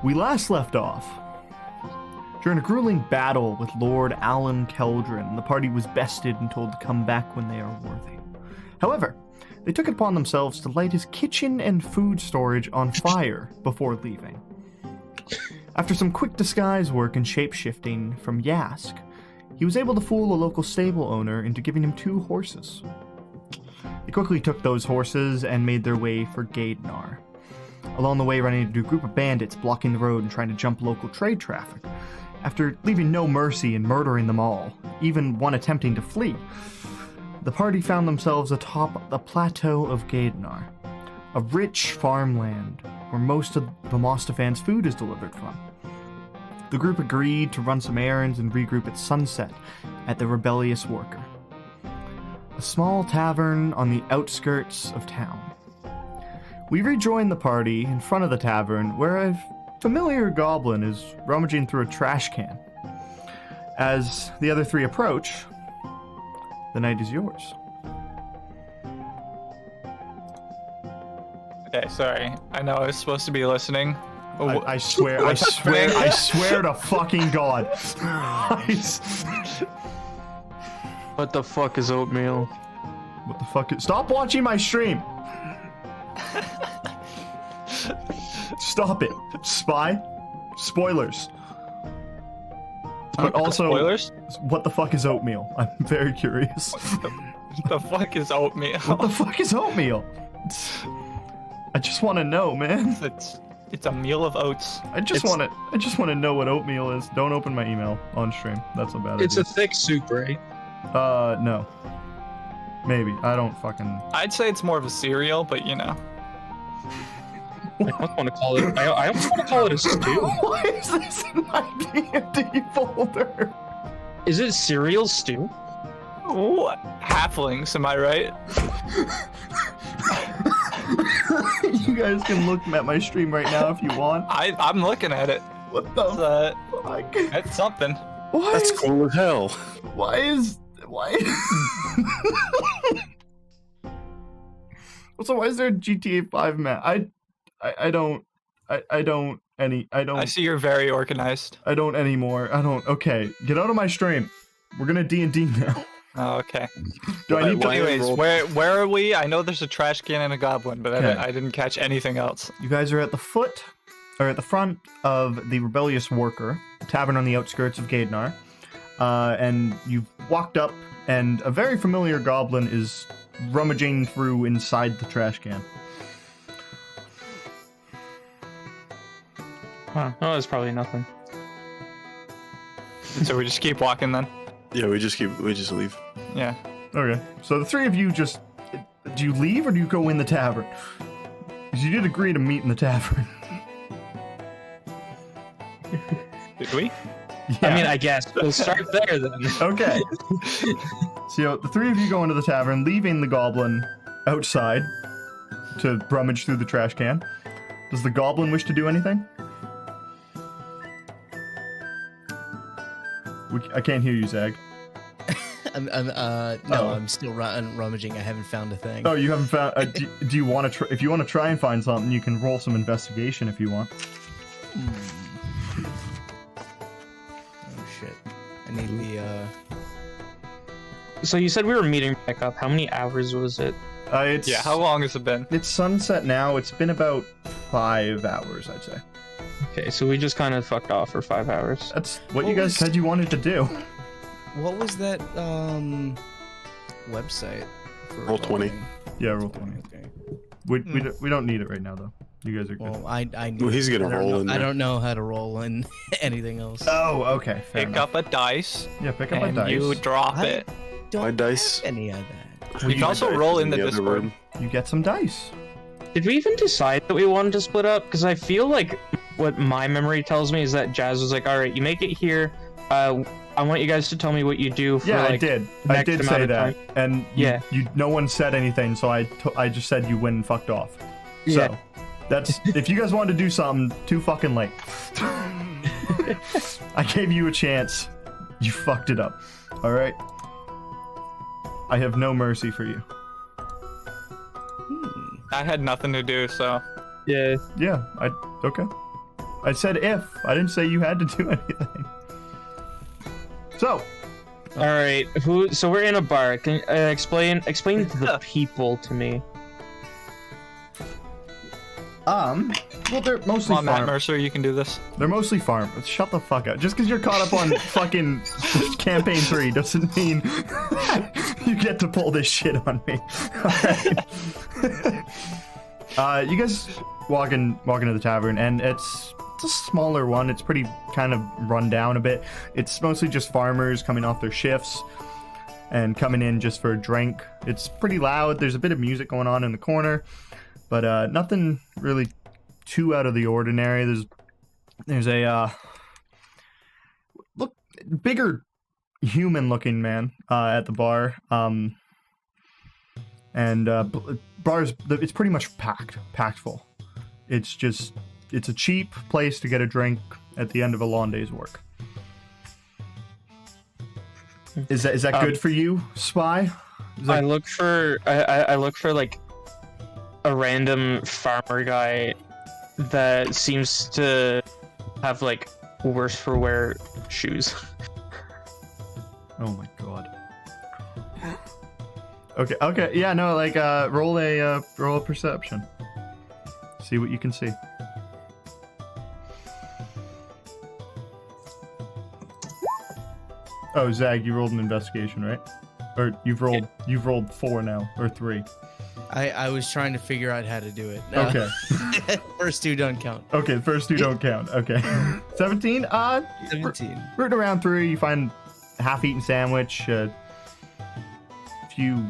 We last left off during a grueling battle with Lord Kendrin. The party was bested and told to come back when they are worthy. However, they took it upon themselves to light his kitchen and food storage on fire before leaving. After some quick disguise work and shape-shifting from Yask, he was able to fool a local stable owner into giving him 2 horses. They quickly took those horses and made their way for Gaidnar. Along the way, running into a group of bandits blocking the road and trying to jump local trade traffic. After leaving no mercy and murdering them all, even one attempting to flee, the party found themselves atop the Plateau of Gaidnar, a rich farmland where most of the Amostifan's food is delivered from. The group agreed to run some errands and regroup at sunset at the Rebellious Worker, a small tavern on the outskirts of town. We rejoin the party in front of the tavern where a familiar goblin is rummaging through a trash can. As the other 3 approach, the night is yours. Okay, sorry. I know I was supposed to be listening. I swear to fucking God. What the fuck is oatmeal? What the fuck is... Stop watching my stream! Stop it. Spy. Spoilers. But also... Spoilers? What the fuck is oatmeal? I'm very curious. What the fuck is oatmeal? What the fuck is oatmeal? I just want to know, man. It's a meal of oats. I just want to know what oatmeal is. Don't open my email on stream. That's a bad idea. It's a thick soup, right? No. Maybe. I don't fucking... I'd say it's more of a cereal, but you know. I almost want to call it. I almost want to call it a stew. Why is this in my D&D folder? Is it cereal stew? What? Halflings, am I right? You guys can look at my stream right now if you want. I'm looking at it. What the fuck? That's something. Why That's is, cool as hell. Why? So why is there a GTA 5 map? I don't. I see you're very organized. I don't anymore. Okay, get out of my stream. We're gonna D&D now. Oh, okay. Do I need to... Anyways, where are we? I know there's a trash can and a goblin, but Okay. I didn't catch anything else. You guys are at the front of the Rebellious Worker, a tavern on the outskirts of Gaidnar, and you've walked up, and a very familiar goblin is rummaging through inside the trash can. Huh. Oh, it's probably nothing. So we just keep walking then? Yeah, we just leave. Yeah. Okay, so the 3 of you just... Do you leave or do you go in the tavern? Because you did agree to meet in the tavern. Did we? Yeah. I mean, I guess we'll start there then. Okay. So the 3 of you go into the tavern, leaving the goblin outside to rummage through the trash can. Does the goblin wish to do anything? I can't hear you, Zag. I'm still rummaging. I haven't found a thing. Oh, you haven't found... do you want to... If you want to try and find something, you can roll some investigation if you want. Oh, shit. I need the, So you said we were meeting back up. How many hours was it? Yeah, how long has it been? It's sunset now. It's been about 5 hours, I'd say. Okay, so we just kind of fucked off for 5 hours. That's what you guys said you wanted to do. What was that, website? For Roll 20. Yeah, roll 20. Okay. We don't need it right now, though. You guys are good. Well, I need Well, he's gonna roll in there. I don't know how to roll in anything else. Oh, okay. Fair Pick enough. up a dice, Yeah, pick up a and dice. you drop I it. don't My dice. have any of that. You can also roll in the other Discord. room. You get some dice. Did we even decide that we wanted to split up? Because I feel like what my memory tells me is that Jazz was like, all right, you make it here. I want you guys to tell me what you do for Yeah, like I did. I next did amount say of that. time. And Yeah. no one said anything, so I just said you went and fucked off. Yeah. So, that's... If you guys wanted to do something, too fucking late. I gave you a chance. You fucked it up. Alright? I have no mercy for you. I had nothing to do, so. Yeah. Yeah, okay. I said if. I didn't say you had to do anything. So, All right. So we're in a bar. Can explain the people to me? well, they're mostly Come on, Matt farm. Mercer, you can do this. They're mostly farm. Shut the fuck up. Just because you're caught up on fucking campaign 3 doesn't mean you get to pull this shit on me. Alright. You guys walk into the tavern, and it's a smaller one. It's pretty kind of run down a bit. It's mostly just farmers coming off their shifts and coming in just for a drink. It's pretty loud. There's a bit of music going on in the corner, but nothing really too out of the ordinary. There's a bigger human looking man at the bar, and bars, it's pretty much packed full. It's a cheap place to get a drink at the end of a long day's work. Is that good for you, Spy? I look for like a random farmer guy that seems to have like worse for wear shoes. Oh my god. Okay, yeah, no, like roll a perception. See what you can see. Oh, Zag, you rolled an investigation, right? Or you've rolled 4 now, or 3. I was trying to figure out how to do it. Okay. First 2 don't count. Okay, the first 2 don't count. Okay. 17? 17. Rooting around through, you find a half-eaten sandwich, a few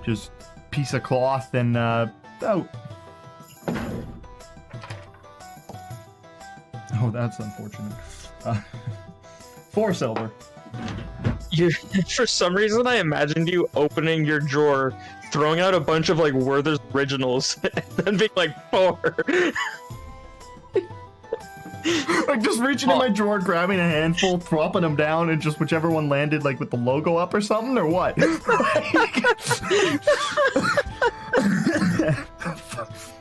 just piece of cloth, and oh, that's unfortunate. 4 silver. For some reason, I imagined you opening your drawer, throwing out a bunch of like Werther's originals, and then being like 4. Like just reaching in my drawer, grabbing a handful, dropping them down, and just whichever one landed like with the logo up or something, or what?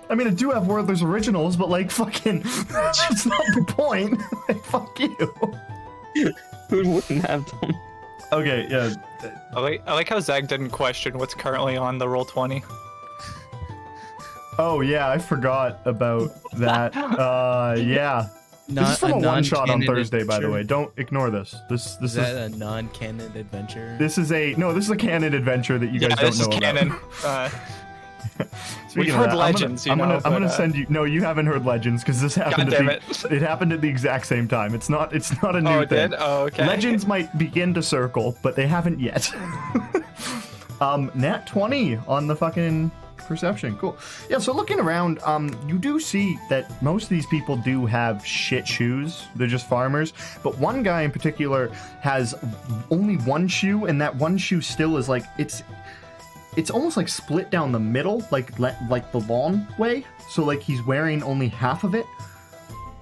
I mean, I do have Werther's originals, but like fucking, that's not the point. Like, fuck you. Who wouldn't have them? Okay, yeah. I like how Zag didn't question what's currently on the roll 20. Oh yeah, I forgot about that. Yeah. This is from a one-shot on Thursday, by the way. Don't ignore this. This Is that a non-canon adventure? This is a canon adventure that you guys don't this know is canon. about. We've Speaking of heard that, legends, I'm gonna but, send you. No, you haven't heard legends because this happened. God damn it happened at the exact same time. It's not a new Oh, it thing. did? Oh, okay. Legends might begin to circle, but they haven't yet. Nat 20 on the fucking perception. Cool. Yeah, so looking around, you do see that most of these people do have shit shoes. They're just farmers. But one guy in particular has only one shoe, and that one shoe still is like, it's almost like split down the middle, like the long way. So like he's wearing only half of it,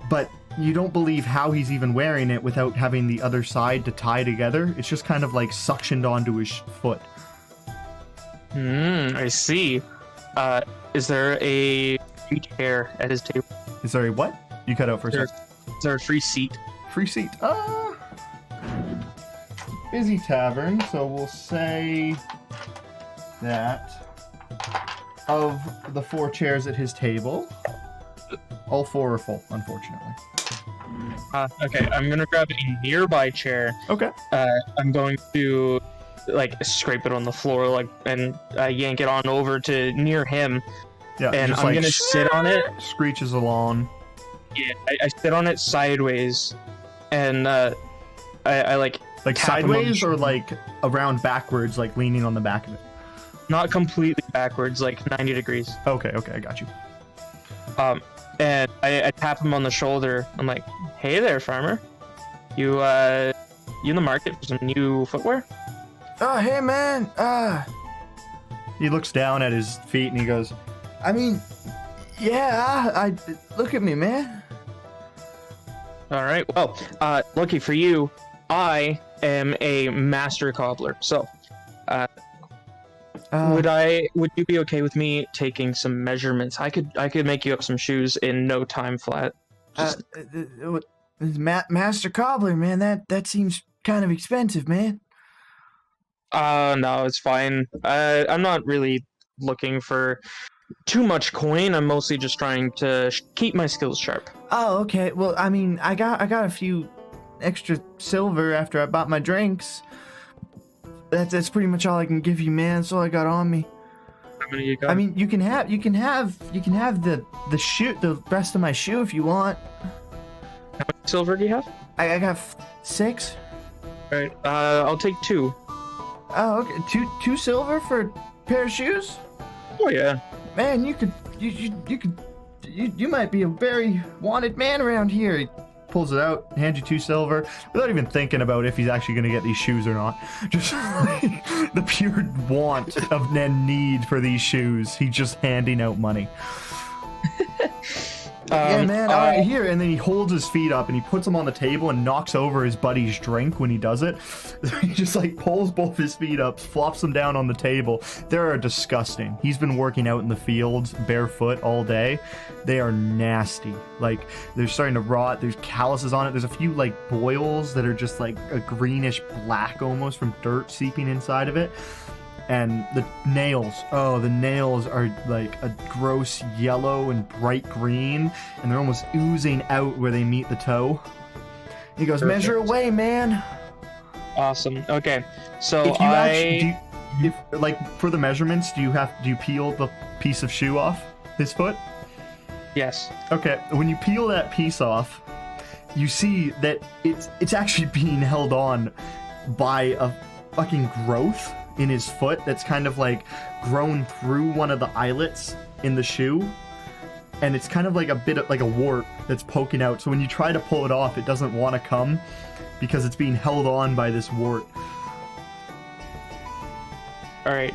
but you don't believe how he's even wearing it without having the other side to tie together. It's just kind of like suctioned onto his foot. I see. Is there a free chair at his table? Is there a what? You cut out for a second. Is there a free seat? Free seat. Busy tavern, so we'll say that of the 4 chairs at his table, all 4 are full, unfortunately. Okay, I'm gonna grab a nearby chair. Okay. I'm going to like scrape it on the floor, like, and yank it on over to near him. Yeah. And just I'm like gonna sit on it. Screeches along. Yeah, I sit on it sideways, and I like Like tap him on the sideways or shoulder. like around backwards, like leaning on the back of it. Not completely backwards, like 90 degrees. Okay, I got you. And I tap him on the shoulder. I'm like, "Hey there, farmer. You in the market for some new footwear?" Oh, hey man. He looks down at his feet and he goes, I mean, yeah, I look at me, man. All right. Well, lucky for you, I am a master cobbler. So, would you be okay with me taking some measurements? I could make you up some shoes in no time flat. Master Cobbler, man, that seems kind of expensive, man. No, it's fine. I'm not really looking for too much coin. I'm mostly just trying to keep my skills sharp. Oh, okay. Well, I mean, I got a few extra silver after I bought my drinks. That's pretty much all I can give you, man. That's all I got on me. How many you got? I mean, you can have the shoe, the rest of my shoe if you want. How much silver do you have? I got 6. All right. I'll take 2. Oh, okay. Two silver for a pair of shoes? Oh yeah. Man, you might be a very wanted man around here. He pulls it out, hands you 2 silver, without even thinking about if he's actually going to get these shoes or not. Just like, the pure want of and need for these shoes. He's just handing out money. Yeah, man, all right, here. And then he holds his feet up and he puts them on the table and knocks over his buddy's drink when he does it. He just like pulls both his feet up, flops them down on the table. They are disgusting. He's been working out in the fields barefoot all day. They are nasty. Like, they're starting to rot. There's calluses on it. There's a few like boils that are just like a greenish black almost from dirt seeping inside of it. And the nails are like a gross yellow and bright green, and they're almost oozing out where they meet the toe. He goes, Perfect. Measure away, man. Awesome. Okay. So If you actually, for the measurements, do you peel the piece of shoe off his foot? Yes. Okay, when you peel that piece off, you see that it's actually being held on by a fucking growth in his foot that's kind of like grown through one of the eyelets in the shoe, and it's kind of like a bit of like a wart that's poking out. So when you try to pull it off, it doesn't want to come because it's being held on by this wart. All right.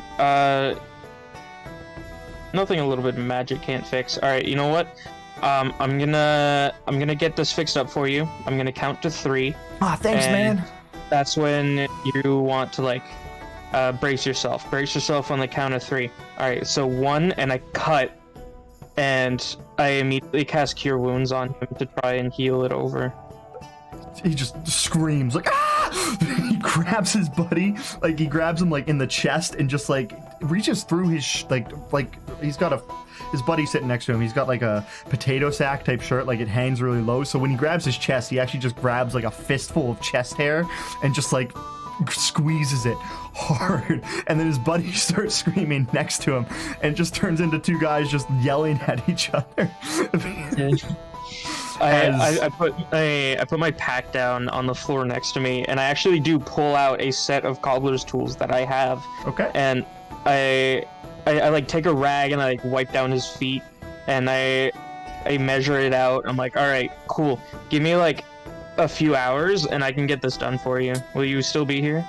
Nothing a little bit of magic can't fix. All right. You know what? I'm gonna get this fixed up for you. I'm gonna count to 3. Ah, thanks, and man. That's when you want to like brace yourself. Brace yourself on the count of 3. All right. So 1, and I cut, and I immediately cast Cure Wounds on him to try and heal it over. He just screams like, ah! He grabs his buddy, like he grabs him like in the chest and just like reaches through his like he's got his buddy sitting next to him. He's got like a potato sack type shirt, like it hangs really low. So when he grabs his chest, he actually just grabs like a fistful of chest hair and just like squeezes it hard. And then his buddy starts screaming next to him and just turns into 2 guys just yelling at each other. I put my pack down on the floor next to me, and I actually do pull out a set of cobbler's tools that I have. Okay. And I like take a rag and I like wipe down his feet, and I measure it out. I'm like, all right, cool. Give me like a few hours, and I can get this done for you. Will you still be here?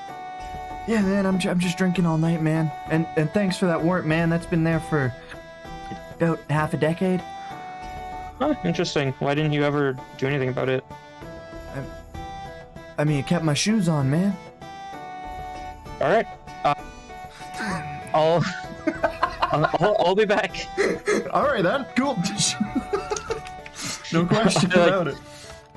Yeah, man, I'm just drinking all night, man. And thanks for that wart, man. That's been there for about half a decade. Huh, interesting. Why didn't you ever do anything about it? I mean, it kept my shoes on, man. All right. I'll be back. All right, then. Cool. No question about it.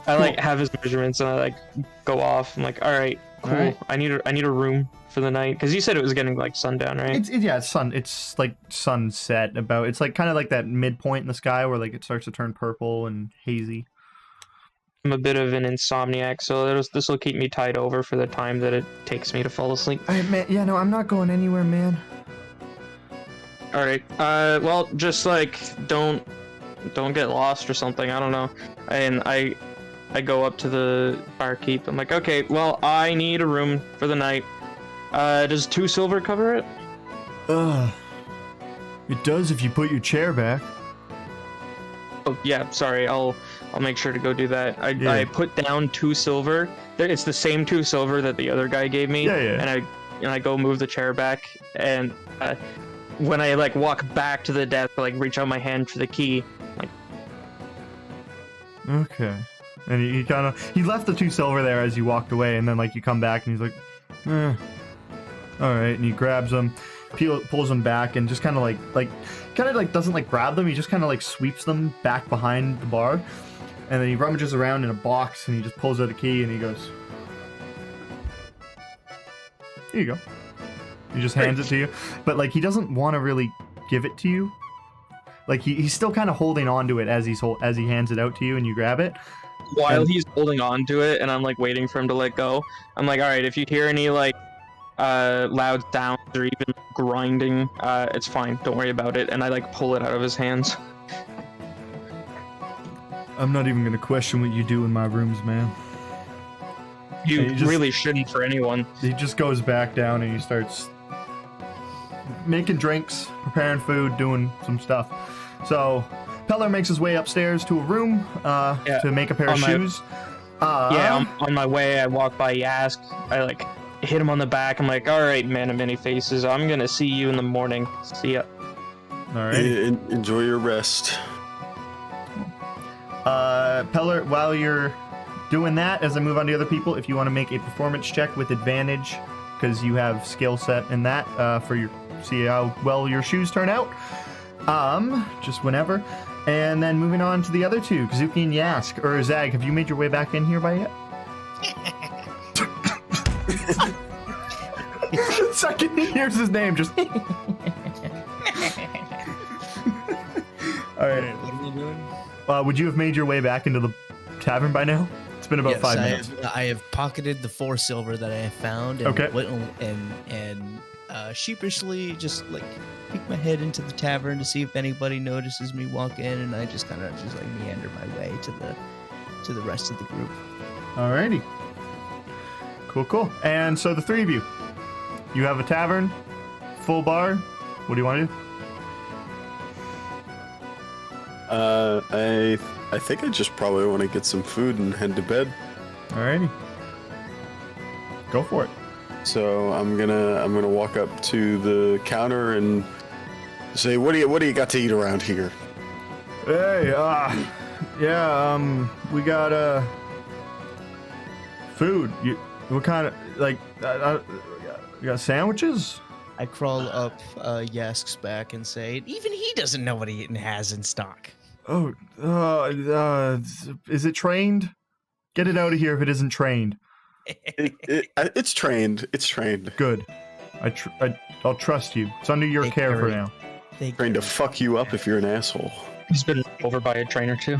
I like have his measurements and I like go off. I'm like, all right, cool. All right. I need a room for the night because you said it was getting like sundown, right? It's like sunset about. It's like kind of like that midpoint in the sky where like it starts to turn purple and hazy. I'm a bit of an insomniac, so this will keep me tied over for the time that it takes me to fall asleep. All right, man. Yeah, no, I'm not going anywhere, man. All right. Well, just like don't get lost or something. I don't know. And I go up to the barkeep. I'm like, okay, well, I need a room for the night. Does 2 silver cover it? It does if you put your chair back. Oh yeah, sorry. I'll make sure to go do that. I put down 2 silver. It's the same 2 silver that the other guy gave me. Yeah. And I go move the chair back, and when I like walk back to the desk, I, like reach out my hand for the key. Like, okay. And he kind of he left the 2 silver there as you walked away, and then like you come back and he's like, all right, and he grabs them, pulls them back, and just kind of like doesn't like grab them. He just kind of like sweeps them back behind the bar, And then he rummages around in a box and he just pulls out a key and he goes, here you go. He just hands it to you. But like he doesn't want to really give it to you. Like he's still kind of holding on to it as he hands it out to you and you grab it. While he's holding on to it and I'm like waiting for him to let go, I'm like, all right, if you hear any like loud sounds or even grinding, it's fine. Don't worry about it. And I like pull it out of his hands. I'm not even gonna question what you do in my rooms, man. You really shouldn't for anyone. He just goes back down and he starts making drinks, preparing food, doing some stuff. So Peller makes his way upstairs to a room to make a pair of shoes. On my way, I walk by Yask. I like hit him on the back. I'm like, all right, man of many faces. I'm gonna see you in the morning. See ya. All right. Enjoy your rest. Peller, while you're doing that, as I move on to other people, if you want to make a performance check with advantage, because you have skill set in that for your see how well your shoes turn out. Just whenever. And then moving on to the other two, Kazuki and Yask. Or Zag, have you made your way back in here by yet? Second he hears his name, just... Alright. What are we doing? Would you have made your way back into the tavern by now? It's been about 5 minutes. I have pocketed the 4 silver that I have found. And Okay. And sheepishly just like peek my head into the tavern to see if anybody notices me walk in, and I just kind of just like meander my way to the rest of the group. Alrighty. Cool. And so the three of you, you have a tavern, full bar. What do you want to do? I think I just probably want to get some food and head to bed. Alrighty. Go for it. So I'm gonna walk up to the counter and say, what do you got to eat around here? Hey, we got food. What kind of you got sandwiches? I crawl up Yask's back and say, even he doesn't know what he has in stock. Oh, is it trained? Get it out of here if it isn't trained. It's trained. It's trained. Good. I'll trust you. It's under your care for now. Trained to fuck you up if you're an asshole. He's been over by a trainer too.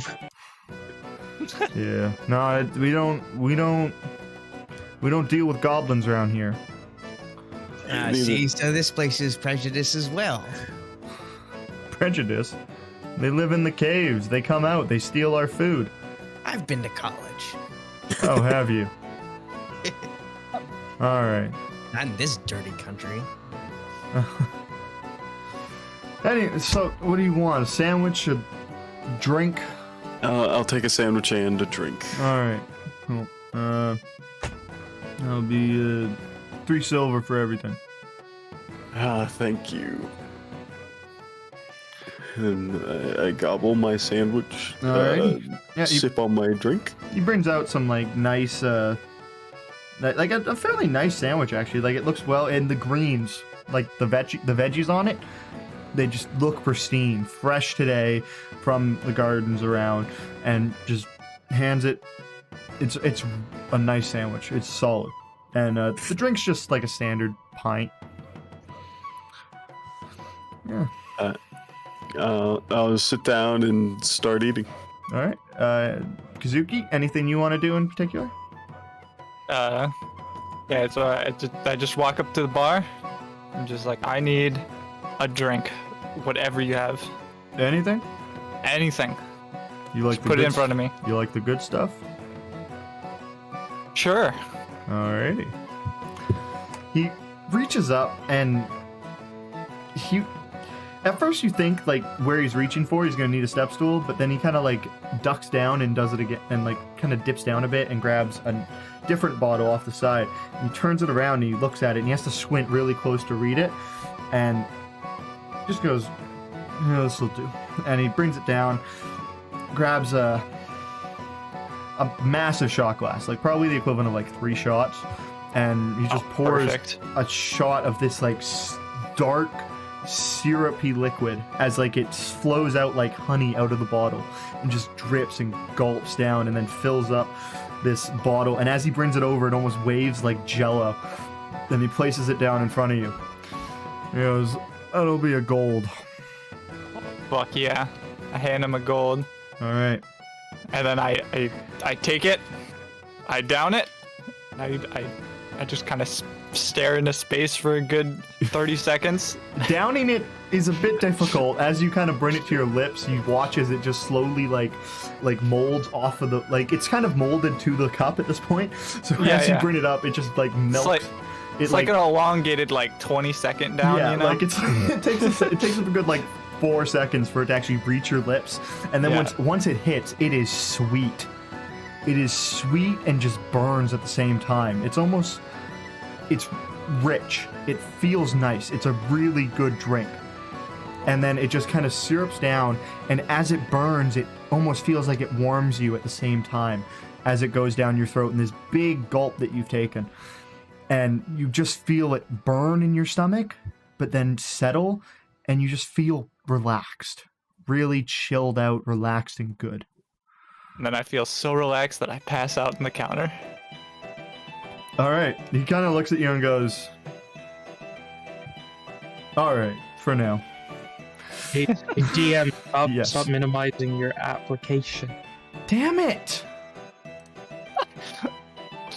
Yeah. No, we don't deal with goblins around here. See, so this place is prejudice as well. Prejudice? They live in the caves. They come out. They steal our food. I've been to college. Oh, have you? All right. Not in this dirty country. Anyway, so what do you want? A sandwich, a drink? I'll take a sandwich and a drink. All right. Cool. That'll be 3 silver for everything. Thank you. And I gobble my sandwich. Alrighty. Yeah, sip on my drink. He brings out some like nice, like a fairly nice sandwich actually. Like it looks well, and the greens, like the veggies on it, they just look pristine, fresh today from the gardens around, and just hands it. It's a nice sandwich. It's solid, and the drink's just like a standard pint. Yeah. I'll sit down and start eating. All right. Kazuki, anything you want to do in particular? Yeah, so I just walk up to the bar. I'm just like, I need a drink, whatever you have. Anything? Anything. You like Just put it in front of me. You like the good stuff? Sure. Alrighty. He reaches up and at first you think like where he's reaching for, he's gonna need a step stool, but then he kind of like ducks down and does it again, and like kind of dips down a bit and grabs a different bottle off the side. And he turns it around and he looks at it and he has to squint really close to read it, and just goes, yeah, this will do. And he brings it down, grabs a massive shot glass, like probably the equivalent of like 3 shots, and he just pours Perfect. a shot of this like dark syrupy liquid as like it flows out like honey out of the bottle and just drips and gulps down and then fills up this bottle. And as he brings it over, it almost waves like jello. Then he places it down in front of you. He goes, "That'll be a gold." Fuck yeah. I hand him a gold. All right. And then I take it. I down it. I just kind of stare into space for a good 30 seconds. Downing it is a bit difficult. As you kind of bring it to your lips, you watch as it just slowly like molds off of the, like it's kind of molded to the cup at this point. So as you bring it up, it just like melts. It's like an elongated like 20-second down. Yeah, you know? like it takes a good like 4 seconds for it to actually reach your lips, and then once it hits, it is sweet. It is sweet and just burns at the same time. It's rich. It feels nice. It's a really good drink. And then it just kind of syrups down, and as it burns, it almost feels like it warms you at the same time as it goes down your throat in this big gulp that you've taken. And you just feel it burn in your stomach, but then settle, and you just feel relaxed. Really chilled out, relaxed, and good. And then I feel so relaxed that I pass out on the counter. All right. He kind of looks at you and goes, "All right, for now." Hey, DM, Yes. stop minimizing your application. Damn it!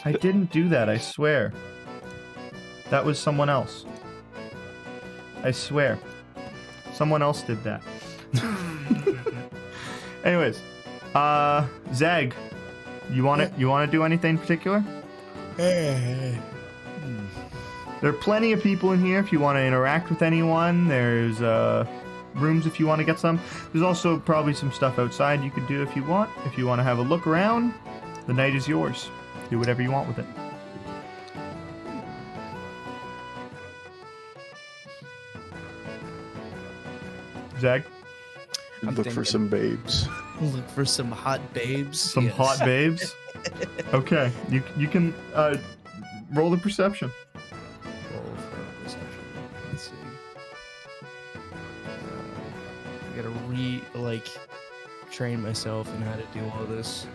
I didn't do that, I swear. That was someone else. I swear. Someone else did that. Anyways, Zag, you want to do anything in particular? There are plenty of people in here if you want to interact with anyone. There's rooms if you want to get some. There's also probably some stuff outside you could do if you want. If you want to have a look around, the night is yours. Do whatever you want with it. Zag? Look for some babes. Look for some hot babes. Some Yes. hot babes? Okay, you can roll the perception. Roll for perception. Let's see. I gotta train myself in how to do all this.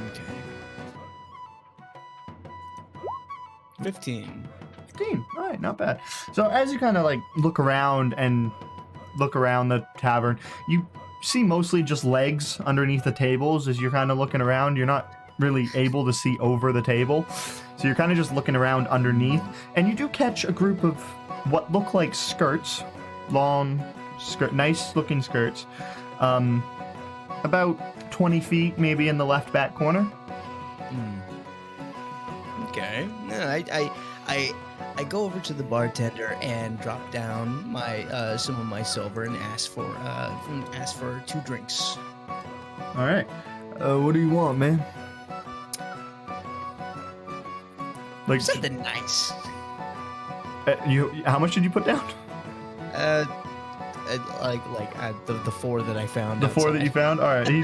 Okay. 15. 15. All right, not bad. So as you kind of like look around the tavern, you see mostly just legs underneath the tables as you're kind of looking around. You're not really able to see over the table. So you're kind of just looking around underneath, and you do catch a group of what look like skirts, long skirt, nice looking skirts, about 20 feet maybe in the left back corner. Okay. No, I go over to the bartender and drop down my some of my silver and ask for 2 drinks. All right. What do you want, man? Like Something nice. how much did you put down? The 4 that I found. The 4 that you found? All right. He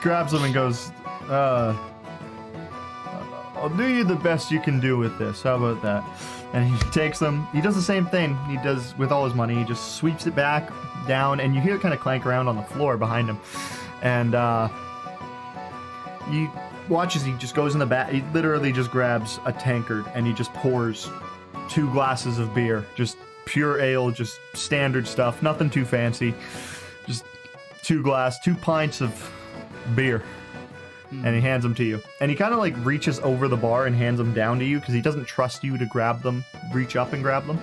grabs them and goes, I'll do you the best you can do with this. How about that? And he takes them. He does the same thing he does with all his money. He just sweeps it back down, and you hear it kind of clank around on the floor behind him. And you watch as he just goes in the back. He literally just grabs a tankard, and he just pours 2 glasses of beer. Just pure ale, just standard stuff. Nothing too fancy. Just 2 pints of beer. And he hands them to you. And he kind of like reaches over the bar and hands them down to you because he doesn't trust you to grab them, reach up and grab them.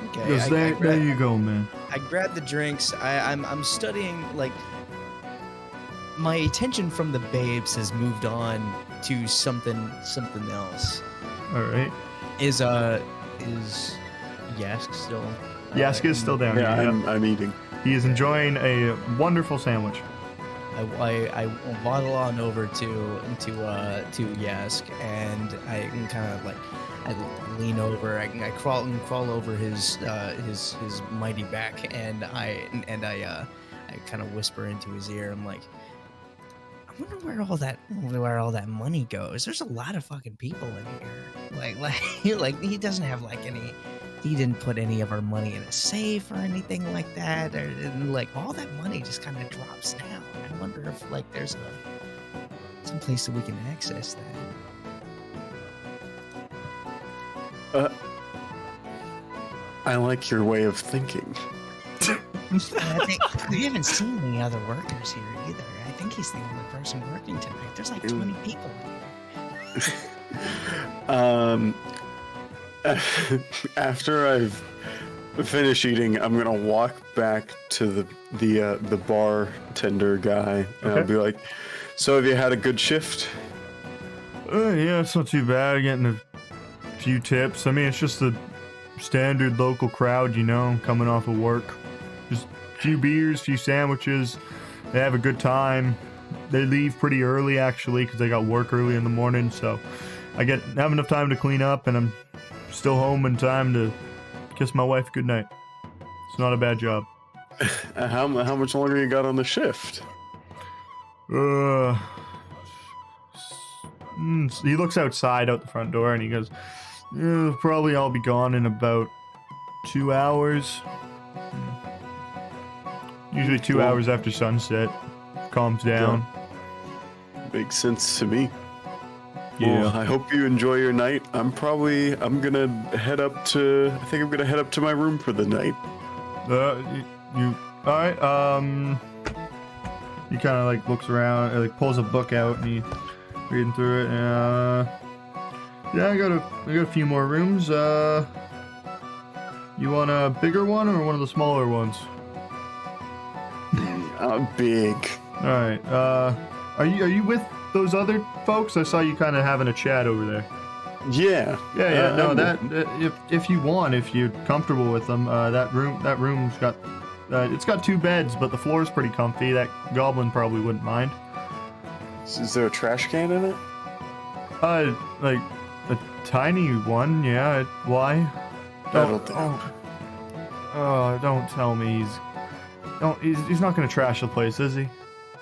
Okay. There you go, man. I grab the drinks. I'm studying, like, my attention from the babes has moved on to something else. All right. Is Yask still? Yask is still down Yeah, here. I'm eating. He is enjoying a wonderful sandwich. I waddle on over to Yask, and I can kind of like I lean over. I crawl over his mighty back, and I kind of whisper into his ear. I'm like, wonder where all that money goes. There's a lot of fucking people in here. Like he doesn't have like any. He didn't put any of our money in a safe or anything like that. Or and, like all that money just kind of drops down. I wonder if like there's some place that we can access that. I like your way of thinking. We haven't seen any other workers here either. I think he's the only person working tonight. There's like 20 people in here. After I've finished eating, I'm gonna walk back to the bartender guy, and I'll be like, "So have you had a good shift?" Yeah, it's not too bad. Getting a few tips. I mean, it's just the standard local crowd, you know, coming off of work. Just a few beers, few sandwiches. They have a good time. They leave pretty early, actually, because they got work early in the morning. So I have enough time to clean up, and I'm still home in time to kiss my wife goodnight. It's not a bad job. How much longer you got on the shift? He looks outside out the front door, and he goes, probably I'll be gone in about 2 hours. Usually 2 hours after sunset. Calms down. Makes sense to me. Yeah. Well, I hope you enjoy your night. I'm gonna head up to my room for the night. You all right? He kind of like looks around, like pulls a book out, and he's reading through it. Yeah, I got a few more rooms. You want a bigger one or one of the smaller ones? Big. All right. Are you with those other folks? I saw you kind of having a chat over there. Yeah. Yeah. No, if you want, if you're comfortable with them, that room's got it's got 2 beds, but the floor's pretty comfy. That goblin probably wouldn't mind. Is there a trash can in it? Like a tiny one. Yeah. Why? That'll do. Don't tell me he's not gonna trash the place, is he?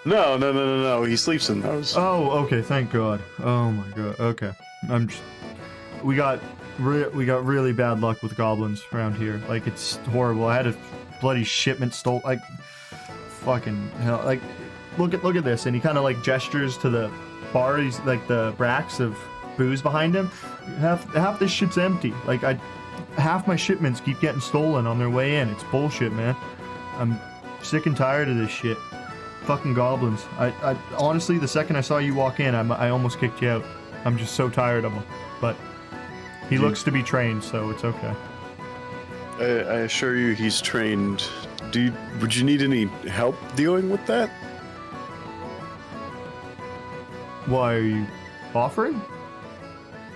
No. He sleeps in those. Oh, okay. Thank God. Oh my God. Okay. We got really bad luck with goblins around here. Like, it's horrible. I had a bloody shipment stole. Like, fucking hell. Like, look at this. And he kind of like gestures to the bar. He's like the racks of booze behind him. Half this shit's empty. Like, half my shipments keep getting stolen on their way in. It's bullshit, man. I'm sick and tired of this shit. Fucking goblins. I honestly, the second I saw you walk in, I almost kicked you out. I'm just so tired of them. But he looks to be trained, so it's okay. I assure you, he's trained. Would you need any help dealing with that? Why are you offering?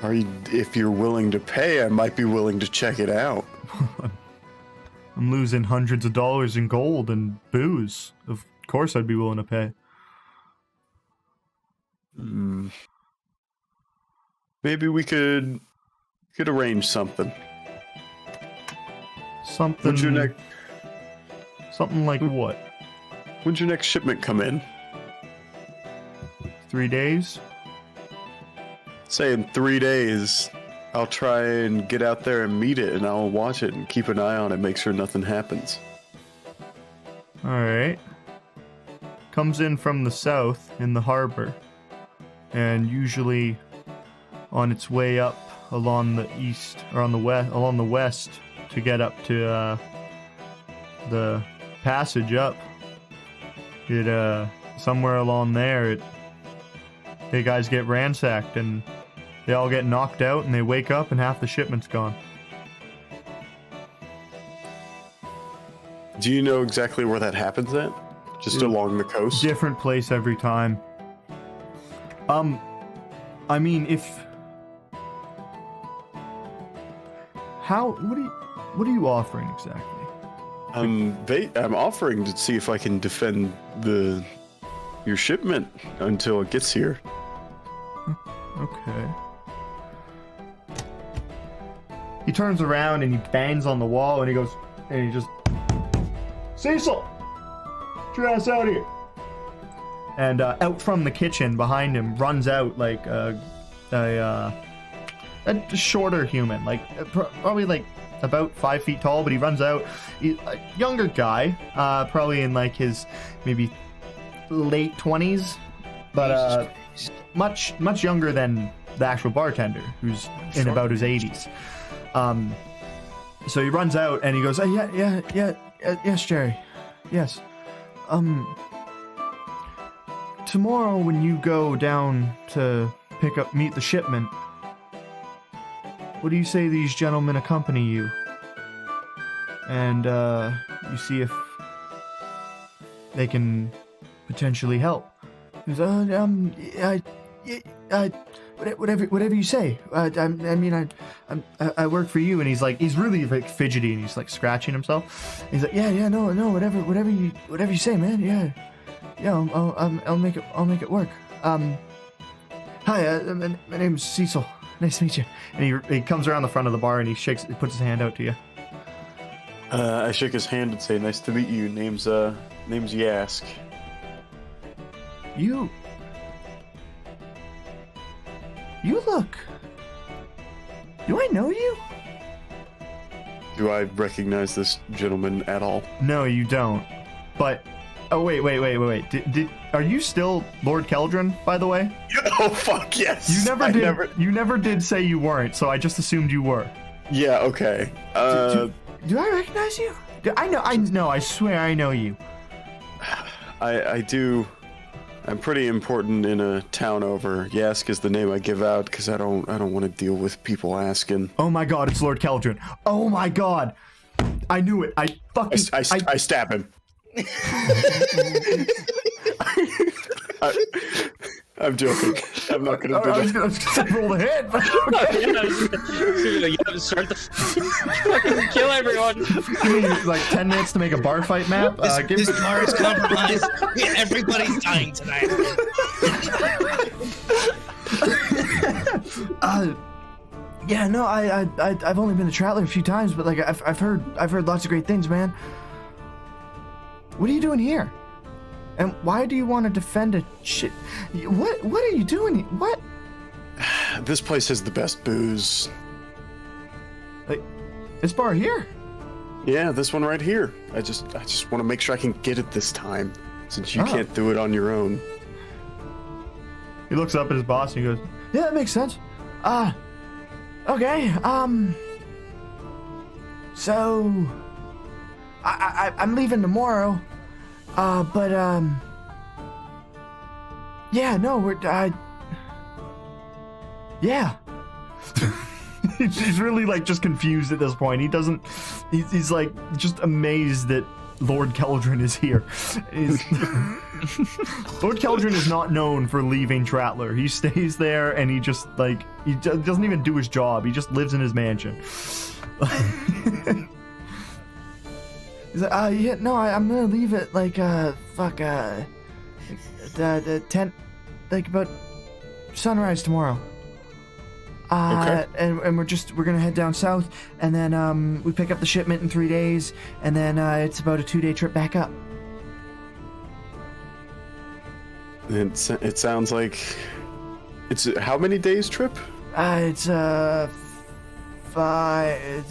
If you're willing to pay, I might be willing to check it out. I'm losing hundreds of dollars in gold and booze. Of course I'd be willing to pay. Maybe we could arrange something. Something like what? When's your next shipment come in? 3 days? Say in 3 days, I'll try and get out there and meet it, and I'll watch it and keep an eye on it, make sure nothing happens. Alright. Comes in from the south in the harbor, and usually on its way up along the east, or along the west to get up to the passage up. It somewhere along there, the guys get ransacked and they all get knocked out, and they wake up and half the shipment's gone. Do you know exactly where that happens at? Just along the coast? Different place every time. I mean, what are you offering exactly? I'm offering to see if I can defend your shipment until it gets here. Okay. He turns around and he bangs on the wall and he goes, and he just, Cecil! Get your ass out of here! And out from the kitchen behind him runs out like a shorter human, like probably like about 5 feet tall, but he runs out. A younger guy, probably in like his maybe late 20s, but much younger than the actual bartender, who's in about his 80s. So he runs out and he goes, yes, Jerry, yes. Tomorrow when you go down to meet the shipment, what do you say these gentlemen accompany you? And you see if they can potentially help. He goes, whatever you say. I work for you. And he's really like fidgety and he's like scratching himself. He's like, no, whatever you say, man. I'll make it work. Hi, my name's Cecil. Nice to meet you. And he comes around the front of the bar and he puts his hand out to you. I shake his hand and say, "Nice to meet you. Name's Yask." You look. Do I know you? Do I recognize this gentleman at all? No, you don't. But oh wait. Are you still Lord Kendrin, by the way? Oh fuck yes. You never did say you weren't, so I just assumed you were. Yeah. Okay. Do I recognize you? I know. I swear I know you. I do. I'm pretty important in a town over. Yask is the name I give out because I don't want to deal with people asking. Oh my god, it's Lord Kendrin. Oh my god. I knew it. I stab him. I'm joking. I'm not gonna do that. I was gonna roll the hit, but okay. Start the fucking kill everyone. Give me like 10 minutes to make a bar fight map. This bar is compromised. Everybody's dying tonight. I've only been to Tratler a few times, but like I've heard lots of great things, man. What are you doing here? And why do you want to defend a shit? What are you doing? What? This place has the best booze. Like this bar here? Yeah, this one right here. I just want to make sure I can get it this time, since you can't do it on your own. He looks up at his boss and he goes, "Yeah, that makes sense. Okay. So I'm leaving tomorrow. Yeah. He's really like just confused at this point. He's like just amazed that Lord Kendrin is here. Lord Kendrin is not known for leaving Tratler. He stays there and he doesn't even do his job. He just lives in his mansion. He's like, I'm gonna leave it like the tent, like about sunrise tomorrow. Okay. And we're gonna head down south, and then we pick up the shipment in 3 days, and then it's about a 2-day trip back up. It sounds like it's how many days trip? It's 5.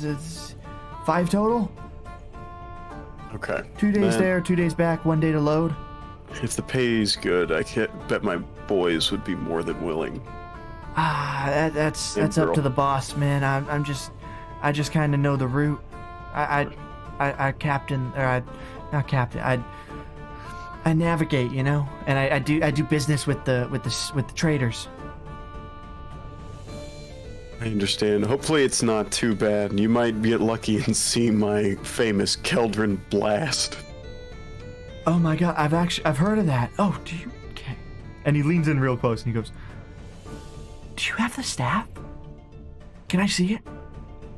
It's 5 total. Okay. 2 days there, 2 days back, 1 day to load. If the pay's good, I can't bet my boys would be more than willing. That's up to the boss, man. I just kind of know the route. I navigate, you know, and I do business with the traders. I understand. Hopefully it's not too bad. You might get lucky and see my famous Kendrin blast. Oh my god, I've heard of that. Oh, do you? Okay. And he leans in real close and he goes, "Do you have the staff? Can I see it?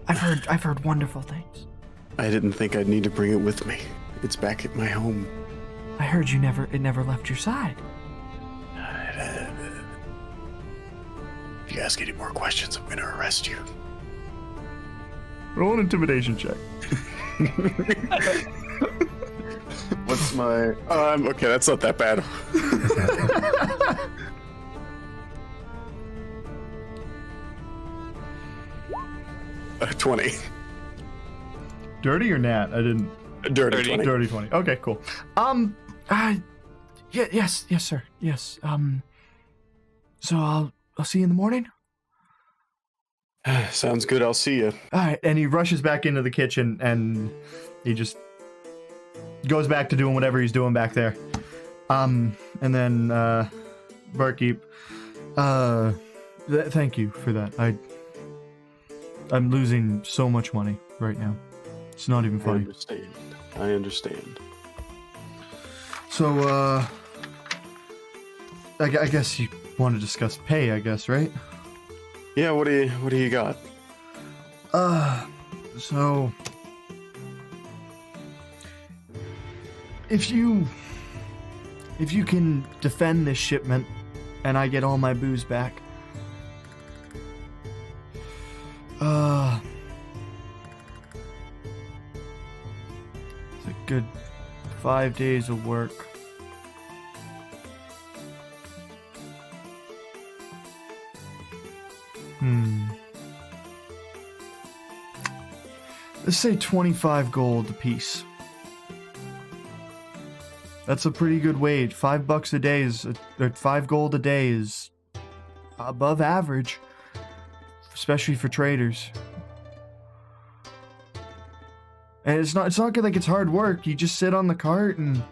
I've heard wonderful things." I didn't think I'd need to bring it with me. It's back at my home. I heard it never left your side. If you ask any more questions, I'm gonna arrest you. Roll an intimidation check. What's my... okay, that's not that bad. 20. Dirty or nat? I didn't. Dirty, Dirty. 20. Dirty 20. Okay, cool. Yes, sir. Yes. So I'll see you in the morning. Sounds good. I'll see you. All right. And he rushes back into the kitchen and he just goes back to doing whatever he's doing back there. And then barkeep, thank you for that. I'm losing so much money right now. It's not even funny. I understand. So, I guess you want to discuss pay, I guess, right? Yeah, what do you got? So if you can defend this shipment and I get all my booze back, it's a good 5 days of work. Let's say 25 gold apiece. That's a pretty good wage. $5 a day is, or 5 gold a day is above average, especially for traders. And it's not good like it's hard work. You just sit on the cart and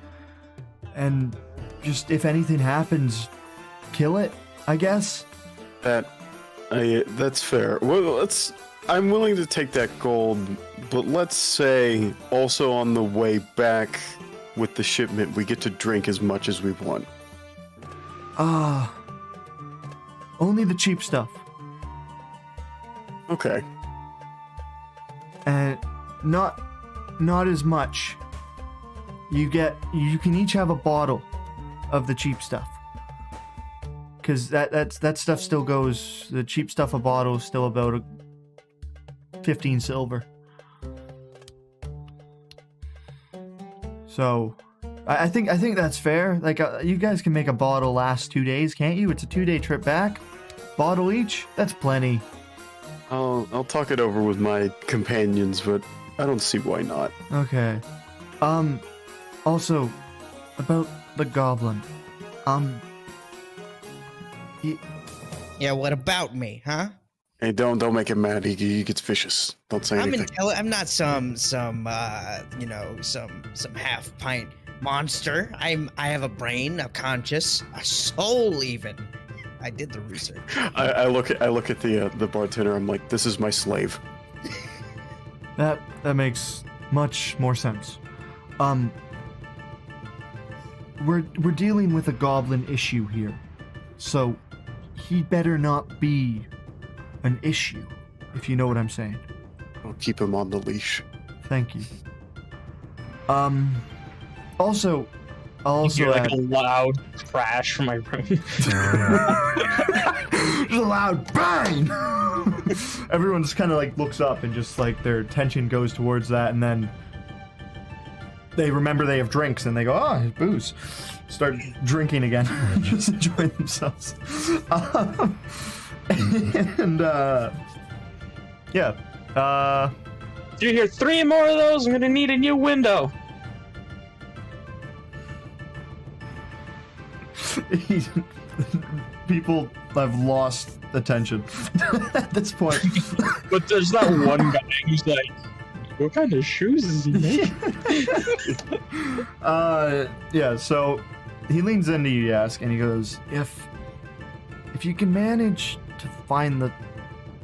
just, if anything happens, kill it, I guess. That's fair. Well, I'm willing to take that gold, but let's say also on the way back with the shipment, we get to drink as much as we want. Only the cheap stuff. Okay. And not as much. You can each have a bottle of the cheap stuff. Cause that stuff still goes, the cheap stuff a bottle is still about 15 silver. So I think that's fair. Like you guys can make a bottle last 2 days, can't you? It's a 2-day trip back. Bottle each? That's plenty. I'll talk it over with my companions, but I don't see why not. Okay. Also, about the goblin. Yeah, what about me, huh? Hey, don't make him mad. He gets vicious. Don't say anything. I'm not some half pint monster. I have a brain, a conscience, a soul even. I did the research. I look at the bartender. I'm like, this is my slave. That makes much more sense. We're dealing with a goblin issue here, so he better not be an issue, if you know what I'm saying. I'll keep him on the leash. Thank you. Also, I'll also You hear like add, a loud crash from my room. just a loud bang. Everyone just kind of like looks up and just like their attention goes towards that, and then they remember they have drinks and they go, oh, booze. Start drinking again, just enjoying themselves. And yeah. Do you hear 3 more of those? I'm gonna need a new window. People have lost attention at this point. But there's that one guy who's like, what kind of shoes is he making? Yeah, so he leans into you, Yask, and he goes, if you can manage to find the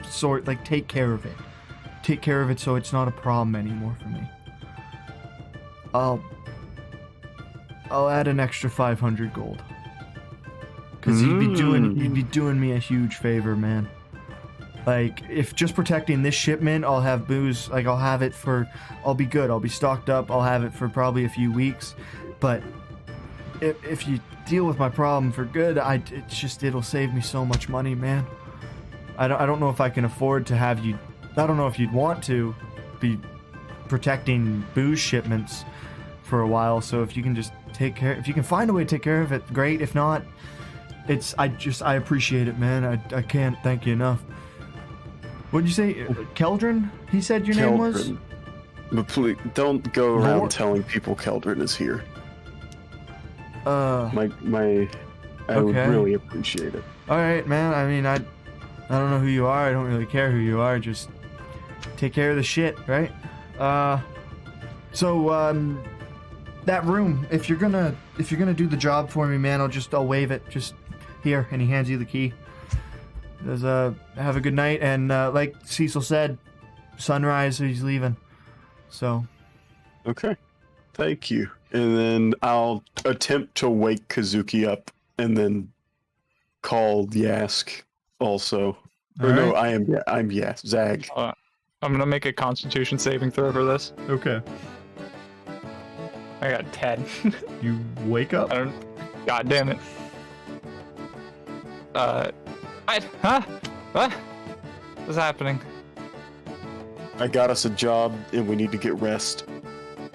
sort, like, take care of it so it's not a problem anymore for me, I'll add an extra 500 gold. Cause you'd be doing me a huge favor, man. Like, if just protecting this shipment, I'll have booze, like, I'll be good, I'll be stocked up, I'll have it for probably a few weeks, but if you deal with my problem for good, it'll save me so much money, man. I don't know if I can afford to have you, I don't know if you'd want to be protecting booze shipments for a while, so if you can just if you can find a way to take care of it, great. If not, I appreciate it, man. I can't thank you enough. What'd you say? Keldrin? He said your name was? Kendrin. But please, don't go around Lord- telling people Keldrin is here. Uh, I would Okay. really appreciate it. alright, man. I mean, I don't know who you are. I don't really care who you are. Just take care of the shit, right? So, that room, if you're gonna do the job for me, man, I'll wave it. Just here, and he hands you the key. Says, have a good night, and like Cecil said, sunrise, he's leaving. So, Okay. Thank you. And then I'll attempt to wake Kazuki up and then call Yask also. Or no, Alright. I'm Yask. Zag. I'm gonna make a Constitution saving throw for this. okay. I got 10. You wake up. I don't. God damn it. What? Huh? What? What's happening? I got us a job and we need to get rest.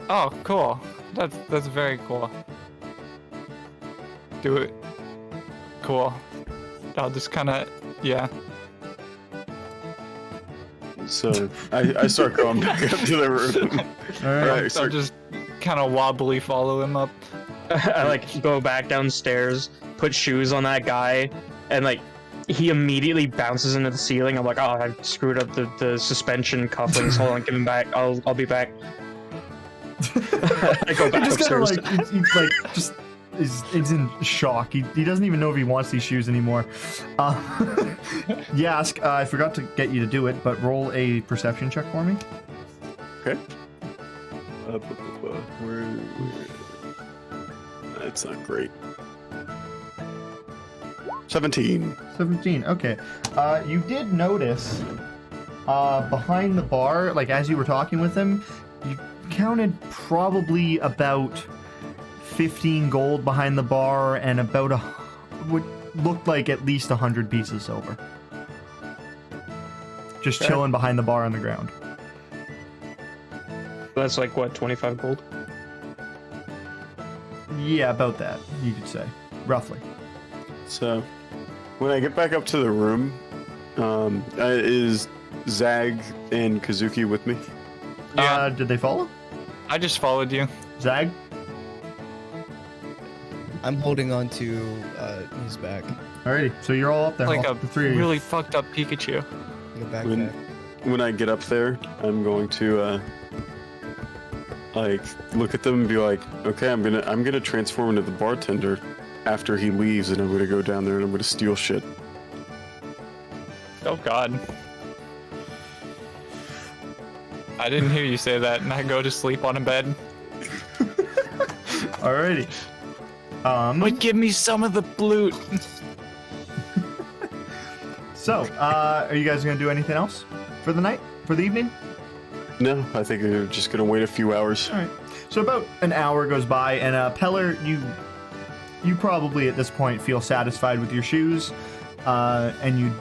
Oh, cool. That's very cool. Do it. Cool. I'll just kind of, yeah. So I start going back up to the room. Alright. Right, I'll so just kind of wobbly follow him up. I like go back downstairs, put shoes on that guy, and like he immediately bounces into the ceiling. I'm like, oh, I screwed up the suspension cufflinks. Hold on, give him back. I'll be back. I go back Just kind of upstairs. like, he's like, just is in shock. He doesn't even know if he wants these shoes anymore. Yask, I forgot to get you to do it, but roll a perception check for me. Okay. Where? That's not great. 17. 17. Okay. You did notice behind the bar, like as you were talking with him, you counted probably about 15 gold behind the bar and about what looked like at least 100 pieces of silver. Just chilling behind the bar on the ground. That's like what, 25 gold? Yeah, about that, you could say. Roughly. So when I get back up to the room, is Zag and Kazuki with me? Yeah. Did they follow? I just followed you. Zag? I'm holding on to his back, Alrighty, so you're all up there. Like all, a the three of you. really fucked up Pikachu. like a backpack. When I get up there, I'm going to like look at them and be like, okay, I'm gonna transform into the bartender after he leaves, and I'm gonna go down there and I'm gonna steal shit. Oh God. I didn't hear you say that, and I go to sleep on a bed. Alrighty. But give me some of the loot. So, are you guys gonna do anything else for the night? For the evening? No, I think they're just gonna wait a few hours. Alright. So about an hour goes by, and Peller, you probably at this point feel satisfied with your shoes, and you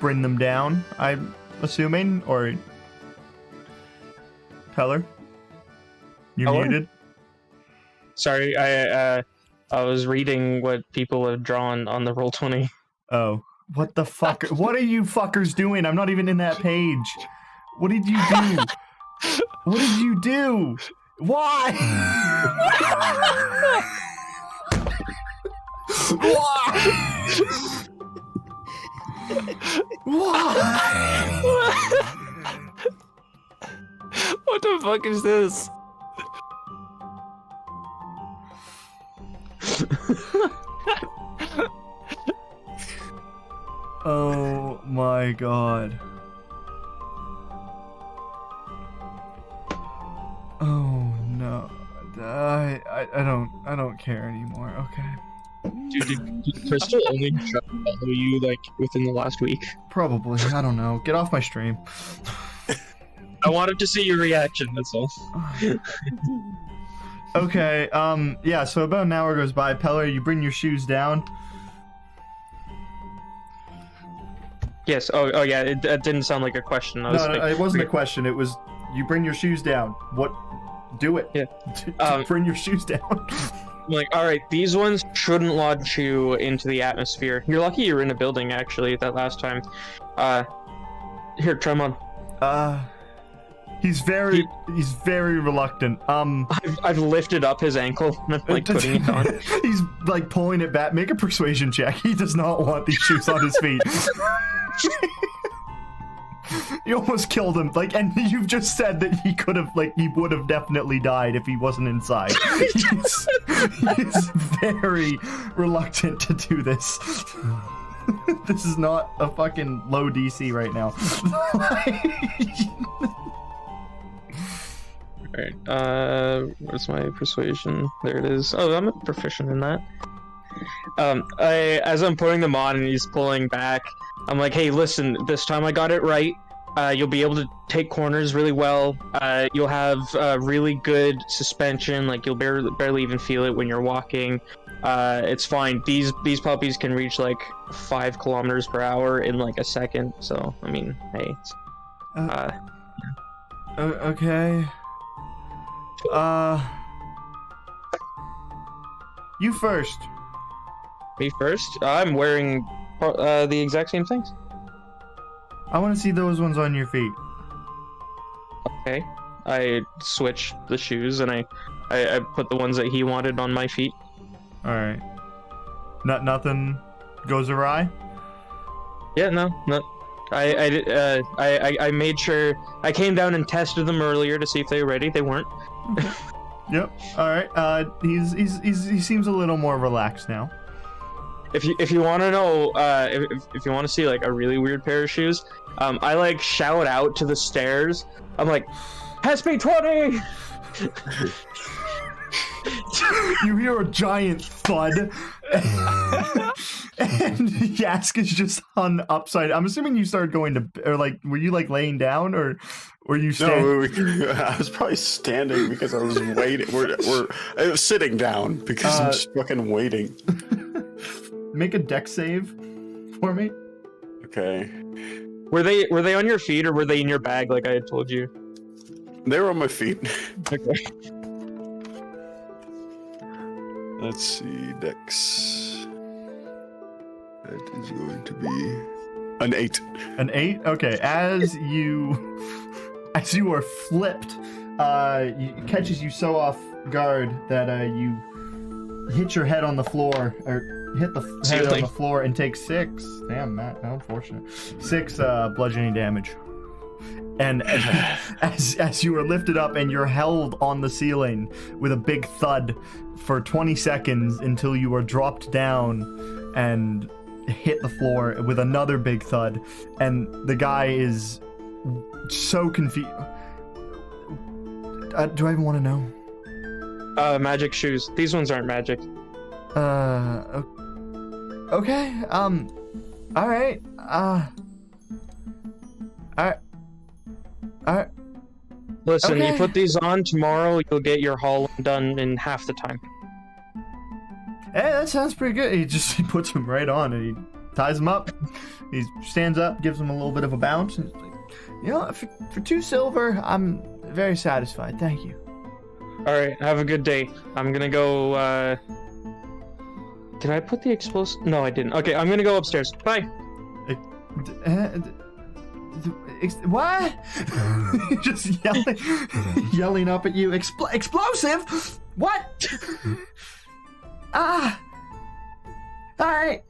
bring them down, I'm assuming, or Peller? You're Peller? muted? Sorry, I was reading what people have drawn on the Roll20. Oh. What the fuck? What are you fuckers doing? I'm not even in that page. What did you do? What did you do? Why? Why? What the fuck is this? Oh my god. Oh no. I don't care anymore. Okay. Dude, did Crystal only follow you like within the last week? Probably. I don't know. Get off my stream. I wanted to see your reaction, that's all. Okay, yeah, so about an hour goes by. Peller, you bring your shoes down. Yes, oh yeah, it didn't sound like a question. I was No, like, it wasn't a question. It was, you bring your shoes down. What? Do it. Yeah. Bring your shoes down. I'm like, alright, these ones shouldn't launch you into the atmosphere. You're lucky you were in a building, actually, that last time. Here, try 'em on. He's very reluctant. I've lifted up his ankle and I'm like putting it on. He's like pulling it back. Make a persuasion check. He does not want these shoes on his feet. You almost killed him. Like, and you've just said that he could have, like, he would have definitely died if he wasn't inside. He's very reluctant to do this. This is not a fucking low DC right now. Alright, where's my persuasion? There it is. Oh, I'm proficient in that. As I'm putting them on and he's pulling back, I'm like, hey, listen, this time I got it right. You'll be able to take corners really well. You'll have really good suspension, like you'll barely even feel it when you're walking. It's fine. These puppies can reach like 5 kilometers per hour in like a second. So, I mean, hey. Okay. You first. Me first? I'm wearing the exact same things. I want to see those ones on your feet. Okay. I switch the shoes and I put the ones that he wanted on my feet. All right. Nothing goes awry. Yeah, no. I made sure I came down and tested them earlier to see if they were ready. They weren't. Yep. All right. He seems a little more relaxed now. If you want to know, if you want to see like a really weird pair of shoes, I like shout out to the stairs. I'm like, SP20. You hear a giant thud, and Yask is just hung upside. I'm assuming you started going to, or like, were you like laying down, or were you standing? No, I was probably standing because I was waiting. I was sitting down because I'm just fucking waiting. Make a deck save for me. Okay. Were they on your feet or were they in your bag like I had told you? They were on my feet. Okay. Let's see, Dex. That is going to be an 8. An 8? Okay, as you are flipped, it catches you so off guard that you hit your head on the floor, or hit the head on the floor and take 6. Damn, Matt, how unfortunate. 6 bludgeoning damage. And as you are lifted up and you're held on the ceiling with a big thud for 20 seconds until you are dropped down and hit the floor with another big thud, and the guy is so confused. Do I even want to know? Magic shoes. These ones aren't magic. Okay. All right. Alright. Listen, Okay. you put these on tomorrow, you'll get your haul done in half the time. Hey, that sounds pretty good. He puts him right on and he ties him up. He stands up, gives him a little bit of a bounce, and he's like, you know, for 2 silver, I'm very satisfied. Thank you. Alright, have a good day. I'm gonna go, Did I put the explosive? No, I didn't. Okay, I'm gonna go upstairs. Bye. What? Just yelling up at you. Explosive? What? All right.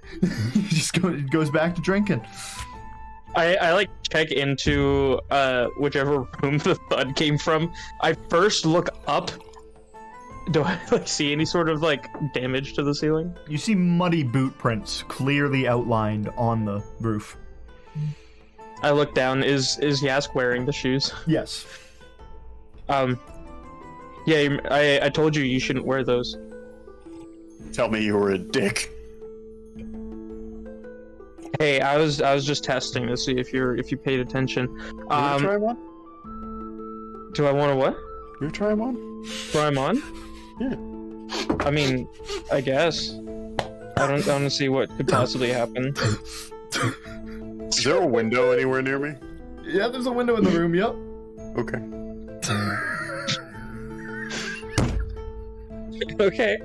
He just goes back to drinking. I like check into whichever room the thud came from. I first look up. Do I like see any sort of like damage to the ceiling? You see muddy boot prints clearly outlined on the roof. I look down. Is Yask wearing the shoes? Yes. Yeah, I told you shouldn't wear those. Tell me you were a dick. Hey, I was just testing to see if you paid attention. You try them on? Do I want to what? You try them on? Try them on? Yeah. I mean, I guess. I don't see what could possibly happen. Is there a window anywhere near me? Yeah, there's a window in the room. Yep. Okay. Okay.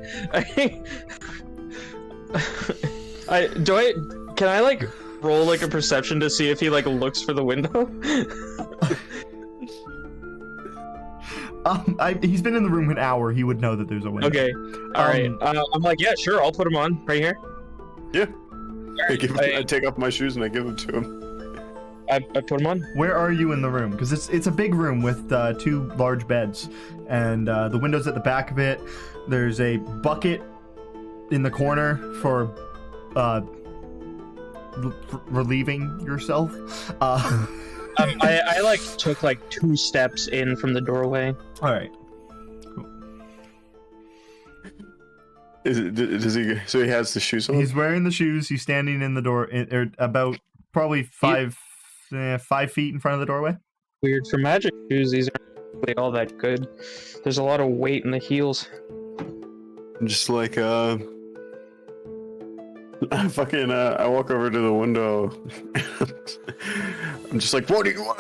Can I like roll like a perception to see if he like looks for the window? He's been in the room an hour. He would know that there's a window. Okay. All right. I'm like, yeah, sure. I'll put him on right here. Yeah. Right, I take off my shoes and I give them to him. I put him on. Where are you in the room? Because it's a big room with 2 large beds, and the windows at the back of it. There's a bucket in the corner for relieving yourself. I like took like 2 steps in from the doorway. All right. Does he? So he has the shoes on. He's wearing the shoes. He's standing in the door, about probably 5 feet in front of the doorway. Weird for magic shoes. These aren't really all that good. There's a lot of weight in the heels. I'm just like I walk over to the window. I'm just like, what do you want?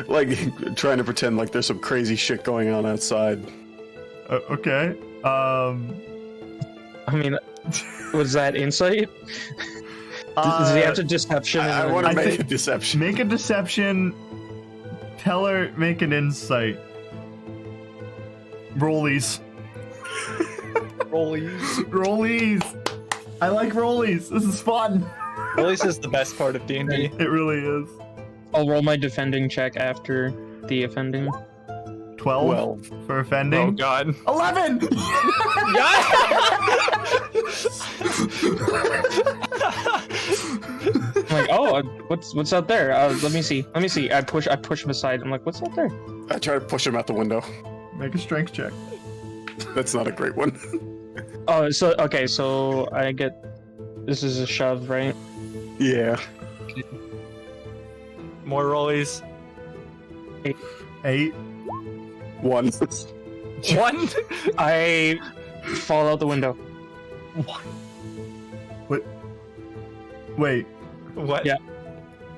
Like trying to pretend like there's some crazy shit going on outside. Okay. I mean, was that insight? Does he have to deception? I want to make a deception. Make a deception. Teller, make an insight. Rollies. Rollies. I like rollies. This is fun. Rollies is the best part of D&D. It really is. I'll roll my defending check after the offending. 12 for offending. Oh god. 11. I'm like, oh, what's out there? Let me see. I push him aside. I'm like, what's out there? I try to push him out the window. Make a strength check. That's not a great one. Oh, so okay, so I get this is a shove, right? Yeah. More rollies. 8. 1. 1. I fall out the window. Wait. What? Yeah.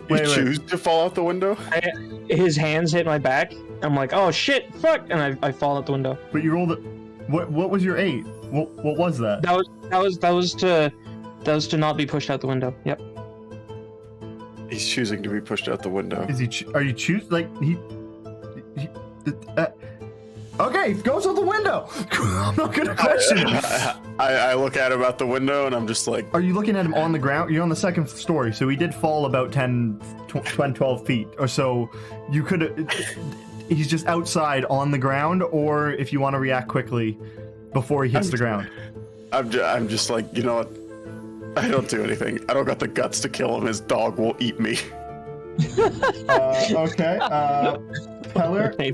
You Wait. choose to fall out the window? His hands hit my back. I'm like, oh shit, fuck, and I fall out the window. But you rolled it. What was your 8? What was that? That was to not be pushed out the window. Yep. He's choosing to be pushed out the window. Is he? Are you choose like he okay, goes out the window. I'm not gonna question it. I look at him out the window and I'm just like, Are you looking at him on the ground? You're on the second story, so he did fall about 12 feet or so. You could. He's just outside on the ground, or if you want to react quickly before he hits the ground. I'm just like, you know what? I don't do anything. I don't got the guts to kill him. His dog will eat me. Okay. Teller. Okay.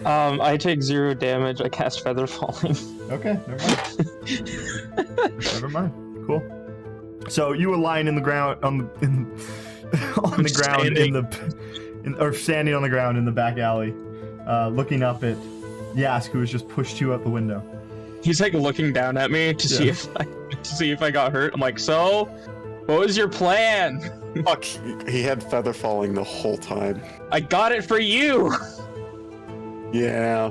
I take 0 damage. I cast Feather Falling. Okay, never mind. Cool. So you were lying in the ground standing on the ground in the back alley, looking up at Yask, who has just pushed you out the window. He's like looking down at me to see if I got hurt. I'm like, so, what was your plan? Fuck, he had feather falling the whole time. I got it for you. Yeah.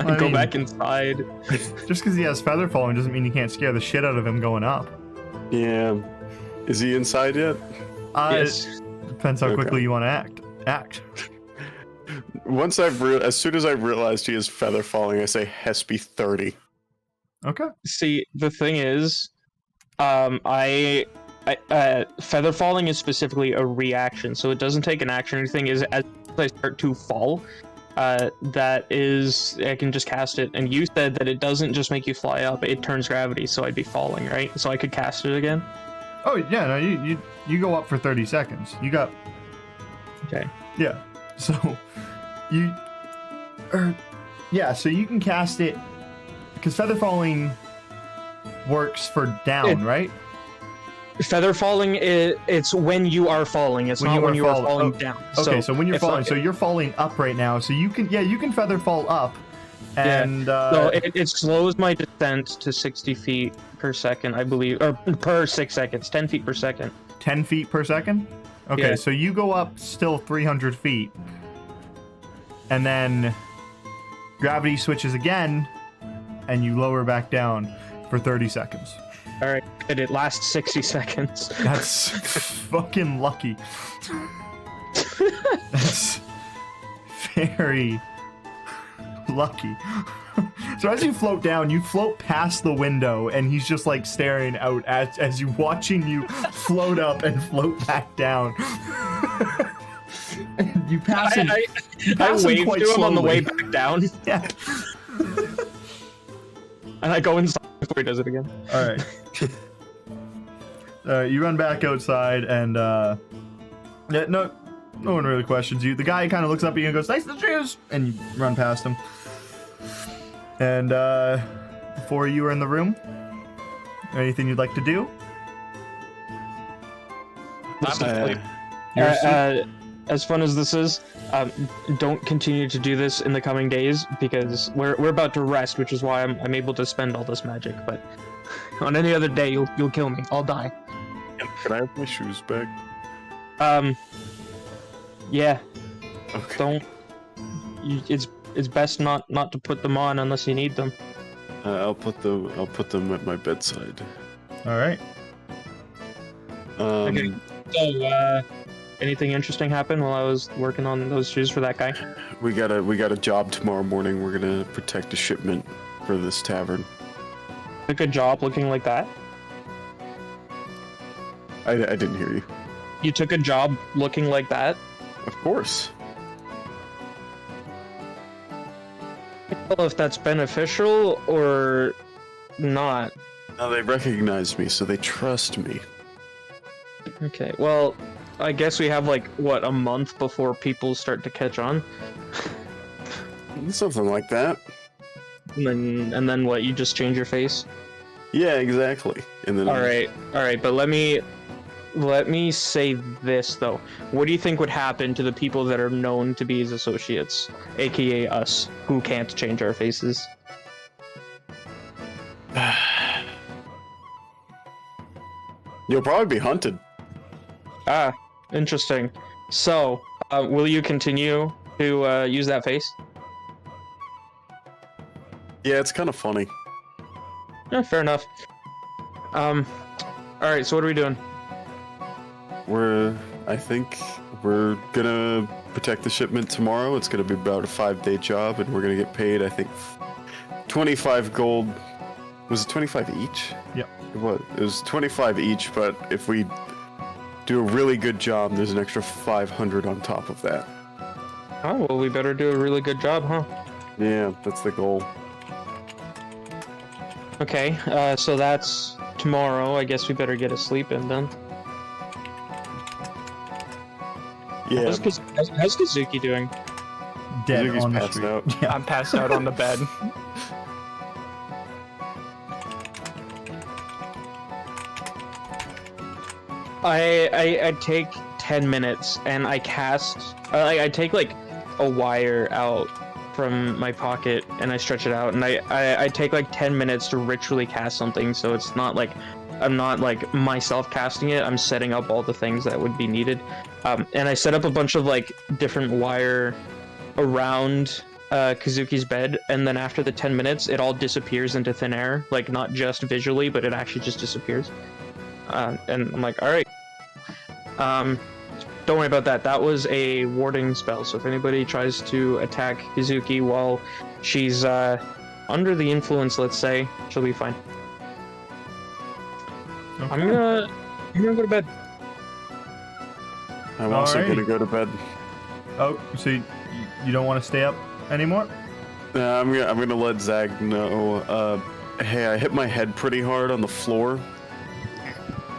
I go back inside. Just because he has feather falling doesn't mean you can't scare the shit out of him going up. Yeah. Is he inside yet? Yes. It depends how quickly you want to act. As soon as I realized he is feather falling, I say Hespe 30. Okay. See, the thing is, feather falling is specifically a reaction, so it doesn't take an action or anything. Is as I start to fall, that is, I can just cast it. And you said that it doesn't just make you fly up; it turns gravity, so I'd be falling, right? So I could cast it again. Oh yeah, no, you go up for 30 seconds. You got. Okay. Yeah. So, so you can cast it because feather falling works for down, right? Feather falling it's when you are falling. It's not when you are falling down. Okay, so when you're falling, like, so you're falling up right now. So you can feather fall up, and so it slows my descent to 60 feet per second, I believe, or per 6 seconds, 10 feet per second. 10 feet per second. Okay, Yeah. so you go up still 300 feet, and then gravity switches again, and you lower back down for 30 seconds. All right. And it lasts 60 seconds. That's fucking lucky. That's very lucky. So as you float down, you float past the window, and he's just like staring out as you watching you float up and float back down. And you pass him. You I pass him wave quite to him on the way slowly. back down, Yeah. and I go inside before he does it again. All right. You run back outside, and yeah, no one really questions you. The guy kind of looks up at you and goes, "Nice to shoes," and you run past him. And before you are in the room, anything you'd like to do? As fun as this is, don't continue to do this in the coming days because we're about to rest, which is why I'm able to spend all this magic. But on any other day, you'll kill me. I'll die. Can I have my shoes back? Yeah. Okay. Don't. It's best not to put them on unless you need them. I'll put them at my bedside. All right. Okay. So, anything interesting happen while I was working on those shoes for that guy? We got a job tomorrow morning. We're gonna protect a shipment for this tavern. A good job looking like that. I didn't hear you. You took a job looking like that? Of course. I don't know if that's beneficial or not. Now they recognize me, so they trust me. Okay, well, I guess we have like, what, a month before people start to catch on? Something like that. And then what, you just change your face? Yeah, exactly. And then Alright, but let me say this though. What do you think would happen to the people that are known to be his associates, aka us, who can't change our faces? You'll probably be hunted. Ah, interesting. So, will you continue to use that face? Yeah, it's kind of funny. Yeah, fair enough. Alright, so what are we doing? I think we're gonna protect the shipment tomorrow. It's gonna be about a 5-day job, and we're gonna get paid, I think, 25 gold. Was it 25 each? Yep. It was 25 each, but if we do a really good job, there's an extra 500 on top of that. Oh, well, we better do a really good job, huh? Yeah, that's the goal. Okay, so that's tomorrow. I guess we better get a sleep in then. Yeah, How's Kazuki doing? Dead Kazuki's on the passed street. out. Yeah. I'm passed out on the bed. I take 10 minutes and I cast. I take like a wire out from my pocket and I stretch it out, and I take like 10 minutes to ritually cast something, so it's not like I'm not like myself casting it. I'm setting up all the things that would be needed, and I set up a bunch of like different wire around Kazuki's bed, and then after the 10 minutes it all disappears into thin air, like not just visually, but it actually just disappears. And I'm like, all right, don't worry about that. That was a warding spell, so if anybody tries to attack Kazuki while she's under the influence, let's say, she'll be fine. Okay. I'm gonna go to bed. I'm also Alrighty. gonna go to bed. Oh, so you don't want to stay up anymore? I'm gonna let Zag know. Hey, I hit my head pretty hard on the floor.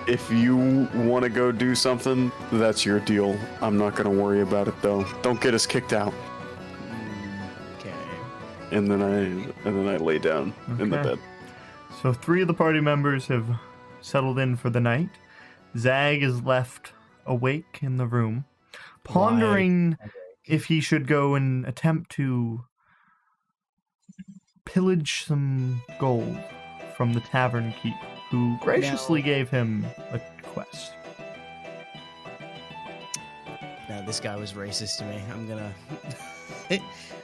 If you want to go do something, that's your deal. I'm not gonna worry about it though. Don't get us kicked out. Okay. And then I lay down in the Okay. bed. So 3 of the party members have settled in for the night. Zag is left awake in the room, pondering if he should go and attempt to pillage some gold from the tavern keep, who graciously gave him a quest. No, this guy was racist to me. I'm gonna.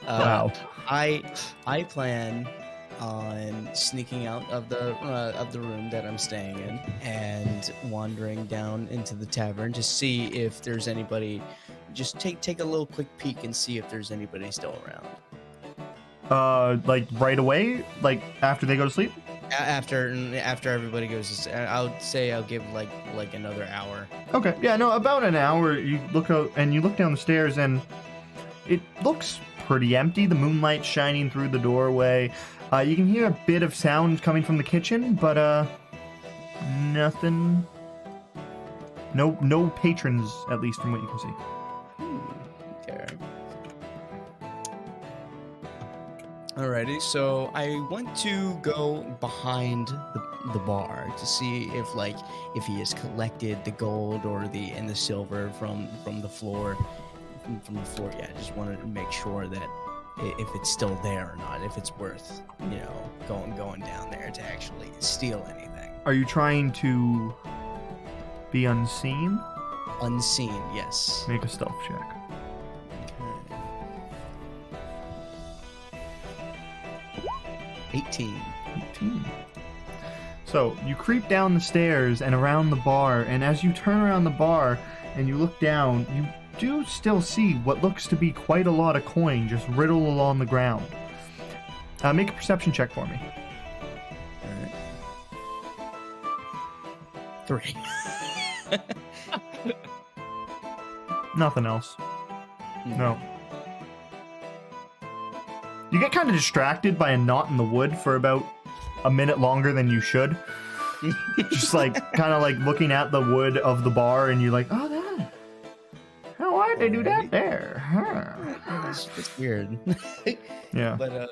Wow. I plan on sneaking out of the room that I'm staying in and wandering down into the tavern to see if there's anybody. Just take a little quick peek and see if there's anybody still around. Like right away, like after they go to sleep. After everybody goes to sleep, I'll say I'll give like another hour. Okay, yeah, no, about an hour. You look out and you look down the stairs, and it looks pretty empty. The moonlight shining through the doorway. You can hear a bit of sound coming from the kitchen, but nothing. No patrons, at least from what you can see. Okay. Alrighty, so I want to go behind the bar to see if he has collected the gold or the silver from the floor. Yeah, I just wanted to make sure that if it's still there or not, if it's worth going down there to actually steal anything. Are you trying to be unseen? Unseen, yes. Make a stealth check. Okay. 18. So you creep down the stairs and around the bar, and as you turn around the bar and you look down, you do still see what looks to be quite a lot of coin just riddled along the ground. Make a perception check for me. All right. 3. Nothing else. No. You get kind of distracted by a knot in the wood for about a minute longer than you should. Just like kind of like looking at the wood of the bar, and you're like, oh, that. Why'd they do that there? Huh. It's weird. Yeah. But all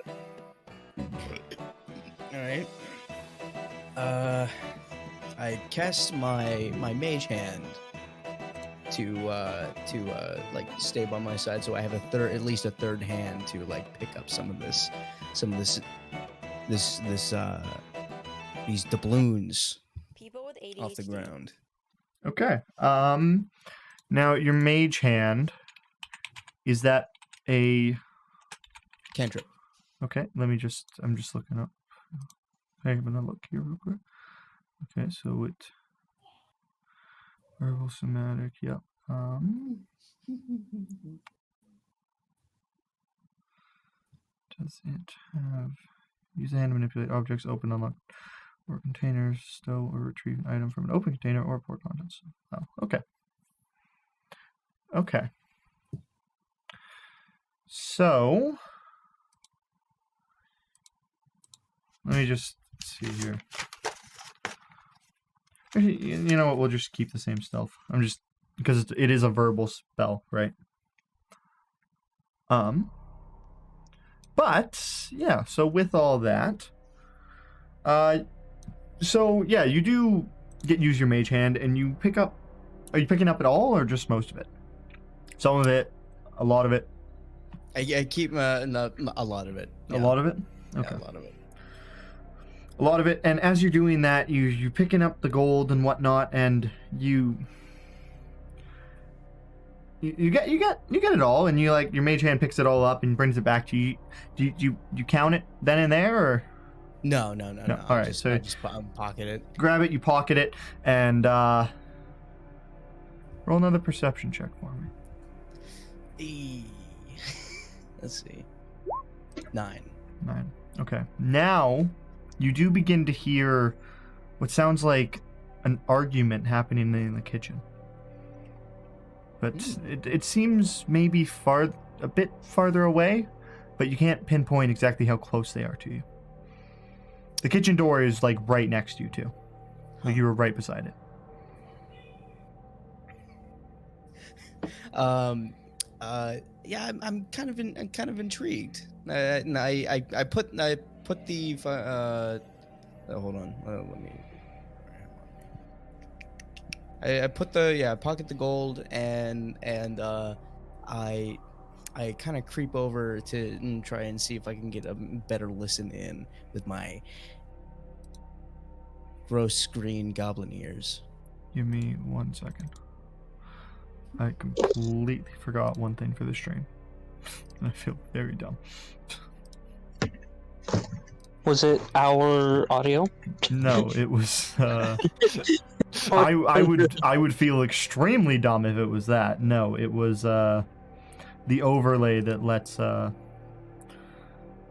right. I cast my mage hand to like stay by my side, so I have at least a third hand to like pick up some of these doubloons People with ADHD. off the ground. Okay. Now your mage hand, is that a Cantrip. okay? I'm just looking up. Hey, I'm gonna look here real quick. Okay, so it verbal somatic, yep. Does it have use the hand to manipulate objects, open, unlock, or containers, stow, or retrieve an item from an open container or pour contents? Oh, okay. Okay. So let me just see here. You know what? We'll just keep the same stealth. I'm just because it is a verbal spell, right? But yeah. So with all that, so yeah, you do use your mage hand, and you pick up. Are you picking up at all, or just most of it? Some of it, a lot of it. I keep a lot of it. A lot of it. Okay. Yeah, a lot of it. A lot of it, and as you're doing that, you're picking up the gold and whatnot, and you get it all, and you like your mage hand picks it all up and brings it back to you. Do you count it then and there, or No. All right, I just pocket it. grab it, you pocket it, and roll another perception check for me. Let's see. 9. 9. Okay. Now you do begin to hear what sounds like an argument happening in the kitchen. But it seems maybe a bit farther away, but you can't pinpoint exactly how close they are to you. The kitchen door is like right next to you too. Like you were right beside it. Yeah, I'm kind of intrigued. And I put the hold on. Let me. I pocket the gold, and I kind of creep over to try and see if I can get a better listen in with my gross green goblin ears. Give me 1 second. I completely forgot one thing for the stream. I feel very dumb. Was it our audio? No, it was. I would feel extremely dumb if it was that. No, it was the overlay that lets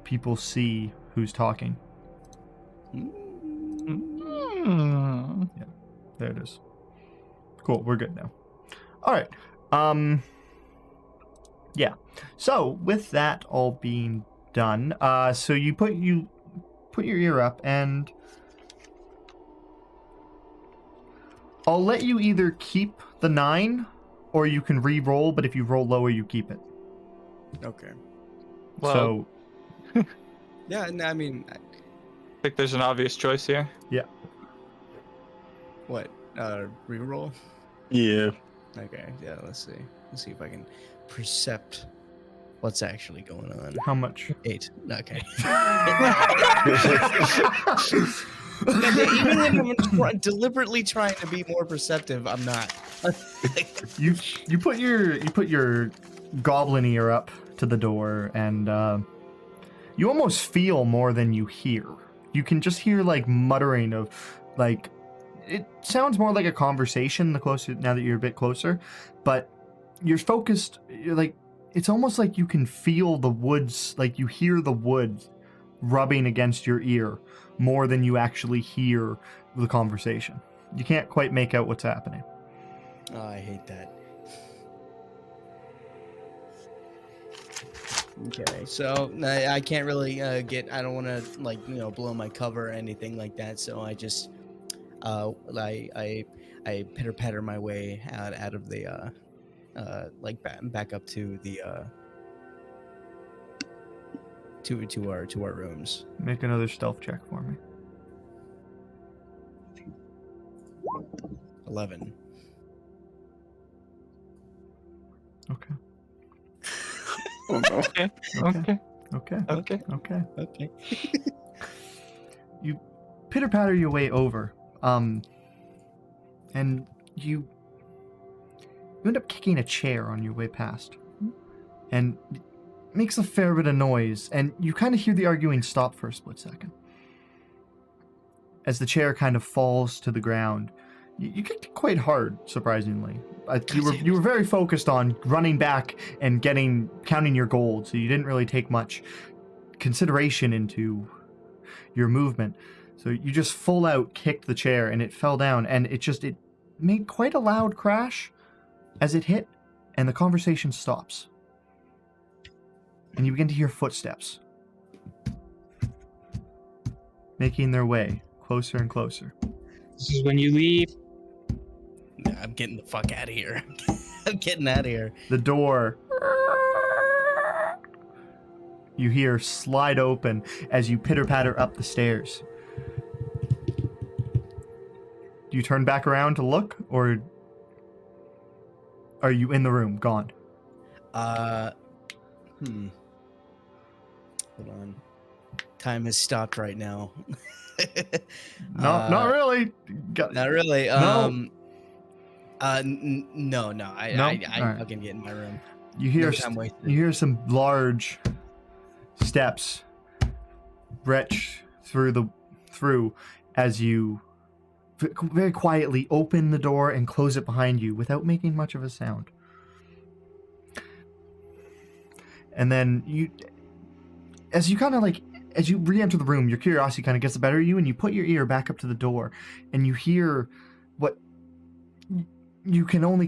people see who's talking. Hmm. There it is. Cool, we're good now. All right. Yeah. So with that all being done, so you put your ear up, and I'll let you either keep the 9 or you can re-roll, but if you roll lower, you keep it. Okay. Well, So Yeah, no, I mean, I think there's an obvious choice here. yeah. what? Reroll? Yeah. Okay, yeah, let's see. Let's see if I can percept what's actually going on. How much? 8. Okay. Even if I'm deliberately trying to be more perceptive, I'm not. You put your goblin ear up to the door, and you almost feel more than you hear. You can just hear like muttering of like, it sounds more like a conversation now that you're a bit closer, but you're focused. You're like, it's almost like you can feel the woods, like you hear the wood rubbing against your ear more than you actually hear the conversation. You can't quite make out what's happening. Oh, I hate that. Okay, so I can't really I don't want to blow my cover or anything like that. So I just I pitter patter my way out of the back up to the to our rooms. Make another stealth check for me. 11. Okay. Oh, no. Okay. Okay. Okay. Okay. Okay. Okay. Okay. You pitter patter your way over, and you end up kicking a chair on your way past, and it makes a fair bit of noise, and you kind of hear the arguing stop for a split second. As the chair kind of falls to the ground, you kicked it quite hard, surprisingly. You were very focused on running back and counting your gold, so you didn't really take much consideration into your movement. So you just full out kicked the chair, and it fell down, and it made quite a loud crash as it hit, and the conversation stops. And you begin to hear footsteps making their way closer and closer. This is when you leave. Nah, I'm getting the fuck out of here. I'm getting out of here. The door you hear slide open as you pitter-patter up the stairs. Do you turn back around to look, or are you in the room, gone? Hold on. Time has stopped right now. Not really. Not really. No. No. No? I Alright. fucking get in my room. You hear No time wasted. you hear some large steps retch through as you very quietly open the door and close it behind you without making much of a sound. And then as you re-enter the room, your curiosity kind of gets the better of you, and you put your ear back up to the door, and you hear what you can only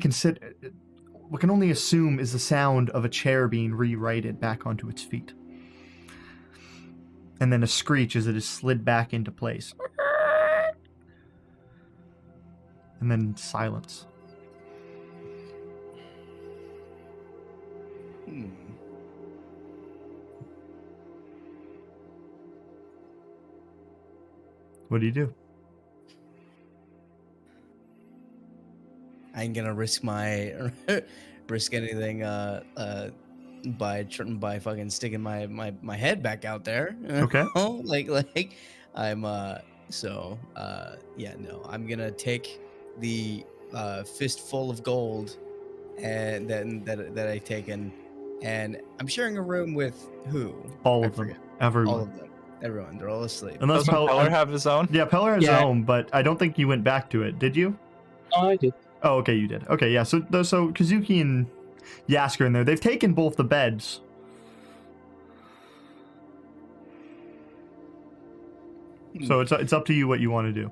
assume is the sound of a chair being re-righted back onto its feet. And then a screech as it is slid back into place. And then silence. What do you do? I ain't gonna risk anything by fucking sticking my head back out there. Okay. I'm I'm gonna take the fistful of gold and then that I taken, and I'm sharing a room with who? All I of them. forget. Everyone. All of them. Everyone, they're all asleep. Unless Doesn't Peller have his own? Yeah, Peller has his Yeah. own, but I don't think you went back to it. Did you? Oh, I did. Oh, okay, you did. Okay, yeah. So Kazuki and Yasker in there. They've taken both the beds. So it's up to you what you want to do.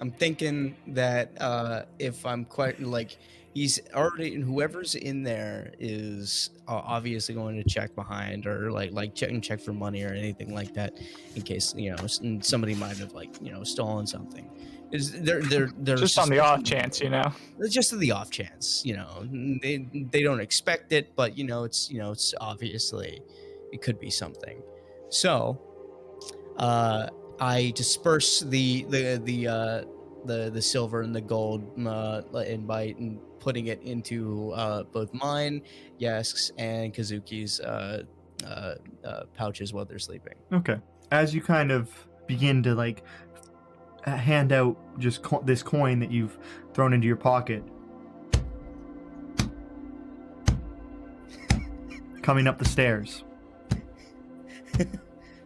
I'm thinking that if I'm quite like he's already whoever's in there is obviously going to check behind or like check for money or anything like that in case somebody might have stolen something. Is they're Just on the off chance, just the off chance, they don't expect it, but it's obviously it could be something. So I disperse the silver and the gold and putting it into both mine, Yesk's, and Kazuki's pouches while they're sleeping. Okay. As you kind of begin to like hand out just this coin that you've thrown into your pocket, coming up the stairs,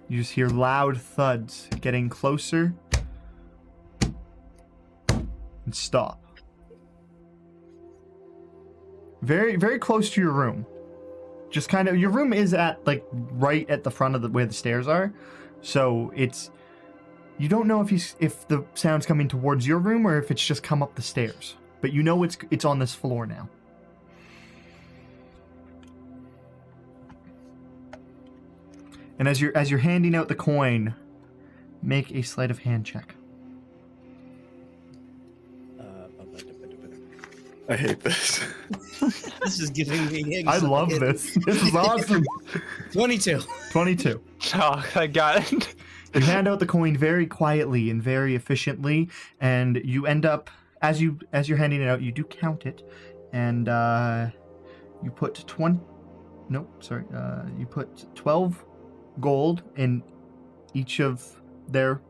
you just hear loud thuds getting closer and stop. Very, very close to your room. Just kind of, your room is at like right at the front of where the stairs are. So it's, you don't know if the sound's coming towards your room or if it's just come up the stairs. But you know it's on this floor now. And as you're handing out the coin, make a sleight of hand check. I hate this. This is giving me I love this. This is awesome. 22. 22. Oh, I got it. You hand out the coin very quietly and very efficiently, and you end up, as you're handing it out, you do count it, and you put you put 12 gold in each of their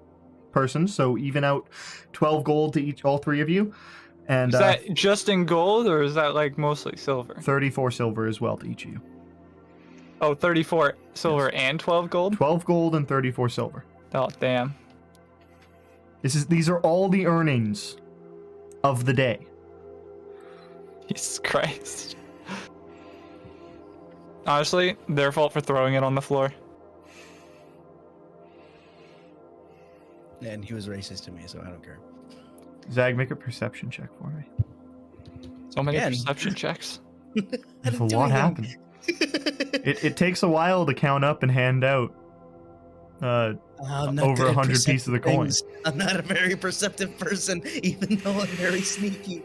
persons, so even out 12 gold to all three of you. And Is that just in gold, or is that like mostly silver? 34 silver as well to each of you. Oh, 34 silver Yes. and 12 gold? 12 gold and 34 silver. Oh, damn. These are all the earnings of the day. Jesus Christ. Honestly, their fault for throwing it on the floor. And he was racist to me, so I don't care. Zag, make a perception check for me. So many Again. perception checks. There's a lot happening. It takes a while to count up and hand out I'm not over good at 100 pieces of perceptive coin. things. I'm not a very perceptive person, even though I'm very sneaky.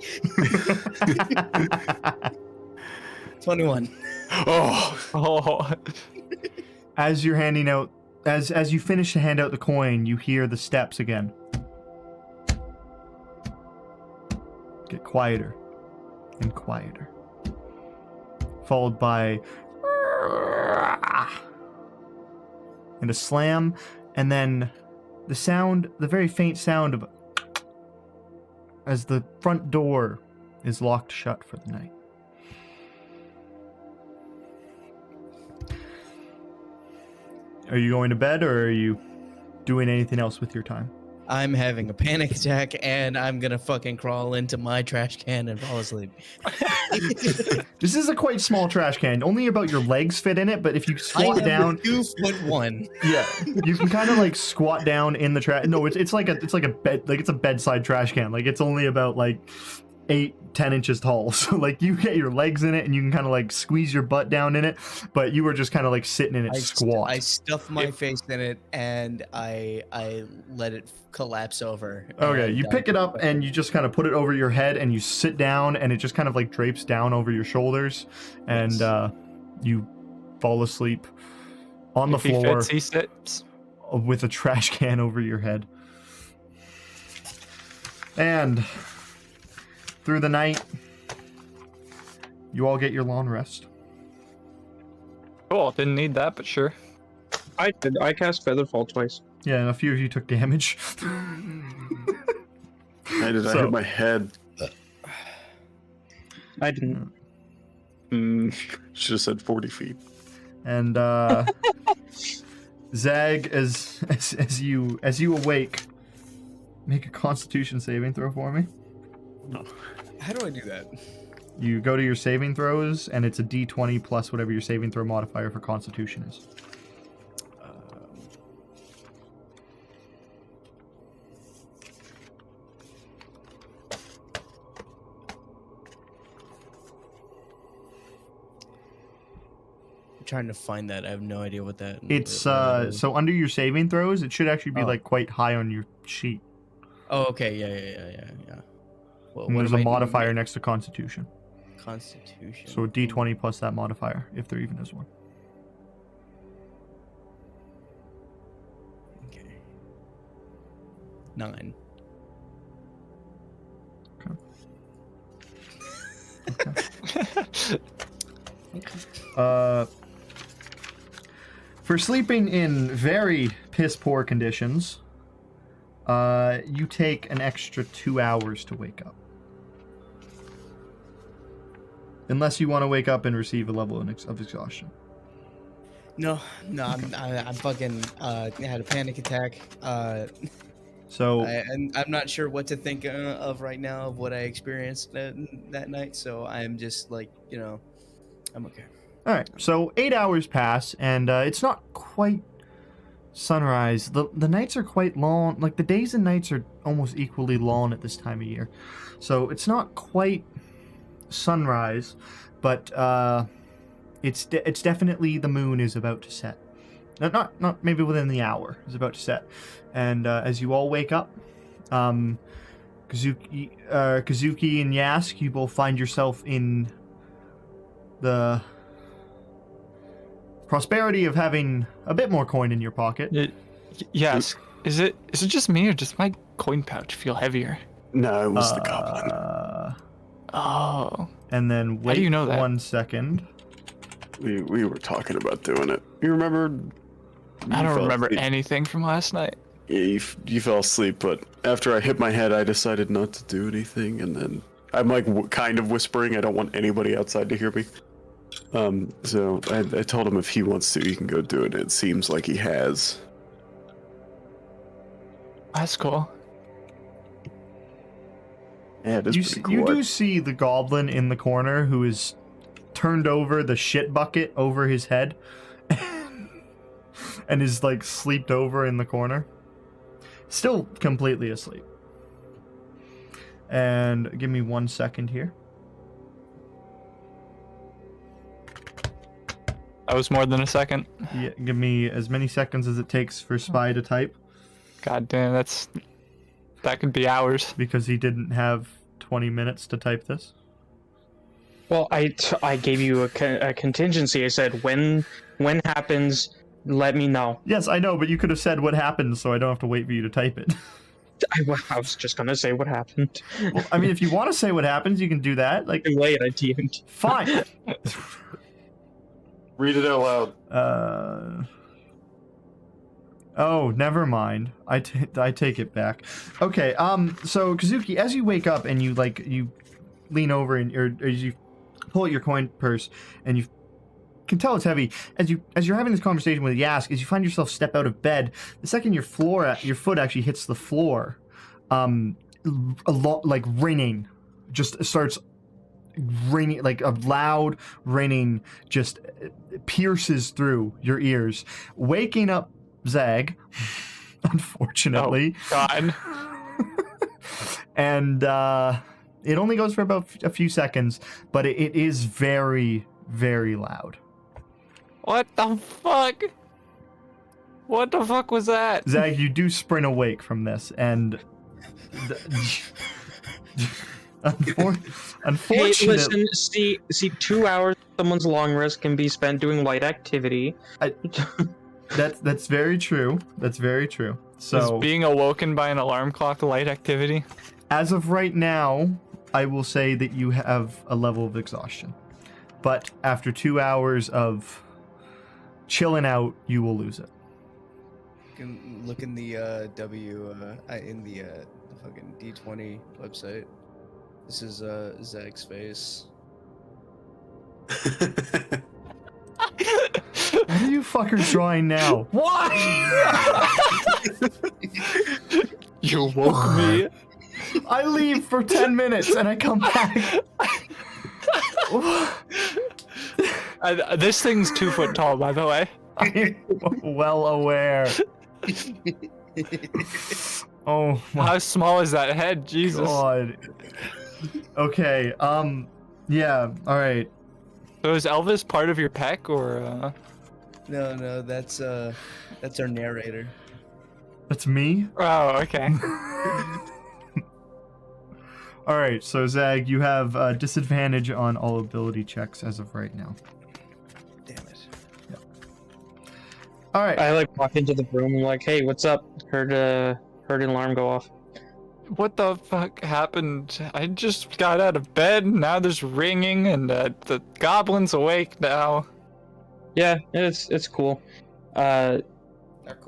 21. Oh. As you're handing out, as you finish to hand out the coin, you hear the steps again. Get quieter and quieter, followed by and a slam, and then the very faint sound of as the front door is locked shut for the night. Are you going to bed, or are you doing anything else with your time? I'm having a panic attack, and I'm gonna fucking crawl into my trash can and fall asleep. This is a quite small trash can. Only about your legs fit in it, but if you I squat am down, 2'1". yeah, you can kind of like squat down in the trash. No, it's like a bed, like it's a bedside trash can. Like it's only about like 8-10 inches tall. So like you get your legs in it and you can kind of like squeeze your butt down in it, but you were just kind of like sitting in it squat. I stuff my face in it and I let it collapse over. Okay, and you pick it up and you just kind of put it over your head and you sit down and it just kind of like drapes down over your shoulders and you fall asleep on the If he floor fits, he sits. with a trash can over your head. And through the night, you all get your long rest. Cool, didn't need that, but sure. I did. I cast Featherfall twice. Yeah, and a few of you took damage. I did. I So- hit my head. I didn't. Should have said 40 feet. And Zag, as you awake, make a Constitution saving throw for me. How do I do that? You go to your saving throws, and it's a D20 plus whatever your saving throw modifier for Constitution is. I'm trying to find that. I have no idea what that. It's what that is. so under your saving throws, it should actually be Oh. like quite high on your sheet. Oh, okay. Yeah. Well, And what there's am a I- modifier next to Constitution. Constitution. So a D20 plus that modifier, if there even is one. Okay. 9. For sleeping in very piss poor conditions, you take an extra 2 hours to wake up. Unless you want to wake up and receive a level of exhaustion. No, I'm fucking had a panic attack. So I'm not sure what to think of right now of what I experienced that night. So I'm just like, I'm okay. all right, so 8 hours pass, and it's not quite sunrise. The nights are quite long. Like the days and nights are almost equally long at this time of year, so it's not quite sunrise, but it's definitely the moon is about to set. Not maybe within the hour is about to set, and as you all wake up, Kazuki and Yask, you both find yourself in the prosperity of having a bit more coin in your pocket. Yes. Is it just me or does my coin pouch feel heavier? No, it was the goblin. Oh. And then wait do you know that? 1 second. We were talking about doing it. You remember? I You don't fell remember asleep. anything from last night. Yeah, you fell asleep, but after I hit my head, I decided not to do anything, and then I'm like kind of whispering. I don't want anybody outside to hear me. So I told him if he wants to, he can go do it. It seems like he has. That's cool. Yeah, it is You pretty see, cool. you do see the goblin in the corner who is turned over the shit bucket over his head and is like sleeped over in the corner. Still completely asleep. And give me 1 second here. That was more than a second. Yeah, give me as many seconds as it takes for Spy to type, God damn, that could be hours. because he didn't have 20 minutes to type this. Well, I gave you a contingency. I said when happens, let me know. Yes, I know, but you could have said what happened so I don't have to wait for you to type it. I was just gonna say what happened. Well, I mean, if you want to say what happens, you can do that. Like, Too late, I DM'd. fine. Read it out loud. Oh, never mind. I take it back. Okay. So Kazuki, as you wake up and you lean over and or you pull out your coin purse and you can tell it's heavy. As you're having this conversation with Yask, as you find yourself step out of bed, the second your foot actually hits the floor, a lot like ringing, just starts ringing, like a loud ringing just pierces through your ears, waking up Zag, unfortunately. Oh, God. And it only goes for about a few seconds, but it is very, very loud. What the fuck? What the fuck was that? Zag, you do sprint awake from this, and Hey, unfortunately, listen, see, 2 hours of someone's long rest can be spent doing light activity. that's very true. That's very true. So Is being awoken by an alarm clock light activity? as of right now, I will say that you have a level of exhaustion. But after 2 hours of chilling out, you will lose it. You can look in the in the fucking D20 website. This is Zag's face. What are you motherfucker's drawing now. Why? You woke me. I leave for 10 minutes and I come back. This thing's 2 foot tall, by the way. I'm well aware. Oh my How small is that head? Jesus. god. Okay, yeah, alright. So is Elvis part of your pack, or? No, that's our narrator. That's me? Oh, okay. Alright, so Zag, you have disadvantage on all ability checks as of right now. Damn it. Alright. I like walk into the room and like, hey, what's up? Heard an alarm go off. What the fuck happened? I just got out of bed. Now there's ringing, and the goblin's awake now. Yeah, it's cool. Cool.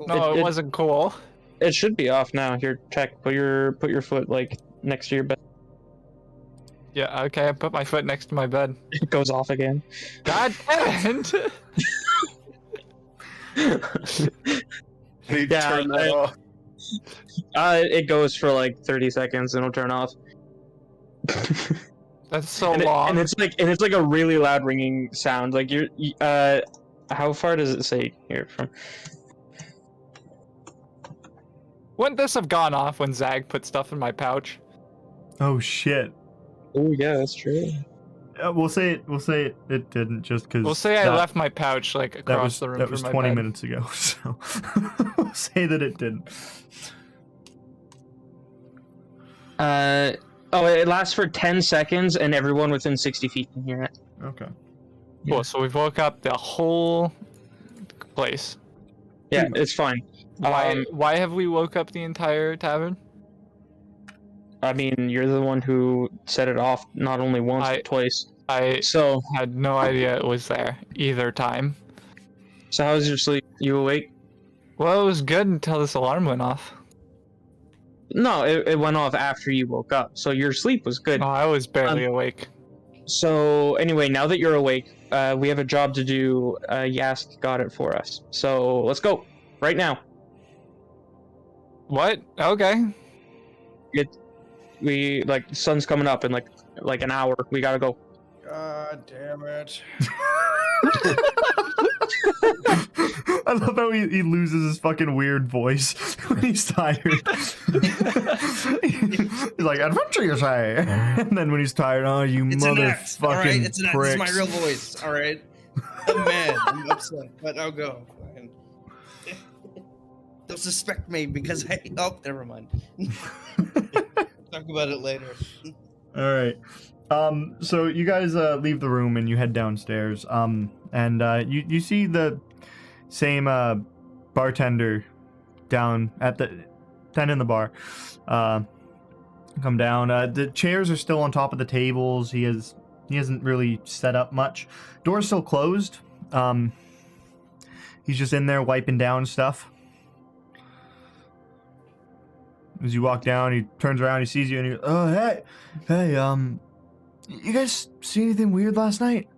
No, it wasn't cool. It should be off now. Here, check. Put your foot like next to your bed. Yeah, okay. I put my foot next to my bed. It goes off again. God damn it! Hey, Yeah, turn that off. It goes for like 30 seconds and it'll turn off. That's so and long. it's like a really loud ringing sound. Like how far does it say here from? Wouldn't this have gone off when Zag put stuff in my pouch? Oh shit. Oh yeah, that's true. We'll say it didn't just because. We'll say I left my pouch like across the room that from was my 20 bed. minutes ago, so we'll say that it didn't. Oh, it lasts for 10 seconds and everyone within 60 feet can hear it. Okay. Cool, so we've woke up the whole place. Yeah, it's fine. Why have we woke up the entire tavern? I mean, you're the one who set it off not only once but twice. I So had no idea it was there either time. how was your sleep? You awake? Well, it was good until this alarm went off. No, it went off after you woke up. So your sleep was good. No, I was barely awake. So anyway, now that you're awake, we have a job to do. Yask got it for us. So let's go right now. What? Okay. We like sun's coming up in like an hour. We gotta go. God damn it. I love how he loses his fucking weird voice when he's tired. He's like, adventure, you say? And then when he's tired, oh, you It's an act, all right? motherfucking It's an act. pricks. This is my real voice, all right? I'm mad. I'm upset, but I'll go. Fine. They'll suspect me because I... Oh, never mind. Talk about it later. All right. So you guys leave the room and you head downstairs. And you see the same bartender down at the in the bar. Come down. The chairs are still on top of the tables. He hasn't really set up much. Door's still closed. He's just in there wiping down stuff. As you walk down, he turns around, he sees you, and he goes, "Oh, hey, you guys see anything weird last night?"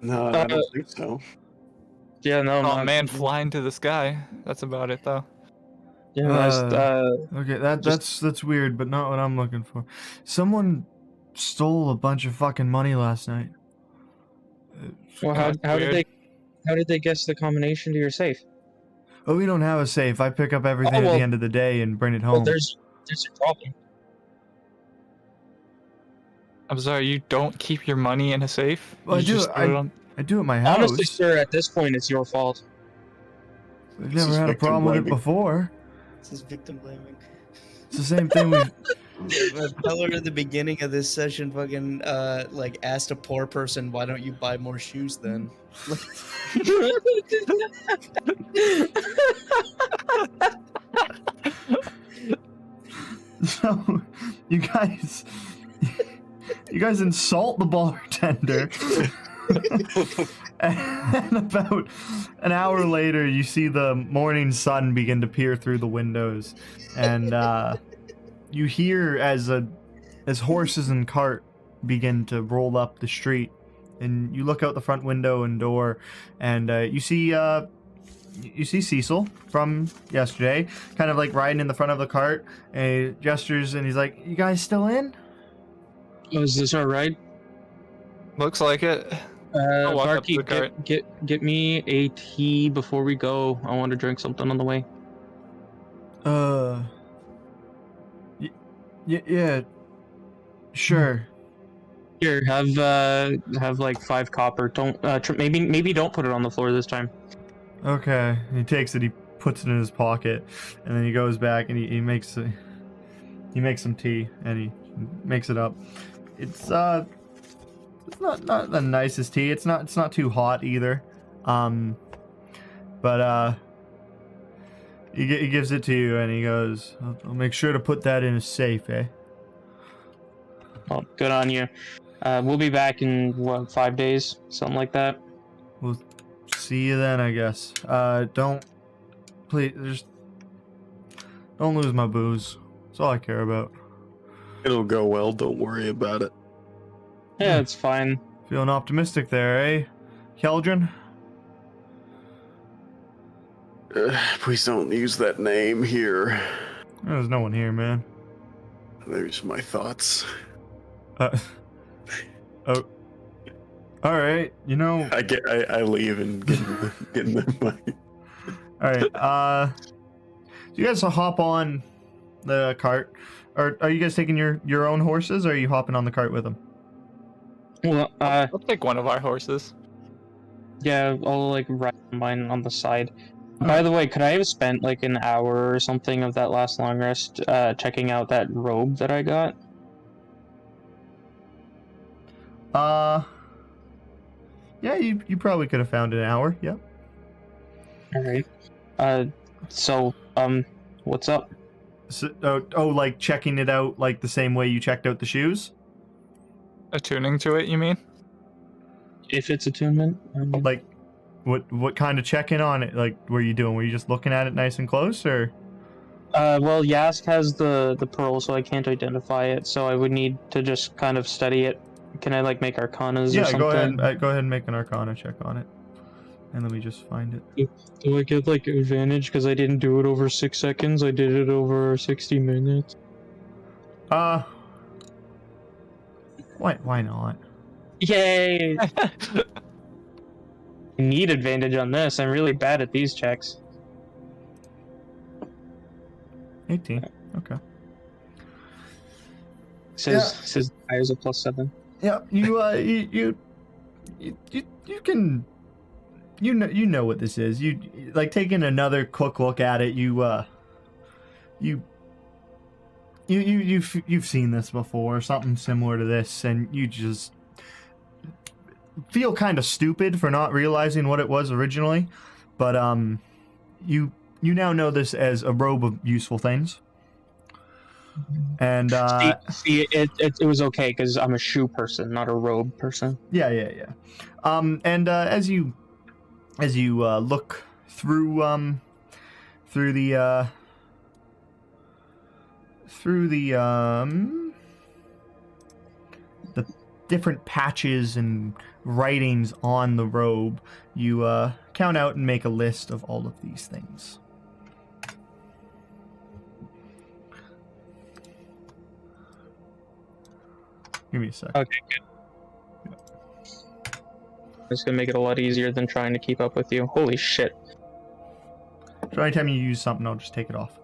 No, I don't think so. Yeah, no. Oh, man flying to the sky. That's about it, though. Yeah, Okay, that's weird, but not what I'm looking for. Someone stole a bunch of fucking money last night. well, how did they guess the combination to your safe? Oh, we don't have a safe. I pick up everything at well- the end of the day and bring it Well, home. there's a problem. I'm sorry, you don't keep your money in a safe? Well, You I do. just throw it on- I do at my house. Honestly, sir, at this point, it's your fault. We've This never is had a victim problem with it blaming. before. This is victim blaming. It's the same thing we. Peller at the beginning of this session fucking like asked a poor person, why don't you buy more shoes then? So, you guys insult the bartender, and about an hour later, you see the morning sun begin to peer through the windows, and you hear as horses and cart begin to roll up the street, and you look out the front window and door, and you see Cecil from yesterday, kind of like riding in the front of the cart, and he gestures and he's like, "You guys still in?" Oh, is this our ride? Looks like it. I'll walk up to the Barkeep, cart. get me a tea before we go. I want to drink something on the way. Yeah, sure. Here, have like 5 copper. Don't maybe don't put it on the floor this time. Okay. He takes it, he puts it in his pocket, and then he goes back and he makes some tea and he makes it up. It's not the nicest tea. It's not too hot either. But he gives it to you and he goes, "I'll make sure to put that in a safe, eh?" Well, good on you. We'll be back in 5 days, something like that. We'll see you then, I guess. Please, just don't lose my booze. That's all I care about. It'll go well. Don't worry about it. Yeah, it's fine. Feeling optimistic there, eh, Kendrin? Please don't use that name here. There's no one here, man. There's my thoughts. Oh, all right. You know. I leave and get in the money. All right. So you guys hop on the cart, or are you guys taking your own horses, or are you hopping on the cart with them? Well, I'll take one of our horses. yeah, I'll like ride mine on the side. By the way, could I have spent like an hour or something of that last long rest checking out that robe that I got? Yeah, you probably could have found an hour. Yep. All right. So, what's up? So, like checking it out like the same way you checked out the shoes? Attuning to it, you mean? If it's attunement, Like, what kind of checking on it? Like, were you doing? Were you just looking at it nice and close, or? well, Yask has the pearl, so I can't identify it. So I would need to just kind of study it. Can I like make arcanas or Yeah, something? go ahead. Go ahead and make an Arcana check on it, and let me just find it. Do I get like advantage because I didn't do it over 6 seconds? I did it over 60 minutes. Why not? Yay! I need advantage on this. I'm really bad at these checks. 18. Okay. Says I is a +7. Yeah, you can, you know what this is. You like taking another quick look at it. You've seen this before, something similar to this, and you just feel kind of stupid for not realizing what it was originally. But you now know this as a robe of useful things. And see, it was okay because I'm a shoe person, not a robe person. Yeah. And as you look through the different patches and writings on the robe, you count out and make a list of all of these things. Give me a sec. Okay, good. It's gonna make it a lot easier than trying to keep up with you. Holy shit. So anytime you use something, I'll just take it off.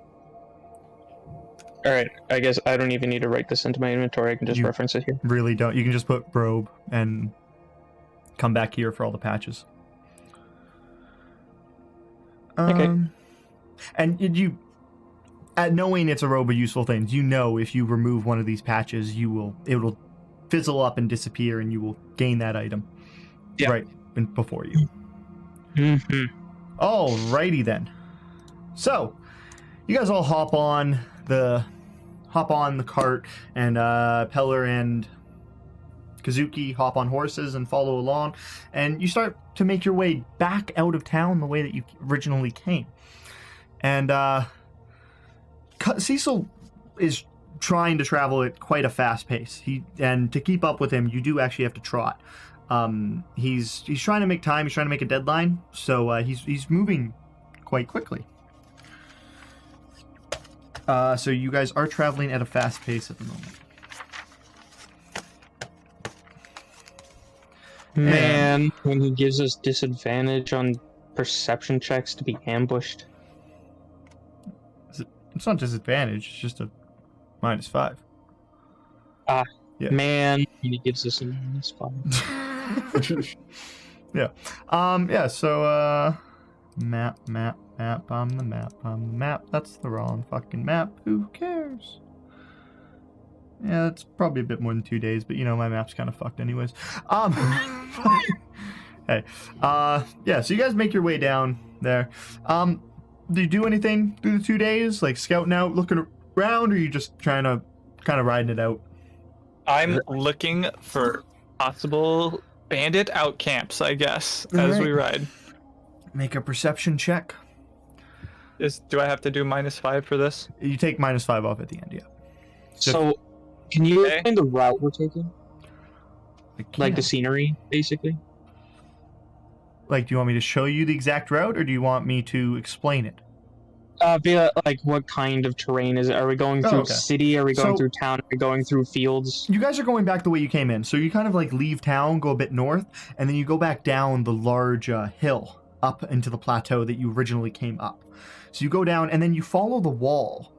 Alright, I guess I don't even need to write this into my inventory. I can just reference it here. Really don't. You can just put robe and come back here for all the patches. Okay. And you, at knowing it's a robe of useful things, you know if you remove one of these patches, it will fizzle up and disappear, and you will gain that item. Yeah. Right before you. Mm-hmm. Alrighty then. So, you guys all hop on the cart, and Peller and Kazuki hop on horses and follow along, and you start to make your way back out of town the way that you originally came. And Cecil is trying to travel at quite a fast pace. And to keep up with him, you do actually have to trot. He's trying to make time. He's trying to make a deadline. So he's moving quite quickly. So you guys are traveling at a fast pace at the moment. Man, when he gives us disadvantage on perception checks to be ambushed. It's not disadvantage. It's just a -5. Yeah. Man, when he gives us a -5. Yeah. Yeah. So map. I'm the map. That's the wrong fucking map. Who cares? Yeah, it's probably a bit more than 2 days, but my map's kind of fucked anyways. Hey. Yeah, so you guys make your way down there. Do you do anything through the 2 days? Like scouting out, looking around, or are you just trying to kind of riding it out? I'm looking for possible bandit out camps, I guess, as we ride. Make a perception check. Do I have to do -5 for this? You take -5 off at the end, yeah. So, can you Okay. explain the route we're taking? Like the Yeah. scenery, basically? Like, do you want me to show you the exact route, or do you want me to explain it? Via, like, what kind of terrain is it? Are we going through okay. city? Are we going So- through town? Are we going through fields? You guys are going back the way you came in. So you kind of like leave town, go a bit north, and then you go back down the large hill up into the plateau that you originally came up. So you go down and then you follow the wall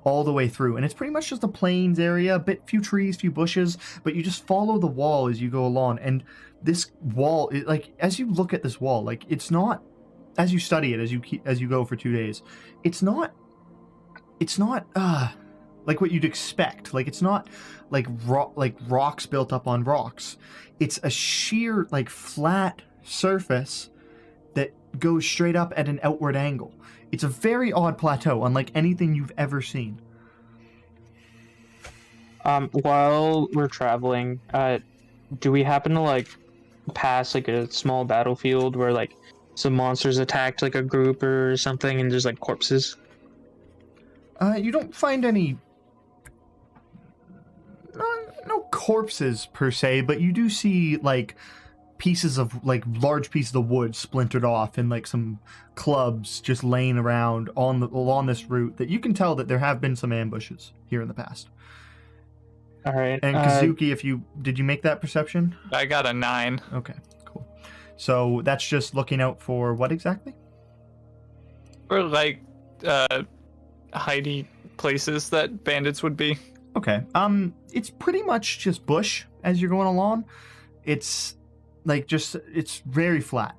all the way through. And it's pretty much just a plains area, a bit few trees, few bushes, but you just follow the wall as you go along. And this wall, like as you look at this wall, like it's not, as you study it, as you go for 2 days, it's not like what you'd expect. Like it's not like rocks built up on rocks. It's a sheer like flat surface that goes straight up at an outward angle. It's a very odd plateau, unlike anything you've ever seen. While we're traveling, do we happen to like pass like a small battlefield where like some monsters attacked like a group or something and there's like corpses? You don't find any no corpses per se, but you do see like pieces of like large pieces of wood splintered off and like some clubs just laying around along this route that you can tell that there have been some ambushes here in the past. All right. And Kazuki, did you make that perception? I got a 9. Okay, cool. So that's just looking out for what exactly? Or like hidey places that bandits would be. Okay. It's pretty much just bush as you're going along. It's like it's very flat.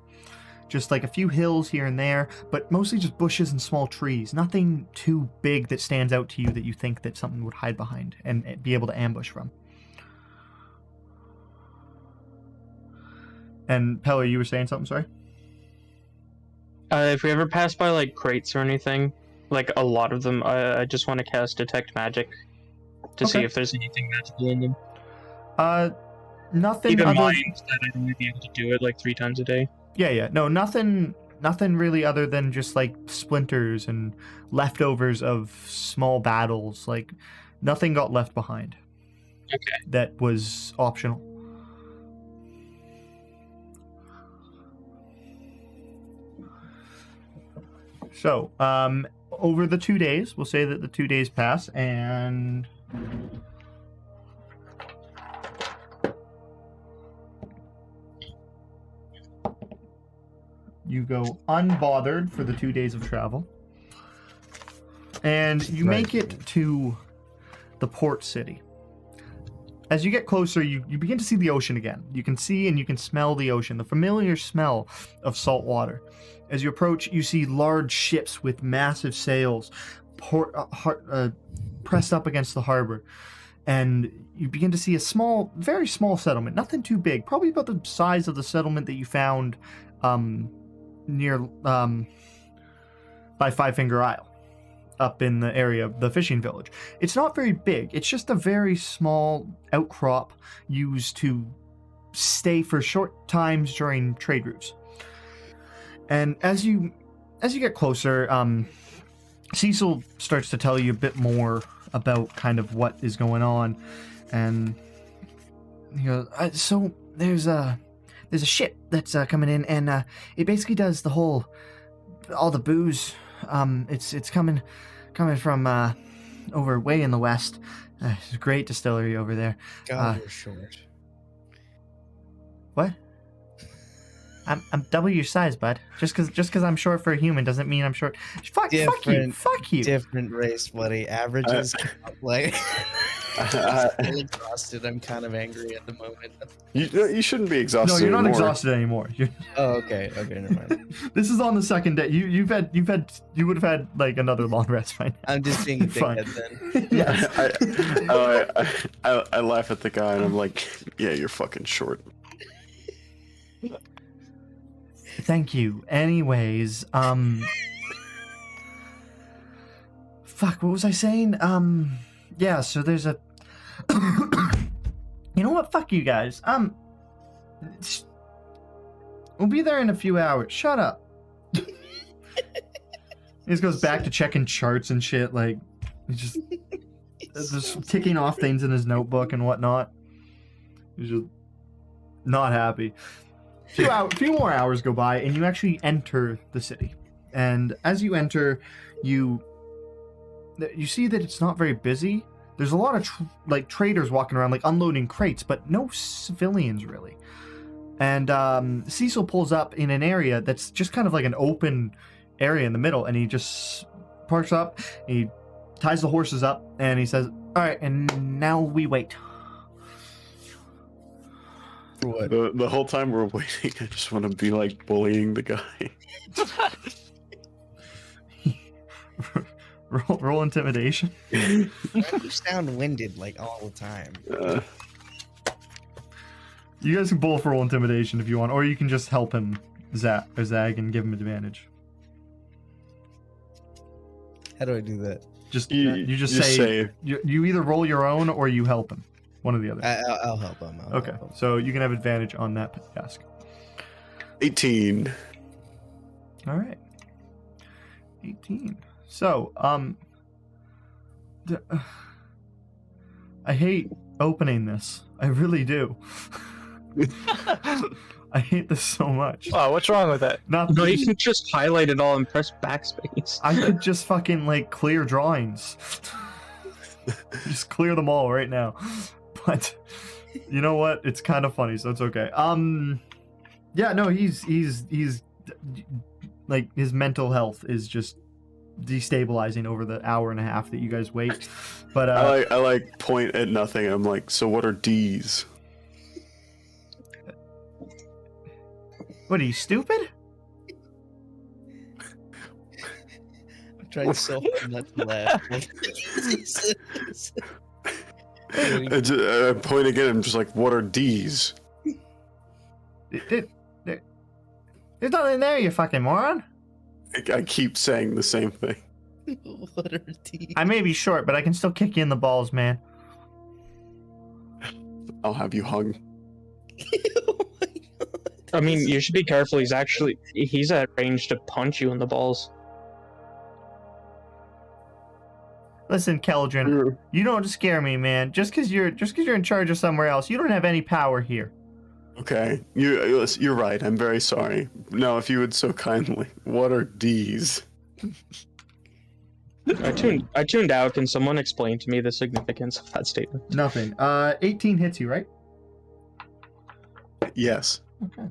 Just like a few hills here and there, but mostly just bushes and small trees. Nothing too big that stands out to you that you think that something would hide behind and be able to ambush from. And Pella, you were saying something, sorry? If we ever pass by like crates or anything, like a lot of them, I just want to cast Detect Magic to see Okay. if there's anything magical in them. Nothing Keep in other. mind that I'd only be able to do it like 3 times a day. Yeah. No, nothing really other than just like splinters and leftovers of small battles. Like nothing got left behind. Okay. That was optional. So, over the 2 days, we'll say that the 2 days pass and you go unbothered for the 2 days of travel. And you make it to the port city. As you get closer, you begin to see the ocean again. You can see and you can smell the ocean, the familiar smell of salt water. As you approach, you see large ships with massive sails pressed up against the harbor. And you begin to see a small, very small settlement, nothing too big, probably about the size of the settlement that you found near by Five Finger Isle, up in the area of the fishing village. It's not very big. It's just a very small outcrop used to stay for short times during trade routes. And as you get closer, Cecil starts to tell you a bit more about kind of what is going on, and he goes, so there's there's a ship that's coming in, and it basically does all the booze. It's coming from over way in the west. It's a great distillery over there. God, you're short. What? I'm double your size, bud. Just cause I'm short for a human doesn't mean I'm short. Fuck you. Different race, buddy. Averages. Like, I'm still exhausted. I'm kind of angry at the moment. You shouldn't be exhausted. No, you're not anymore. exhausted anymore. Oh, okay. Okay, never mind. This is on the second day. You would have had like another long rest by now. I'm just being a Fine. dickhead then. Yes. I laugh at the guy and I'm like, yeah, you're fucking short. Thank you. Anyways, fuck, what was I saying? Yeah, so there's a you know what? Fuck you guys. We'll be there in a few hours. Shut up. He just goes back to checking charts and shit, like he's just ticking off things in his notebook and whatnot. He's just not happy. A few more hours go by, and you actually enter the city. And as you enter, you see that it's not very busy. There's a lot of traders walking around, like unloading crates, but no civilians really. And Cecil pulls up in an area that's just kind of like an open area in the middle, and he just parks up. He ties the horses up, and he says, "All right, and now we wait." What? The whole time we're waiting, I just want to be like bullying the guy. roll intimidation. You sound winded like all the time. You guys can both roll intimidation if you want, or you can just help him, Zag, and give him advantage. How do I do that? You just say you either roll your own or you help him. One or the other. I'll help him. Okay, so you can have advantage on that task. 18. All right. 18. So, I hate opening this. I really do. I hate this so much. Oh, what's wrong with it? Not No, you can just highlight it all and press backspace. I could just fucking like clear drawings. Just clear them all right now. But you know what? It's kind of funny, so it's okay. Yeah, no, he's like his mental health is just destabilizing over the hour and a half that you guys wait. But I like point at nothing. I'm like, so what are D's? what are you, stupid? I'm trying so hard not to laugh. I point again. I'm just like, what are D's? There's nothing there, you fucking moron. I keep saying the same thing. What are these? I may be short, but I can still kick you in the balls, man. I'll have you hung. Oh my God. I mean, you should be careful. He's at range to punch you in the balls. Listen, Kendrin, you don't scare me, man. Just because you're in charge of somewhere else, you don't have any power here. Okay, you're right. I'm very sorry. Now, if you would so kindly, what are D's? I tuned out. Can someone explain to me the significance of that statement? Nothing. 18 hits you, right? Yes. Okay.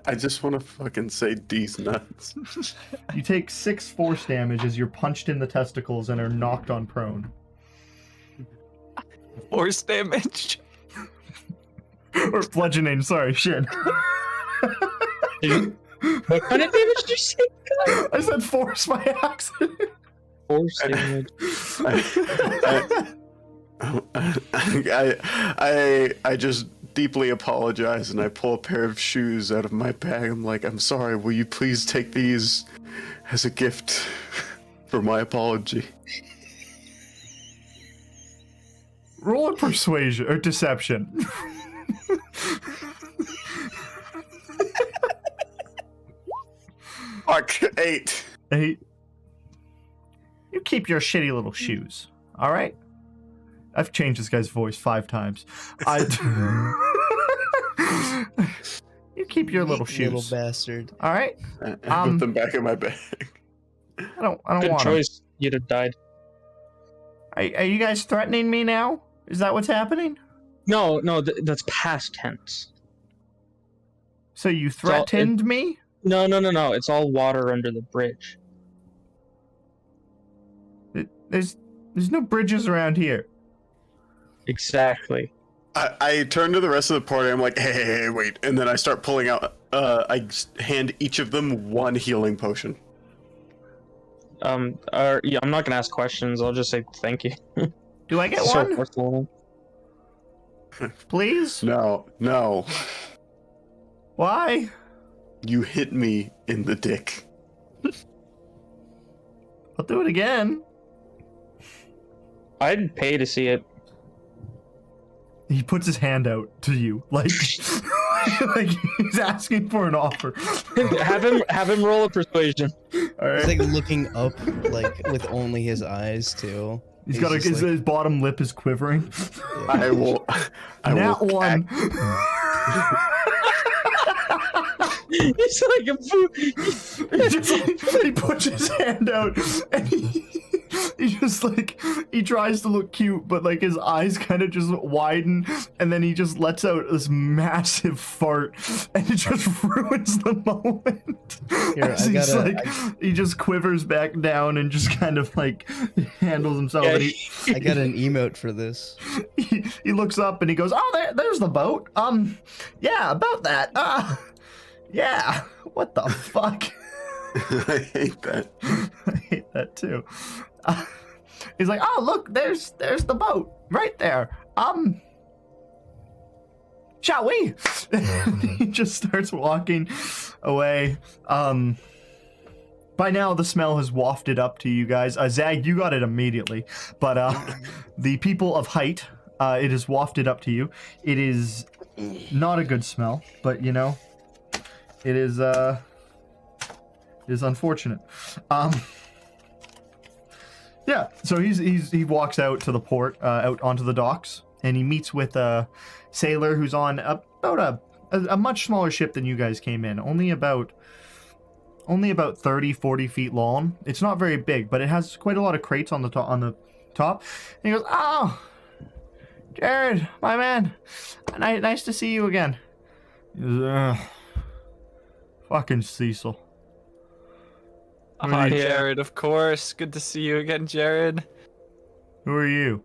I just want to fucking say D's nuts. You take 6 force damage as you're punched in the testicles and are knocked on prone. Force damage. Or bludgeoning, sorry, shit. What kind of damage did you say? I said force by accident. Force damage. I just deeply apologize, and I pull a pair of shoes out of my bag. I'm like, I'm sorry, will you please take these as a gift for my apology? Roll a persuasion or deception. Fuck, 8. 8. You keep your shitty little shoes, all right? I've changed this guy's voice 5 times. keep your little Little shoes. bastard. All right. I put them back in my bag. I don't Good want 'em. choice. You'd have died. Are you guys threatening me now? Is that what's happening? No, that's past tense. So you all- threatened me? No. It's all water under the bridge. There's no bridges around here. Exactly. I turn to the rest of the party. I'm like, hey, wait. And then I start pulling out, I hand each of them one healing potion. Yeah, I'm not gonna ask questions. I'll just say thank you. Do I get So one? forceful. Please? No. Why? You hit me in the dick. I'll do it again. I'd pay to see it. He puts his hand out to you, like, like he's asking for an offer. have him roll a persuasion. All He's right. like looking up, like with only his eyes too. He's got just his bottom lip is quivering. I will. Nat one. He's like a fool. He puts his hand out and he just like he tries to look cute, but like his eyes kind of just widen, and then he just lets out this massive fart, and it just ruins the moment. Here, As I he's gotta- like he just quivers back down and just kind of like handles himself. Yeah, And I got an emote for this. he looks up and he goes, "Oh, there's the boat. Yeah, about that. Yeah. What the fuck?" I hate that. I hate that too. He's like, "Oh, look, there's the boat right there. Shall we?" He just starts walking away. By now the smell has wafted up to you guys. Zag, you got it immediately, but the people of height, it is wafted up to you. It is not a good smell, but you know, it is unfortunate. Yeah, so he walks out to the port, out onto the docks, and he meets with a sailor who's on about a much smaller ship than you guys came in. Only about 30, 40 feet long. It's not very big, but it has quite a lot of crates on the top. And he goes, "Oh, Jared, my man, nice to see you again." He goes, "Fucking Cecil." Hi, Jared, of course. Good to see you again, Jared. Who are you?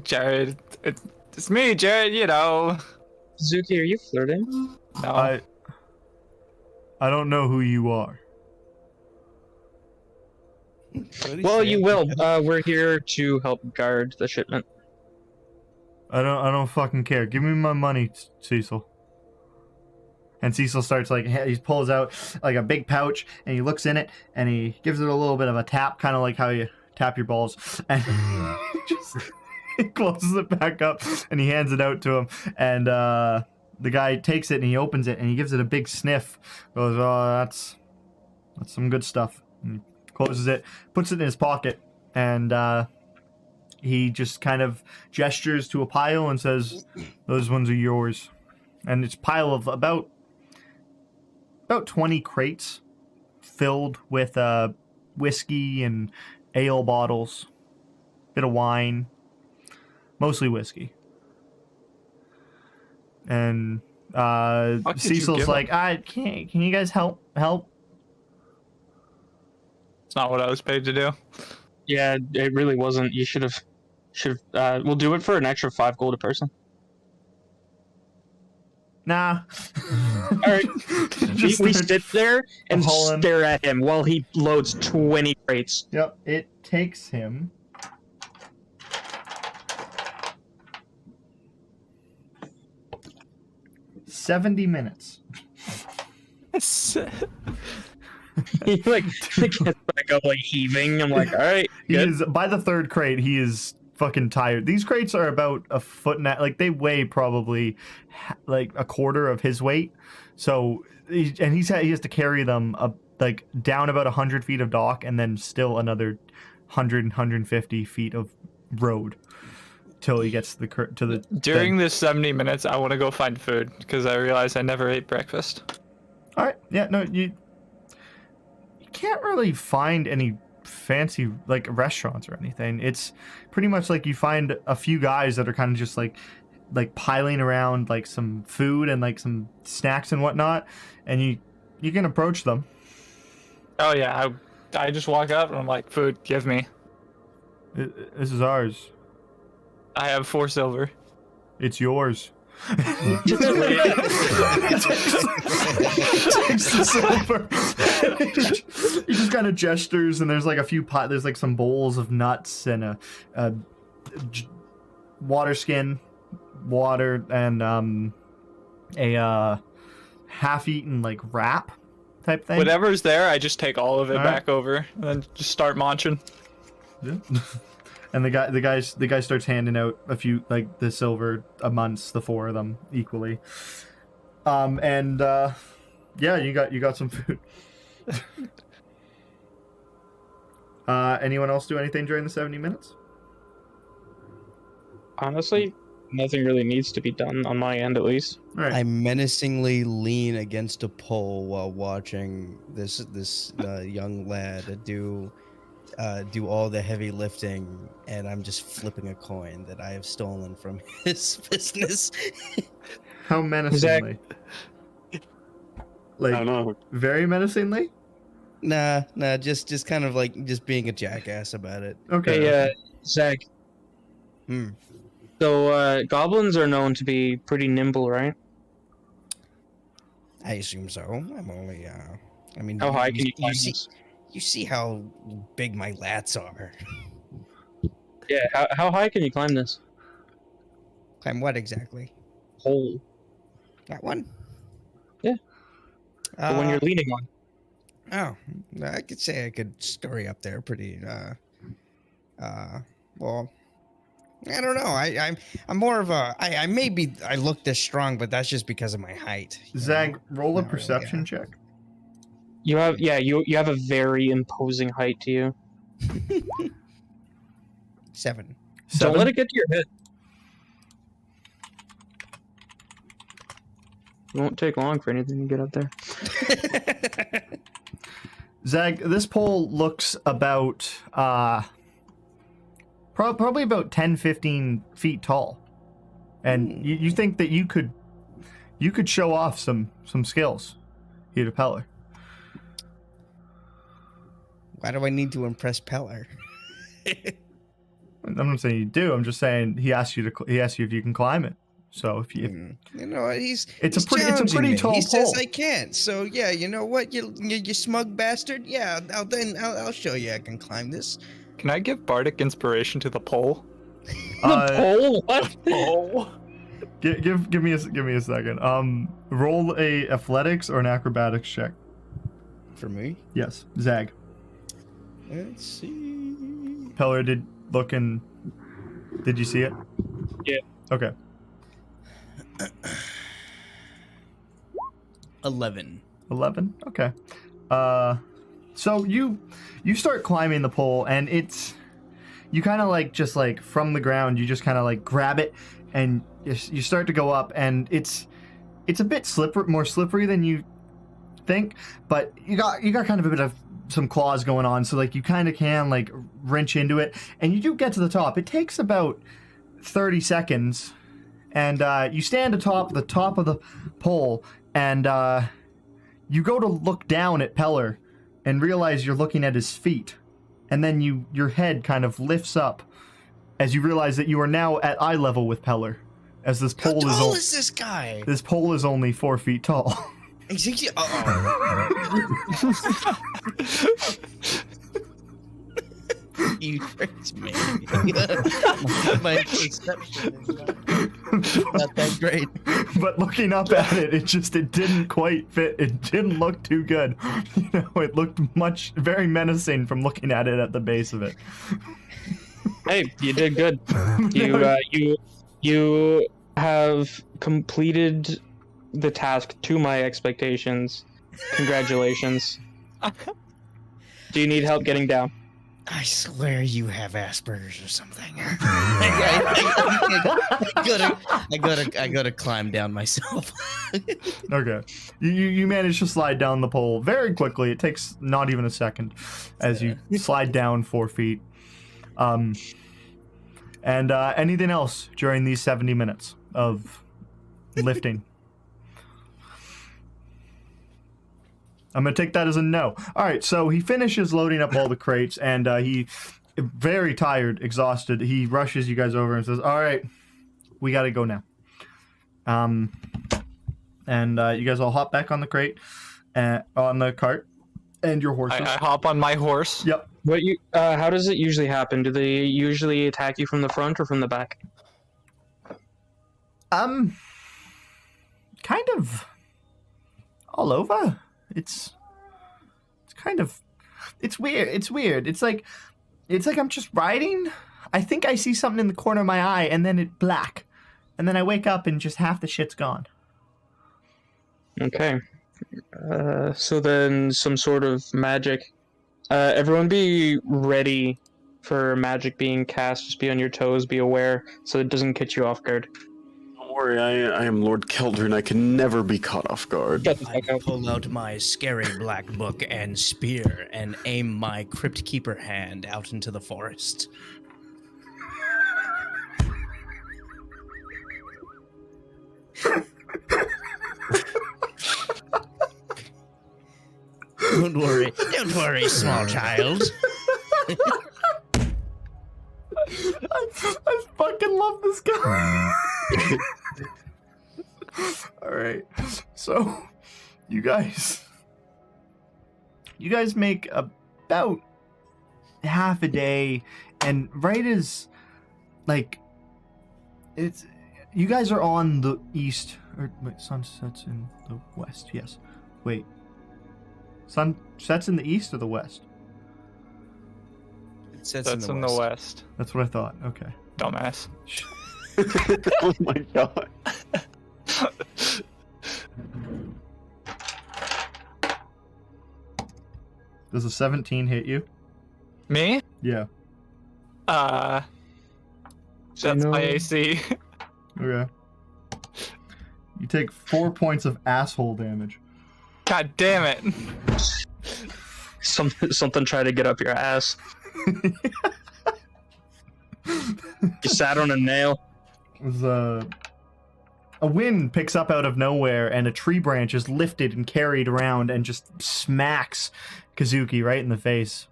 Jared. It's me, Jared, you know. Suzuki, are you flirting? No. I don't know who you are. Well, you will. We're here to help guard the shipment. I don't fucking care. Give me my money, Cecil. And Cecil starts like, he pulls out like a big pouch and he looks in it and he gives it a little bit of a tap, kind of like how you tap your balls, and he closes it back up and he hands it out to him. And the guy takes it and he opens it and he gives it a big sniff. Goes, "Oh, that's some good stuff." And he closes it, puts it in his pocket, and he just kind of gestures to a pile and says, "Those ones are yours." And it's a pile of about 20 crates filled with whiskey and ale bottles, bit of wine, mostly whiskey. And What did you Cecil's give like, can you guys help? It's not what I was paid to do. Yeah, it really wasn't. You should have. We'll do it for an extra 5 gold a person. Nah. All right. We sit there and hauling. stare at him while he loads 20 crates. Yep, it takes him 70 minutes. He like gets back up like heaving. I'm like, all right, He good. is, by the third crate, he is fucking tired. These crates are about a foot and a, like they weigh probably like a quarter of his weight. So he has to carry them like down about 100 feet of dock and then still another 150 feet of road. till he gets to the During this 70 minutes, I want to go find food because I realize I never ate breakfast. All right, yeah, no, you can't really find any fancy like restaurants or anything. It's pretty much like you find a few guys that are kind of just like piling around like some food and like some snacks and whatnot, and you can approach them. Oh yeah, I just walk up and I'm like, food, give me. This is ours. I have 4 silver. It's yours. Wait. Takes the silver. He just kind of gestures, and there's like a few there's like some bowls of nuts and a water skin, water, and a half-eaten like wrap type thing. Whatever's there, I just take all of it All back over and then just start munching. Yeah. And the guy starts handing out a few, like the silver amongst the 4 of them equally. Yeah, you got some food. Anyone else do anything during the 70 minutes? Honestly, nothing really needs to be done on my end, at least. All right. I menacingly lean against a pole while watching this young lad do all the heavy lifting, and I'm just flipping a coin that I have stolen from his business. How menacingly? Like, I don't know. very menacingly? Nah, just kind of like just being a jackass about it. Okay. Hey, Zach. Hmm. So, goblins are known to be pretty nimble, right? I assume so. I'm only I mean, How high can you climb see, this? you see how big my lats are. Yeah, how high can you climb this? Climb what exactly? Hole. That one? Yeah. The one you're leaning on. Oh, I could say I could scurry up there pretty. Well, I don't know. I'm more of a. I look this strong, but that's just because of my height. Zag, roll a Not really, perception check. You have you have a very imposing height to you. 7. Don't let it get to your head. It won't take long for anything to get up there. Zag, this pole looks about probably about 10-15 feet tall, and you think that you could show off some skills here to Peller. Why do I need to impress Peller? I'm not saying you do. I'm just saying he asked you if you can climb it. So if you, You know, he's it's a challenging pretty me. tall He says pole. I can't. So yeah, you know what, you smug bastard. Yeah, I'll show you I can climb this. Can I give bardic inspiration to the pole? The pole? What? Oh. Give me a second. Roll a athletics or an acrobatics check. For me, Yes, Zag. let's see. Peller did you see it? Yeah. Okay. 11. 11. Okay. So you start climbing the pole, and you kind of like just like from the ground, you just kind of like grab it, and you start to go up, and it's a bit more slippery than you think, but you got kind of a bit of some claws going on, so like you kind of can like wrench into it, and you do get to the top. It takes about 30 seconds, and you stand atop the top of the pole, and you go to look down at Peller and realize you're looking at his feet, and then your head kind of lifts up as you realize that you are now at eye level with Peller, as this How pole tall is this guy? this pole is only 4 feet tall. You tricked me. My perception is not that great. But looking up at it, it didn't quite fit. It didn't look too good. You know, it looked very menacing from looking at it at the base of it. Hey, you did good. You have completed the task to my expectations. Congratulations. Do you need help getting down? I swear you have Asperger's or something. I gotta climb down myself. Okay. You manage to slide down the pole very quickly. It takes not even a second as you slide down 4 feet. And anything else during these 70 minutes of lifting? I'm going to take that as a no. All right, so he finishes loading up all the crates, and he, very tired, exhausted, he rushes you guys over and says, all right, we got to go now. And you guys all hop back on the crate, on the cart, and your horses. I hop on my horse. Yep. How does it usually happen? Do they usually attack you from the front or from the back? Kind of all over. It's weird. It's weird. It's like I'm just riding. I think I see something in the corner of my eye, and then it black, and then I wake up and just half the shit's gone. Okay. So then some sort of magic. Everyone be ready for magic being cast. Just be on your toes, be aware, so it doesn't catch you off guard. Don't worry, I am Lord Kendrin. I can never be caught off guard. I pull out my scary black book and spear and aim my Crypt Keeper hand out into the forest. Don't worry, small child. I fucking love this guy. All right, so you guys make about half a day, and right as like it's you guys are on the east, or wait, sun sets in the west. Yes, wait, sun sets in the east or the west? It sets That's in the west. That's what I thought. Okay. Dumbass. Oh my god. Does a 17 hit you? Me? Yeah. That's my AC. Okay. You take 4 points of asshole damage. God damn it. Something try to get up your ass. You sat on a nail. Was a wind picks up out of nowhere, and a tree branch is lifted and carried around and just smacks Kazuki right in the face.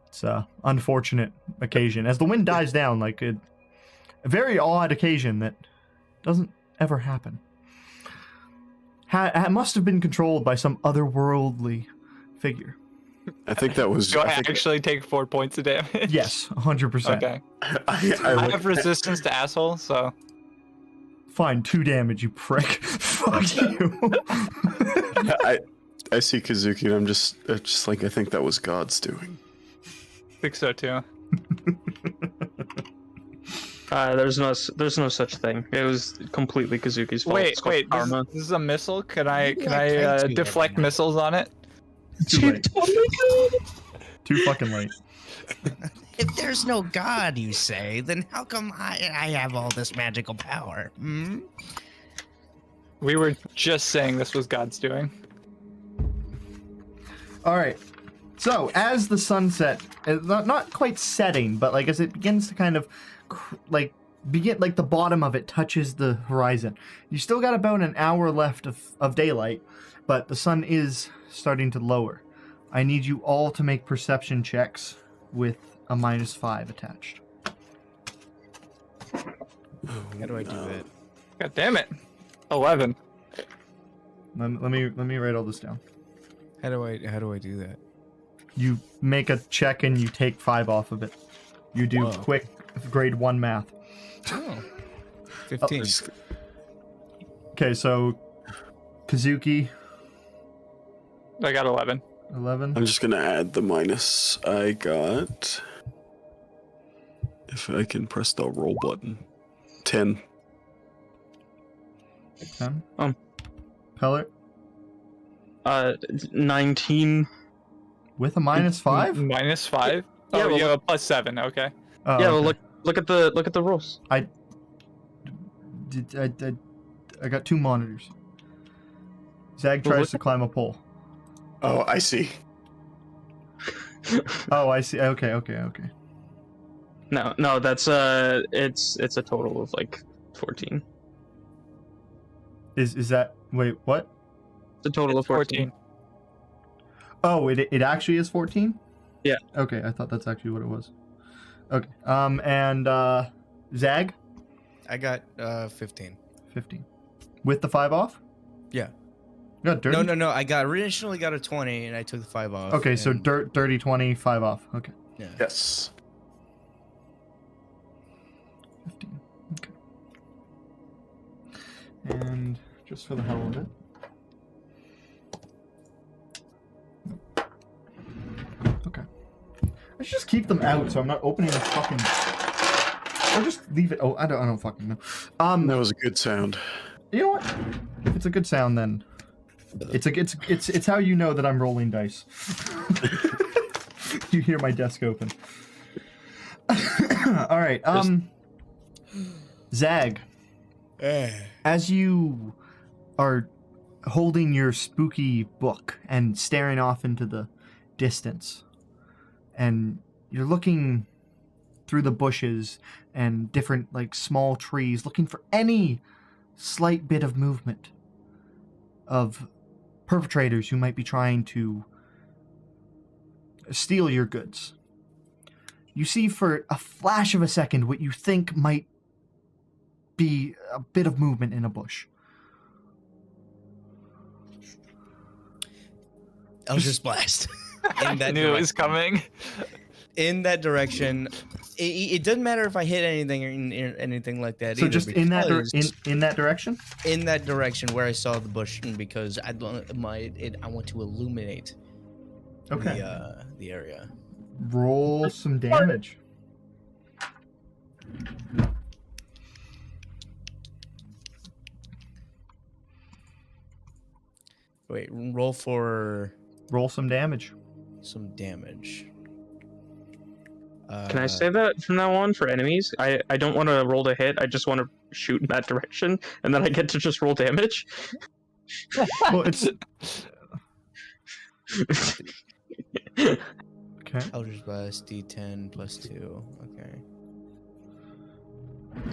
It's a unfortunate occasion. As the wind dies down, like a very odd occasion that doesn't ever happen. Must have been controlled by some otherworldly figure. I think that was. Do I actually take 4 points of damage? Yes, 100%. Okay. I I have resistance to asshole, so. Fine, 2 damage, you prick. Fuck you. I see Kazuki and I'm just like, I think that was God's doing. I think so too. There's no such thing. It was completely Kazuki's fault. It's called Wait. karma. This is a missile. Can I tried to deflect every night. missiles on it? Too late. Too fucking late. If there's no God, you say, then how come I have all this magical power? Hmm? We were just saying this was God's doing. All right. So as the sunset, not quite setting, but like as it begins to kind of the bottom of it touches the horizon. You still got about an hour left of daylight, but the sun is starting to lower. I need you all to make perception checks with a -5 attached. How do I do that? God damn it. 11. Let me write all this down. How do I do that? You make a check and you take 5 off of it. You do Whoa. quick grade 1 math. Oh. 15. Okay, so Kazuki, I got 11. 11. I'm just gonna add the minus I got. If I can press the roll button. 10. 10. Um. Pellet 19. with a -5. -5? Oh, Yeah, well, you have a +7. Okay. Oh, Yeah, well, okay. look at the rules. I got 2 monitors. Zag Well, tries look to at- climb a pole. Oh, I see. Oh, I see. Okay. No, that's it's a total of like 14. Is that wait, what? It's a total of 14. Oh, it actually is 14? Yeah. Okay, I thought that's actually what it was. Okay. And Zag? I got 15. 15. With the 5 off? Yeah. You got dirty? No. I originally got a 20 and I took the 5 off. Okay, so and- dirty 20, 5 off. Okay. Yeah. Yes. 15. Okay. And just for the hell of it. Okay. I should just keep them out so I'm not opening the fucking. Or just leave it. Oh, I don't fucking know. That was a good sound. You know what? If it's a good sound, then it's how you know that I'm rolling dice. You hear my desk open. All right. Zag, as you are holding your spooky book and staring off into the distance, and you're looking through the bushes and different like small trees, looking for any slight bit of movement of perpetrators who might be trying to steal your goods. You see for a flash of a second what you think might be a bit of movement in a bush. Eldritch Blast. In I knew it was coming. In that direction. It doesn't matter if I hit anything or anything like that. So either, just in that because- in that direction? in that direction where I saw the bush, and because I want to illuminate Okay. the area. Roll some damage. Wait, roll for Roll some damage. some damage. Can I say that from now on for enemies? I don't want to roll to hit. I just want to shoot in that direction, and then I get to just roll damage. Well, it's okay. Eldritch Blast D10 plus 2. Okay.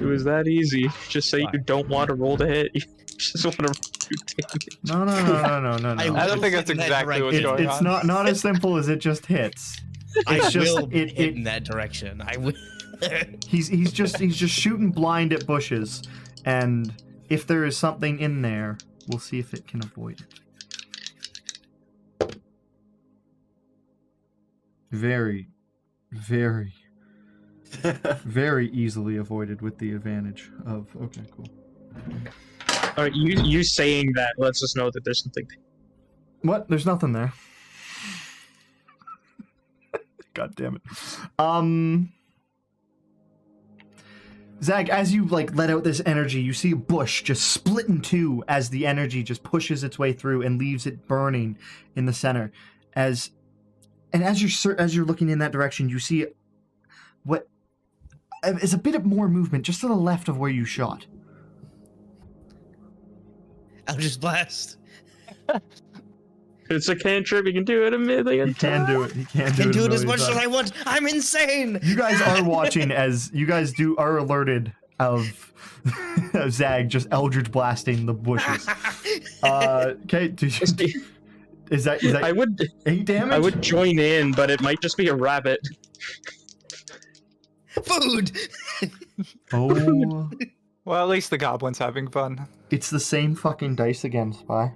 It was that easy. Just say you Fine. don't want to roll to hit. You just want to do damage. No. I don't think that's in that exactly what's direction. going It's on. not as simple as it just hits. I It's just will it hit in that direction. I will. he's just shooting blind at bushes, and if there is something in there, we'll see if it can avoid it. Very, very, very easily avoided with the advantage of. Okay, cool. All right, you saying that lets us know that there's something. What? There's nothing there. God damn it. Zag, as you like let out this energy, you see a bush just split in two as the energy just pushes its way through and leaves it burning in the center. As you're looking in that direction, you see what is a bit of more movement just to the left of where you shot. Eldritch Blast. It's a cantrip. You can do it a million He can do it. He can do I it. can do a it as million much as times. I want. I'm insane. You guys are watching as you guys are alerted of Zag just eldritch blasting the bushes. Okay, is that I would 8 damage? I would join in, but it might just be a rabbit. Food. Oh, Well, at least the goblin's having fun. it's the same fucking dice again, Spy.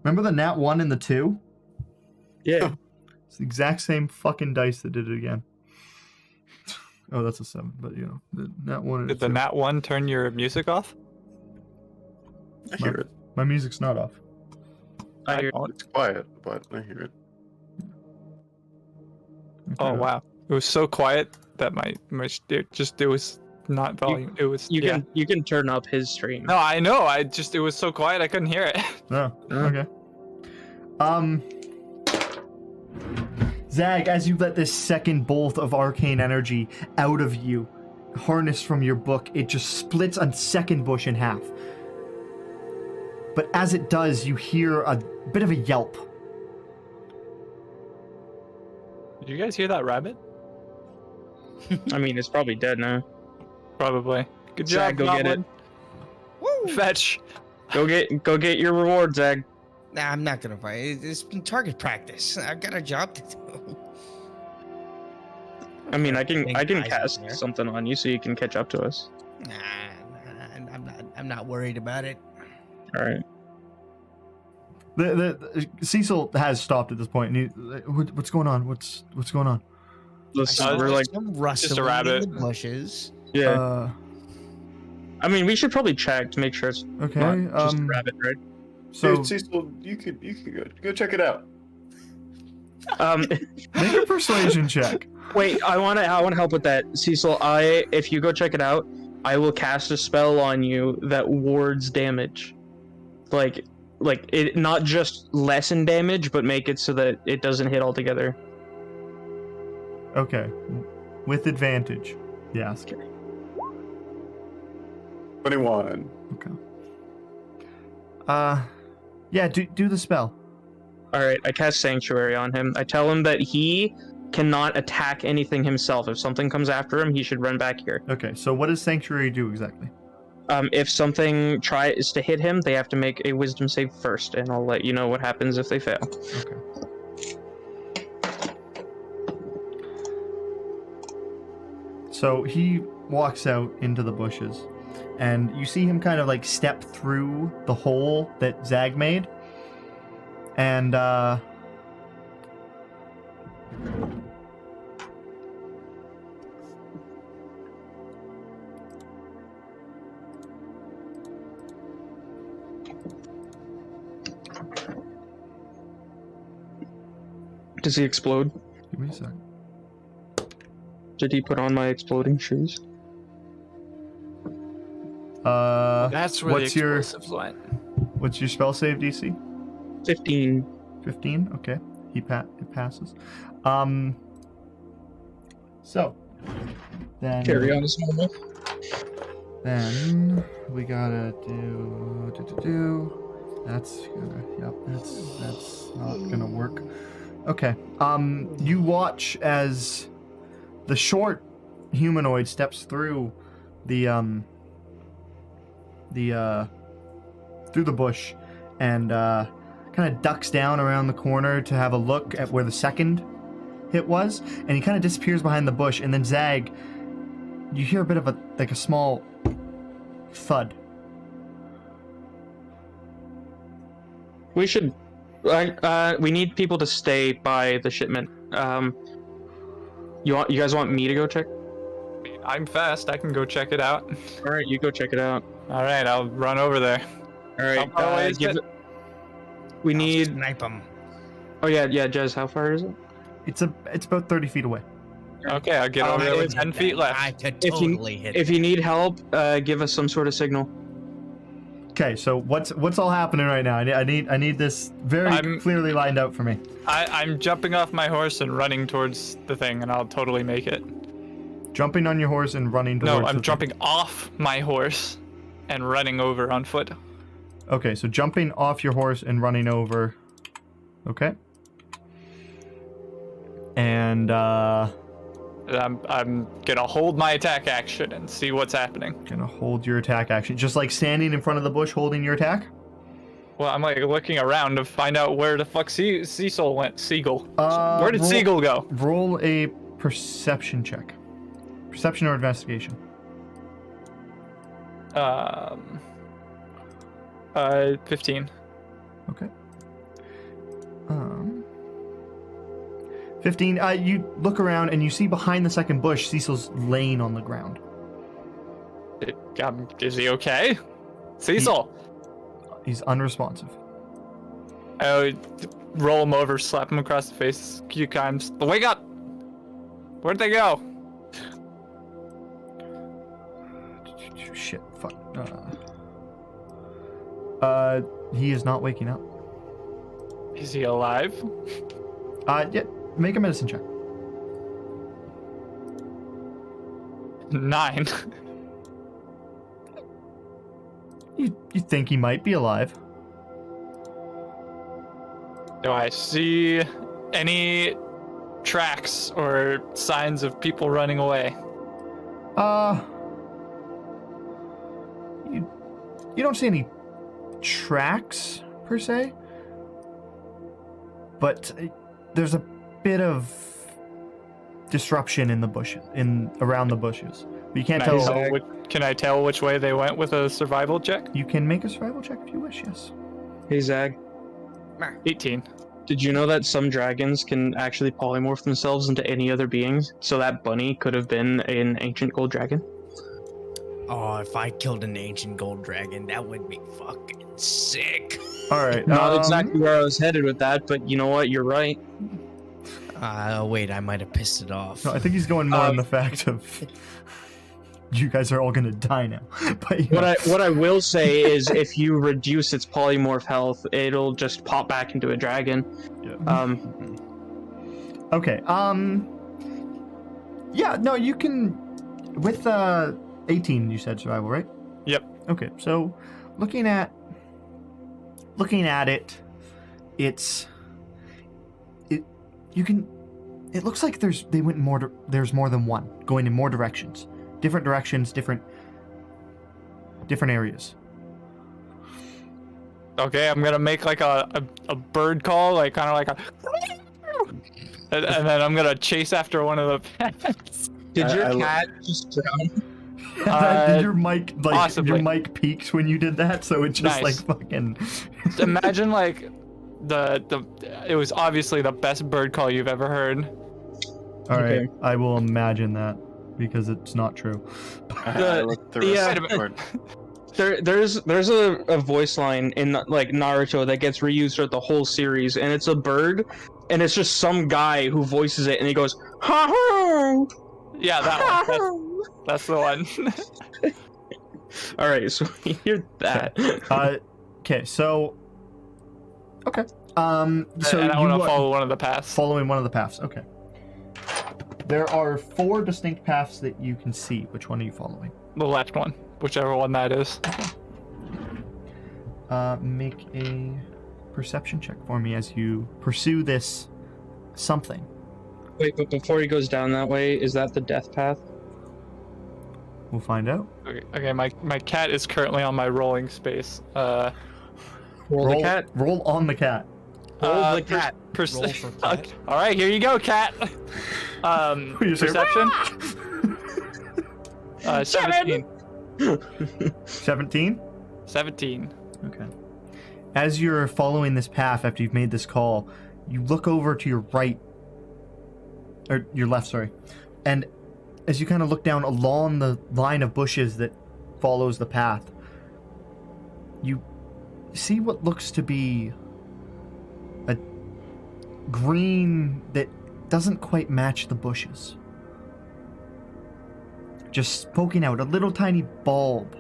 Remember the nat 1 and the 2? Yeah. It's the exact same fucking dice that did it again. Oh, that's a 7, but you know, the nat 1 and Did the 2. nat 1 turn your music off? I hear it. My music's not off. I hear It's quiet, but I hear it. Oh Okay. wow, it was so quiet that it was not volume. It was yeah. you can turn up his stream. No, I know. It was so quiet I couldn't hear it. Oh, okay. Zag, as you let this second bolt of arcane energy out of you, harnessed from your book, it just splits a second bush in half. But as it does, you hear a bit of a yelp. Did you guys hear that rabbit? I mean, it's probably dead now. Probably. Good Zag, job, go get Goblin. Woo! Fetch. Go get your reward, Zag. Nah, I'm not gonna fight. It's been target practice. I've got a job to do. I mean, I can Thank guys cast out there. something on you so you can catch up to us. Nah, I'm not worried about it. All right. The Cecil has stopped at this point. And what's going on? What's going on? Listen, we're like, some rustling rabbit. in the bushes. yeah. I mean, we should probably check to make sure it's Okay. not just a rabbit, right? So Dude, Cecil, you could go check it out. make a persuasion check. Wait, I want to help with that, Cecil. If you go check it out, I will cast a spell on you that wards damage, like it not just lessen damage, but make it so that it doesn't hit altogether. Okay, with advantage. Yes. 21. Okay. Yeah. Do the spell. All right, I cast Sanctuary on him. I tell him that he cannot attack anything himself. If something comes after him, he should run back here. Okay. So what does Sanctuary do exactly? If something tries to hit him, they have to make a Wisdom save first, and I'll let you know what happens if they fail. Okay. So he walks out into the bushes, and you see him kind of like step through the hole that Zag made, and Does he explode? give me a sec. Did he put on my exploding shoes? That's where what's the your explosives went. what's your spell save DC? 15. 15. Okay, it passes. So then Carry on as normal. Then we gotta do. That's not gonna work. Okay. You watch as the short humanoid steps through the through the bush and kind of ducks down around the corner to have a look at where the second hit was, and he kind of disappears behind the bush. And then Zag, you hear a bit of a small thud. We should. We need people to stay by the shipment. You guys want me to go check? I'm fast. I can go check it out. All right, you go check it out. All right, I'll run over there. All right, How far away is it? We need. Snipe him. Oh yeah, Jez. How far is it? It's about 30 feet away. Okay, I'll get over there with 10 feet left. I could If you- totally hit If you need help, give us some sort of signal. Okay, so what's all happening right now? I need this very I'm- clearly lined out for me. I'm jumping off my horse and running towards the thing, and I'll totally make it. Jumping on your horse and running towards. No, I'm the jumping off my horse and running over on foot. thing. Okay, so jumping off your horse and running over. Okay. And I'm gonna hold my attack action and see what's happening. gonna hold your attack action, just like standing in front of the bush, holding your attack. Well, I'm like looking around to find out where the fuck Cecil went. Seagull. Where did roll- Seagull go? Roll a perception check. Perception or investigation. 15. Okay. 15. You look around and you see behind the second bush, Cecil's laying on the ground. Is he okay? Cecil. He's unresponsive. I would roll him over, slap him across the face a few times. Wake up! Where'd they go? Shit. Fuck. He is not waking up. Is he alive? Yeah. Make a medicine check. 9. You think he might be alive? Do I see any tracks or signs of people running away? You don't see any tracks per se, but there's a bit of disruption in the bush, around the bushes. But you can't tell. Can I tell which way they went with a survival check? You can make a survival check if you wish. Yes. Hey Zag, 18. did you know that some dragons can actually polymorph themselves into any other beings? So that bunny could have been an ancient gold dragon. Oh, if I killed an ancient gold dragon, that would be fucking sick. All right. Not exactly where I was headed with that, but you know what? You're right. Wait, I might have pissed it off. No, I think he's going more on the fact of you guys are all gonna die now. But What I will say is, if you reduce its polymorph health, it'll just pop back into a dragon. Yeah. Okay. Yeah. No, you can. With 18, you said survival, right? Yep. Okay. So, looking at it, it looks like there's more than one going in more directions, different areas. Okay, I'm gonna make like a bird call, like kind of like a, and then I'm gonna chase after one of the pets. Did your cat just drown? Did your mic possibly. your mic peaked when you did that, so it just Nice. like fucking. Imagine like it was obviously the best bird call you've ever heard. All right, Okay. I will imagine that because it's not true. I looked the rest of the board. There's a voice line in like Naruto that gets reused throughout the whole series, and it's a bird, and it's just some guy who voices it, and he goes, "Ha ha!" Yeah, that one. That's the one. All right, so we hear that. Okay, so. Okay. So and I you want to follow one of the paths. following one of the paths. Okay. There are 4 distinct paths that you can see. Which one are you following? The left one, whichever one that is. Make a perception check for me as you pursue this something. Wait, but before he goes down that way, is that the death path? We'll find out. Okay, my cat is currently on my rolling space. Roll the cat. Roll on the cat. Roll the cat. Roll for cat. All right, here you go, cat. You say, Perception. 17. 17? 17. Okay. As you're following this path after you've made this call, you look over to your right, or your left, sorry, and as you kind of look down along the line of bushes that follows the path, you see what looks to be a green that doesn't quite match the bushes. Just poking out, a little tiny bulb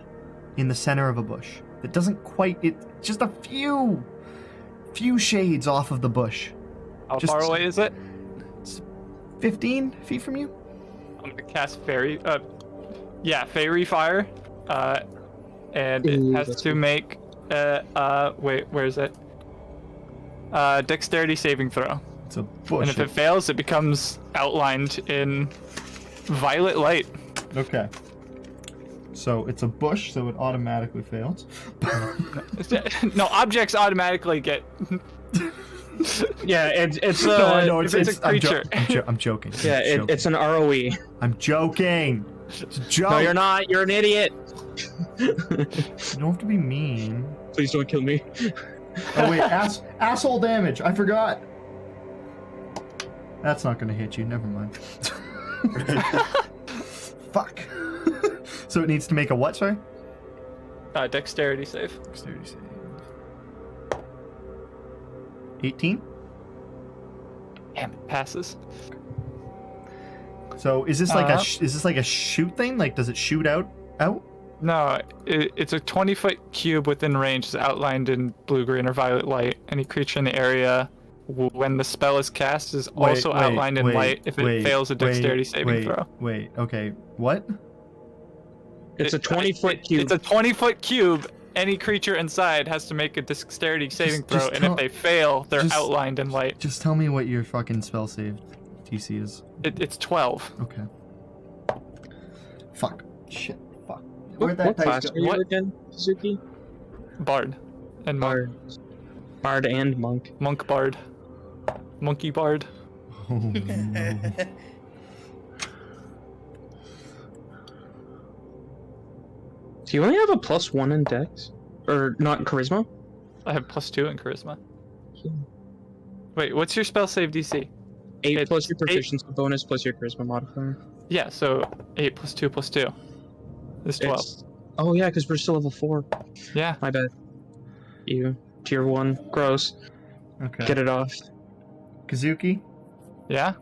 in the center of a bush that doesn't quite, it's just a few shades off of the bush. How Just- far away is it? 15 feet from you? I'm gonna cast fairy. Fairy fire. And it Ooh, has that's to good. make. Wait, where is it? Dexterity saving throw. It's a bush. And if it fails, it becomes outlined in violet light. Okay. So it's a bush, so it automatically fails. No, objects automatically get. Yeah, it's No, I know, if it's a creature. I'm joking. Yeah, it's an ROE. I'm joking. It's a joke. No, you're not. You're an idiot. You don't have to be mean. Please don't kill me. Oh wait, asshole damage. I forgot. That's not gonna hit you. Never mind. Fuck. So it needs to make a what? Sorry. Dexterity save. Dexterity save. 18. Damn, it passes. So is this like is this like a shoot thing? Like, does it shoot out? No, it's a 20-foot cube within range, is outlined in blue, green, or violet light. Any creature in the area when the spell is cast is also outlined in light if it fails a dexterity saving throw. Wait, okay. What? It's a 20-foot cube. It's a 20-foot cube. Any creature inside has to make a dexterity saving throw, and if they fail, they're outlined in light. Just tell me what your fucking spell save DC is. It's 12. Okay. Fuck. Shit. Fuck. Where'd that dice go? What again, Suzuki? Bard. And Monk. Bard and Monk. Monk Bard. Monkey Bard. Oh, no. Do you only have a +1 in Dex? Or not in Charisma? I have +2 in Charisma. Wait, what's your spell save DC? 8 plus your proficiency bonus plus your Charisma modifier. Yeah, so 8 + 2 + 2 is 12. Oh yeah, because we're still level 4. Yeah. My bad. You. Tier 1. Gross. Okay. Get it off. Kazuki, Yeah?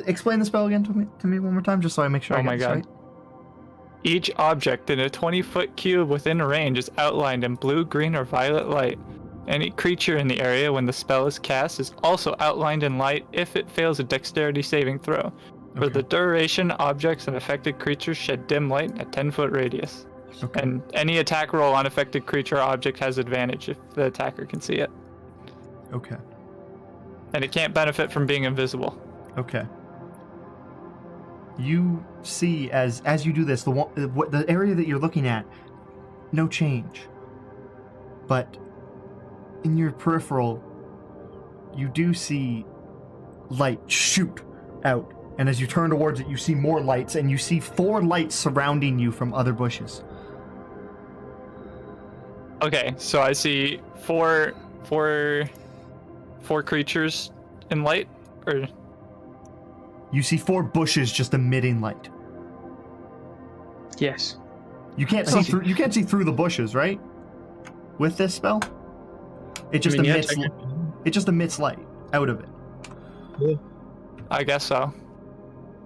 explain the spell again to me one more time, just so I make sure I get this right. Each object in a 20-foot cube within range is outlined in blue, green, or violet light. Any creature in the area when the spell is cast is also outlined in light if it fails a dexterity saving throw. For the duration, objects and affected creatures shed dim light in a 10-foot radius. Okay. And any attack roll on affected creature or object has advantage if the attacker can see it. Okay. And it can't benefit from being invisible. Okay. You see as you do this, the area that you're looking at, no change. But in your peripheral, you do see light shoot out. And as you turn towards it, you see more lights, and you see 4 lights surrounding you from other bushes. Okay, so I see four creatures in light, or You see 4 bushes just emitting light. Yes. You can't see through. You can't see through the bushes, right? With this spell, it just emits. It just emits light out of it. Yeah. I guess so.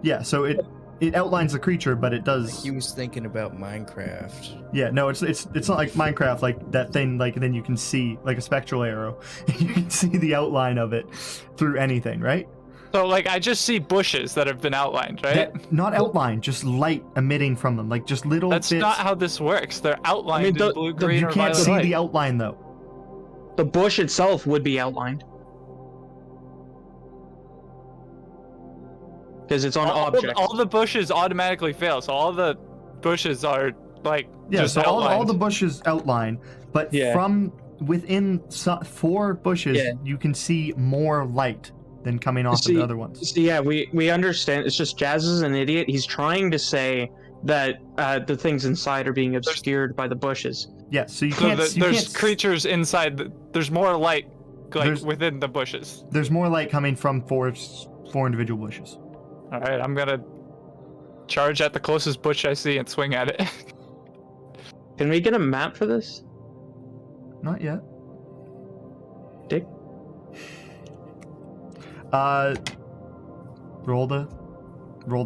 Yeah. So it outlines the creature, but it does. He was thinking about Minecraft. Yeah. No, it's not like Minecraft, like that thing. Like then you can see like a spectral arrow. You can see the outline of it through anything, right? So like I just see bushes that have been outlined, right? Not outlined, just light emitting from them, like just little That's bits. not how this works. They're outlined in blue, green, You or can't violet see light. the outline though. The bush itself would be outlined. Because it's on objects. All the bushes automatically fail, so all the bushes are like just so outlined. all the bushes outline, but from within 4 bushes, you can see more light than coming off of the other ones. So yeah, we understand. It's just Jazz is an idiot. He's trying to say that the things inside are being obscured by the bushes. Yeah, so you can't. There's creatures inside. There's more light, within the bushes. There's more light coming from 4 individual bushes. All right, I'm gonna charge at the closest bush I see and swing at it. Can we get a map for this? Not yet. Dick. Roll the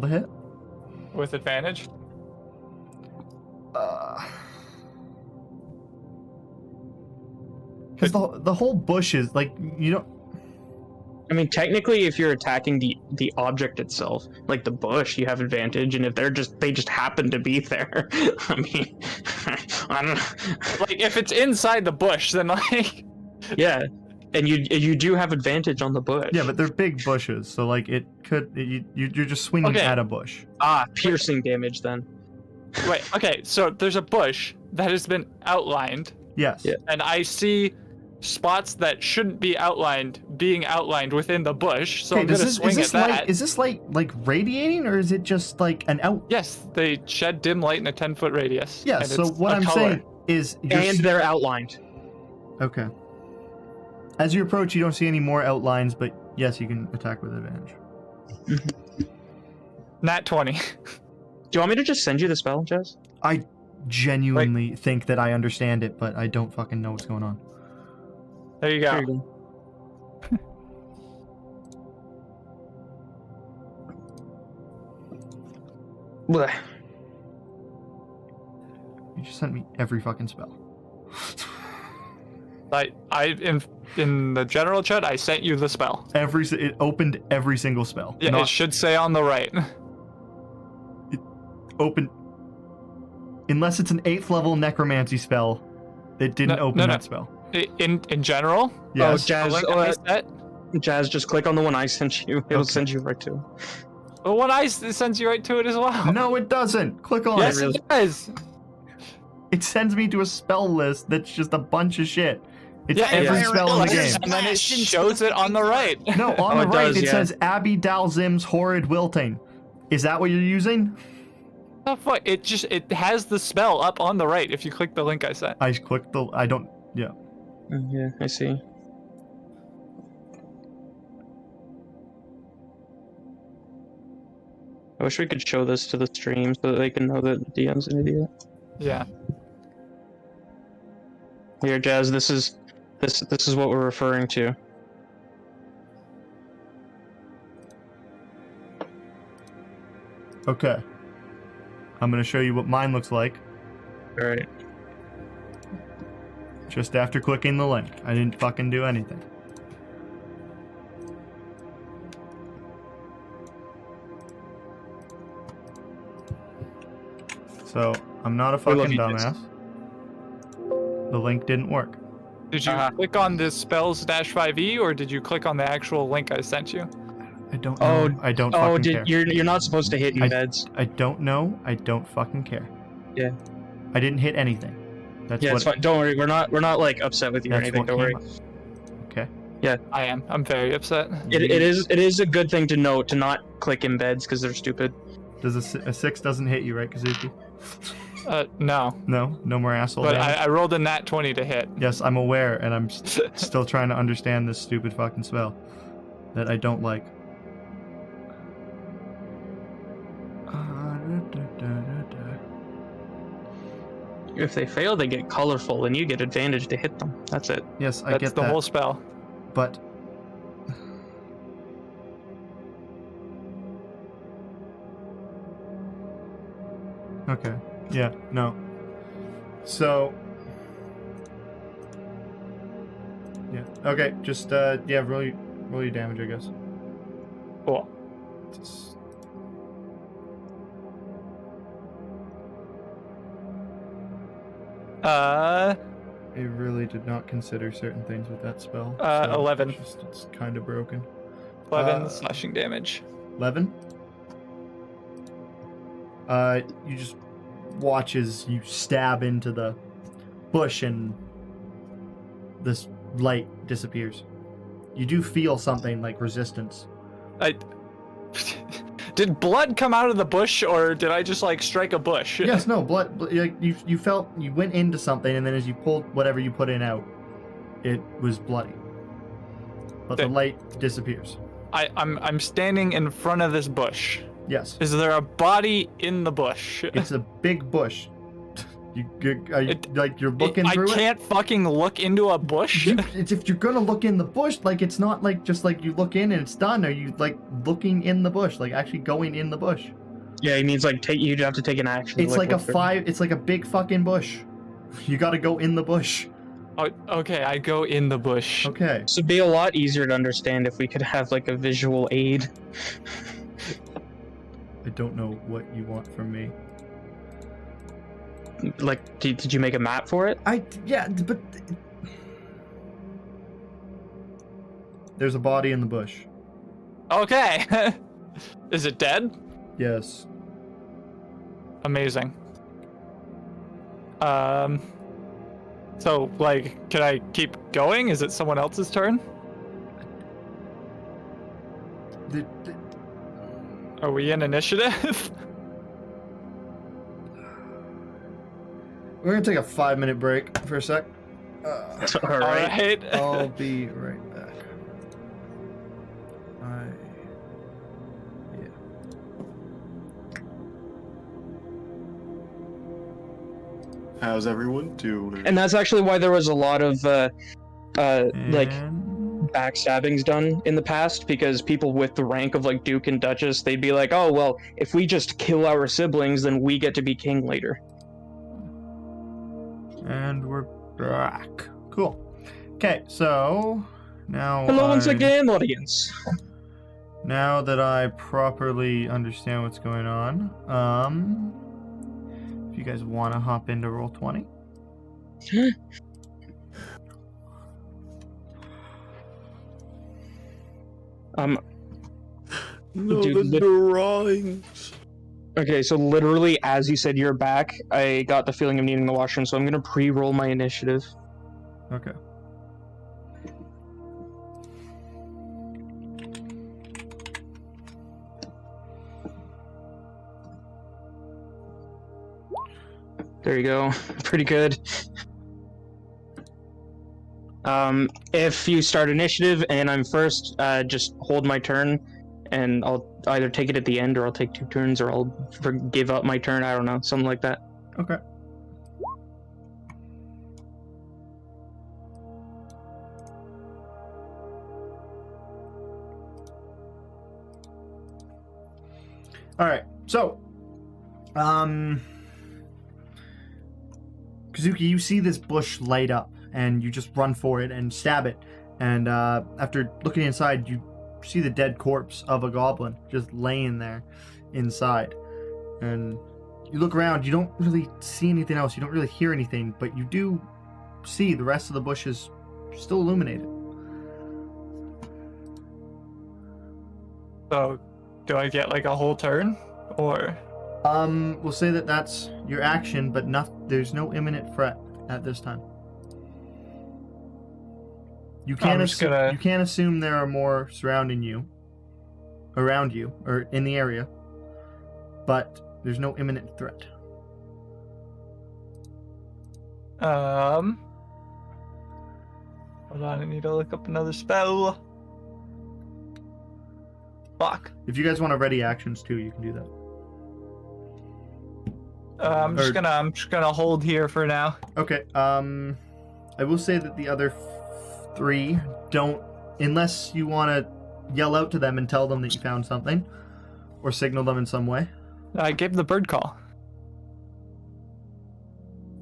hit. With advantage. Because the whole bush is like you don't. I mean, technically, if you're attacking the object itself, like the bush, you have advantage, and if they just happen to be there, I mean, I don't know. Like if it's inside the bush, then like. Yeah. And you do have advantage on the bush. Yeah, but they're big bushes, so like it could you're just swinging at a bush. Piercing damage then. Wait, okay, so there's a bush that has been outlined. Yes. Yeah. And I see spots that shouldn't be outlined being outlined within the bush. So I'm gonna swing at that. Is this light like radiating, or is it just like an out? Yes, they shed dim light in a 10-foot radius. Yeah. And So it's what a I'm color. saying is, they're outlined. Okay. As you approach, you don't see any more outlines, but yes, you can attack with advantage. Nat 20. Do you want me to just send you the spell, Jess? I genuinely think that I understand it, but I don't fucking know what's going on. There you go. There you go. Blech. You just sent me every fucking spell. In the general chat, I sent you the spell. It opened every single spell. Yeah, it should say on the right. Open. Unless it's an 8th level necromancy spell, it didn't open that spell. In general? Yes. Oh, Jazz, The link I set? Jazz, just click on the one I sent you. It'll send you right to. The one I sends you right to it as well. No, it doesn't. Click on Yes, it. it does. It sends me to a spell list that's just a bunch of shit. It's Yeah, every yeah. spell in the game. And then it shows it on the right. No, on the it right does, it yeah. says Abby Dalzim's Horrid Wilting. Is that what you're using? The fuck? It has the spell up on the right if you click the link I sent. I clicked the. I don't. Yeah. Yeah, I see. I wish we could show this to the stream so that they can know that DM's an idiot. Yeah. Here, Jazz, this is what we're referring to. Okay. I'm gonna show you what mine looks like. All right. Just after clicking the link. I didn't fucking do anything. So, I'm not a We love fucking you, Jason. dumbass. The link didn't work. Did you Uh-huh. click on the spells -5e or did you click on the actual link I sent you? I don't know. I don't Oh, fucking care. you're not supposed to hit any beds. I don't know. I don't fucking care. Yeah. I didn't hit anything. That's Yeah, what it's fine. Don't worry. We're not like upset with you or that's anything. what Don't came worry. up. Okay. I am. I'm very upset. It is a good thing to note to not click in beds because they're stupid. Does a 6 doesn't hit you, right, Kazuki? No. No more asshole But damage? I rolled a nat 20 to hit. Yes, I'm aware, and I'm still trying to understand this stupid fucking spell that I don't like. If they fail, they get colorful, and you get advantage to hit them. That's it. Yes, I That's get the that, whole spell. but okay, yeah, no. So, yeah, okay, just yeah, roll your damage, I guess. Cool. Just... It really did not consider certain things with that spell. 11. It's kind of broken. 11 slashing damage. 11. You just watch as you stab into the bush and this light disappears. You do feel something like resistance. Did blood come out of the bush, or did I just like strike a bush? Yes, no, blood. You felt you went into something, and then as you pulled whatever you put in out, it was bloody. But the light disappears. I'm standing in front of this bush. Yes, Is there a body in the bush? it's a big bush. You're looking through I can't fucking look into a bush. It's if you're gonna look in the bush, like it's not like just like you look in and it's done. Are you like looking in the bush, like actually going in the bush? Yeah, he means like you'd have to take an action. It's like a look through. It's like a big fucking bush. You got to go in the bush. Oh, okay, I go in the bush. Okay. So it'd be a lot easier to understand if we could have like a visual aid. I don't know what you want from me. Like, did you make a map for it? Yeah, but there's a body in the bush. Okay. Is it dead? Yes. Amazing. So, like, can I keep going? Is it someone else's turn? Are we in initiative? We're gonna take a 5-minute break for a sec. All right. I'll be right back. Yeah. How's everyone doing? And that's actually why there was a lot of like And backstabbings done in the past, because people with the rank of like Duke and Duchess, they'd be like, oh well, if we just kill our siblings, then we get to be king later. we're back. Cool. Okay, so now Hello once I- again, audience. Now that I properly understand what's going on, if you guys want to hop into roll 20. No, Dude, the drawings. Okay, so literally as you said you're back, I got the feeling of needing the washroom, so I'm gonna pre-roll my initiative. Okay. There you go. Pretty good. If you start initiative and I'm first, just hold my turn, and I'll either take it at the end, or I'll take 2 turns, or I'll give up my turn. I don't know, something like that. Okay. All right. So, Kazuki, you see this bush light up, and you just run for it and stab it. And after looking inside, you see the dead corpse of a goblin just laying there inside. And you look around, you don't really see anything else, you don't really hear anything, but you do see the rest of the bush is still illuminated. So, do I get like a whole turn, or? We'll say that that's your action, but there's no imminent threat at this time. You can't you can't assume there are more surrounding you, around you, or in the area, but there's no imminent threat. Hold on, I need to look up another spell. Fuck. If you guys want to ready actions too, you can do that. I'm just gonna hold here for now. Okay. I will say that the other 3 don't, unless you want to yell out to them and tell them that you found something, or signal them in some way. I gave the bird call.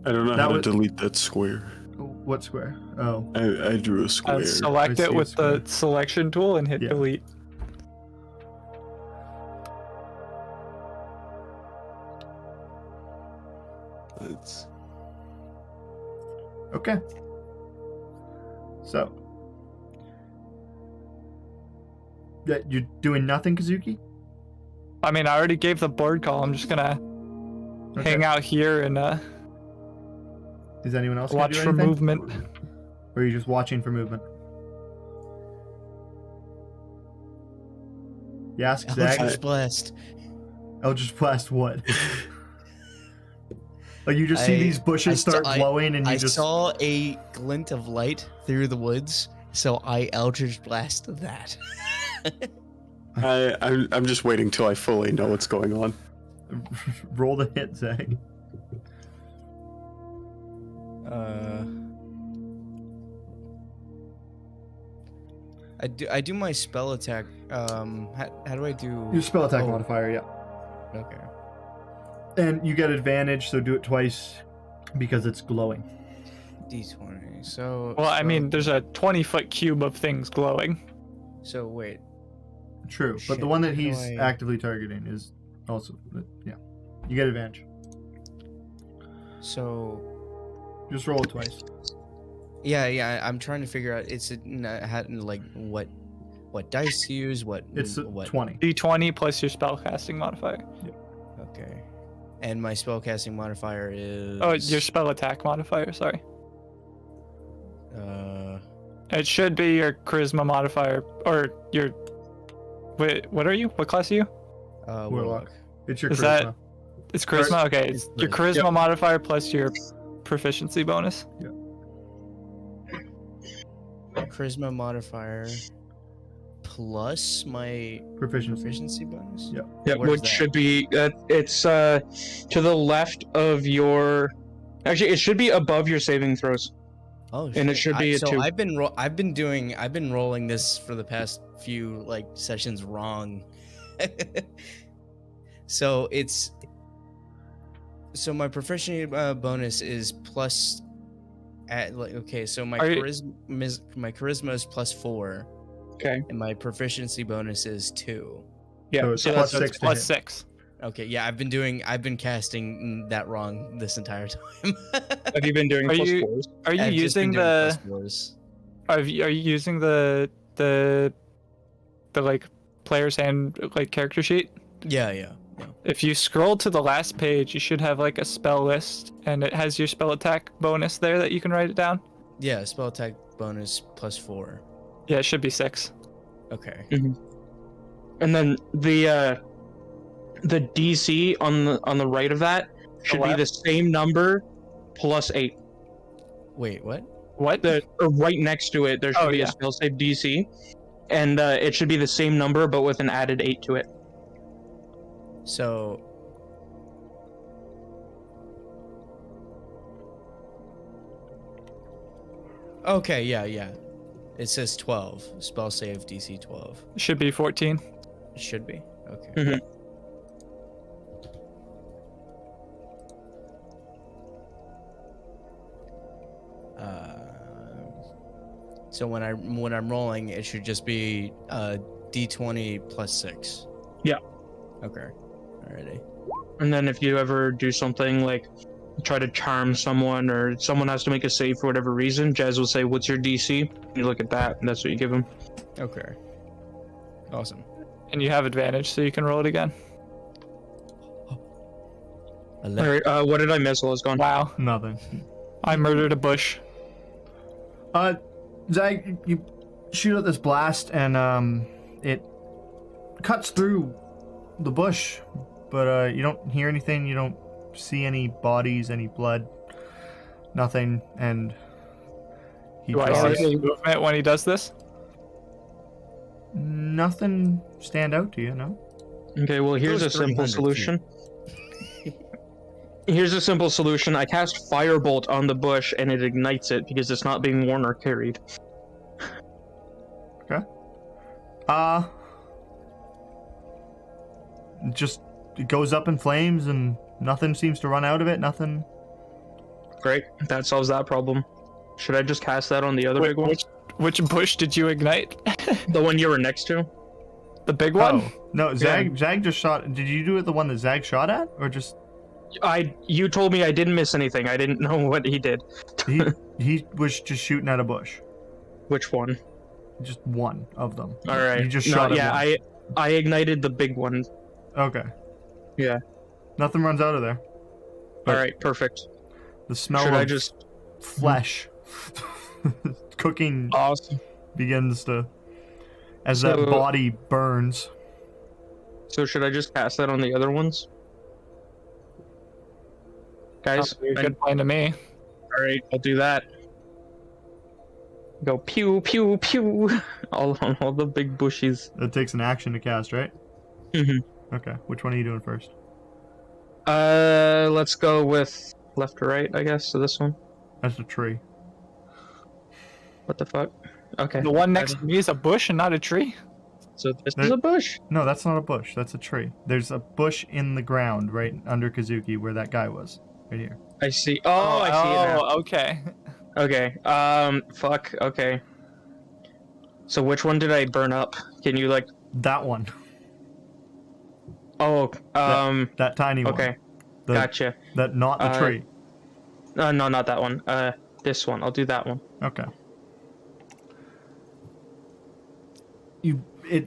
I don't know That how to was- delete that square. What square? Oh. I drew a square. Select I it see with a the square. selection tool and hit Yeah. delete. It's Okay. So. Yeah, you're doing nothing, Kazuki? I mean, I already gave the bird call. I'm just gonna hang out here and Is anyone else gonna watch do for anything? movement. Or are you just watching for movement? You ask Zach. Eldritch Blast. Eldritch Blast what? Like you just see these bushes start glowing and you I just... saw a glint of light through the woods, so I Eldritch Blast that. I'm just waiting till I fully know what's going on. Roll the hit, Zach. I do my spell attack. How do I do? Your spell attack Oh, modifier, yeah. Okay. And you get advantage, so do it twice because it's glowing. D20. So. Well, I so- mean, there's a 20-foot cube of things glowing. So wait. True, but the Shit, one that how do he's I- actively targeting is also... Yeah. You get advantage. So. Just roll it twice. Yeah. I'm trying to figure out. It's like what dice to use. What. It's what. 20. D20 plus your spellcasting modifier. Okay. And my spellcasting modifier is. Oh, your spell attack modifier. Sorry. It should be your charisma modifier or your. Wait, what are you? What class are you? Warlock. It's your Is charisma. that- It's charisma. Okay, it's your charisma modifier plus your proficiency bonus. Charisma modifier plus my proficiency bonus. Yeah. Yeah, Where's which that? should be it's to the left of your. Actually, it should be above your saving throws. Oh, And it should be a so 2. I've been rolling this for the past few sessions wrong. So my proficiency bonus is plus Okay, so my Are you- charisma is +4, Okay. and my proficiency bonus is 2. Yeah. So it's so plus So that's it's 6 to hit. +6. Okay, yeah, I've been casting that wrong this entire time. have you been doing Are plus you- fours? Are you I've just been using doing the? +4s. Are you using the like player's hand like character sheet? Yeah. If you scroll to the last page, you should have like a spell list, and it has your spell attack bonus there that you can write it down. Yeah, spell attack bonus +4. Yeah, it should be 6. Okay. And then the DC on the right of that should be left? the same number plus 8. Wait, what? What? Or right next to it, there should Oh, be yeah. a spell save DC, and it should be the same number but with an added 8 to it. So okay, yeah. It says 12. Spell save DC 12. Should be 14. It should be. Okay. Mhm. So when I'm rolling, it should just be D20 +6. Yeah. Okay. Alrighty. And then if you ever do something like try to charm someone or someone has to make a save for whatever reason, Jazz will say, "What's your DC?" You look at that, and that's what you give him. Okay. Awesome. And you have advantage, so you can roll it again. 11. All right. What did I miss while I was gone? Wow. Nothing. I murdered a bush. Zag, you shoot at this blast, and it cuts through the bush, but you don't hear anything. You don't see any bodies, any blood, nothing. And he Do I draws. see any movement when he does this? Nothing stand out to you, no? Okay. Well, here's a Goes simple 300 solution. Here's a simple solution. I cast Firebolt on the bush, and it ignites it because it's not being worn or carried. Just it goes up in flames, and nothing seems to run out of it. Nothing. Great. That solves that problem. Should I just cast that on the other big one? Which bush did you ignite? The one you were next to? The big one? Oh no, Zag just shot. Did you do it the one that Zag shot at, or just You told me I didn't miss anything. I didn't know what he did. he was just shooting at a bush? Which one? Just one of them. All right. You just No, shot at yeah, one. I ignited the big one. Okay. Yeah. Nothing runs out of there. All right, perfect. The smell Should of I just flesh cooking awesome? begins to as that So- body burns. So should I just cast that on the other ones? Guys, Sounds like a good plan to me. all right, I'll do that. Go pew pew pew, all on all the big bushes. That takes an action to cast, right? Mhm. Okay. Which one are you doing first? Let's go with left to right, I guess. So this one. That's a tree. What the fuck? Okay. The one next to me is a bush and not a tree. So this is a bush. No, that's not a bush. That's a tree. There's a bush in the ground right under Kazuki where that guy was. Right here. I see. Oh, I see it now. Oh, okay. Okay. Fuck. Okay. So which one did I burn up? Can you like? That one. Oh. That tiny one. Okay. The- Gotcha. That not the tree. No, not that one. This one. I'll do that one. Okay.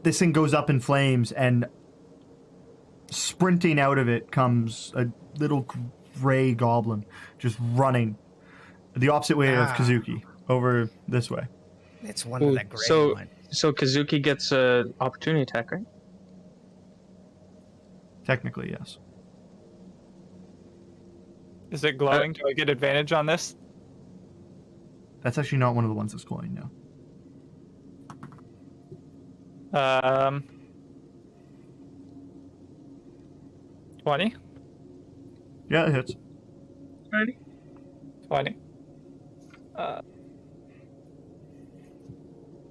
This thing goes up in flames, and sprinting out of it comes a little gray goblin, just running the opposite way of Kazuki, over this way. It's one Ooh, of the gray so- one. So Kazuki gets a opportunity attack, right? Technically, yes. Is it glowing? Do I get advantage on this? That's actually not one of the ones that's glowing now. 20? Yeah, it hits. 20.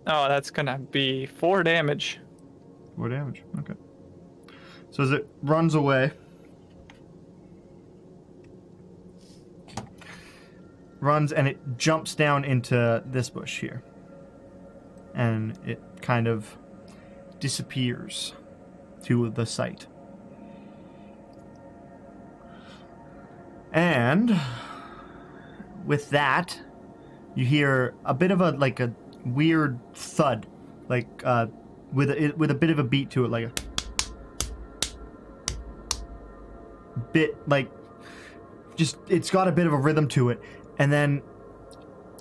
Oh, that's gonna be 4 damage. 4 damage. Okay. So as it runs away, runs and it jumps down into this bush here. And it kind of disappears to the site. And with that, you hear a bit of a weird thud, with a bit of a beat to it, like a bit, it's got a bit of a rhythm to it. And then,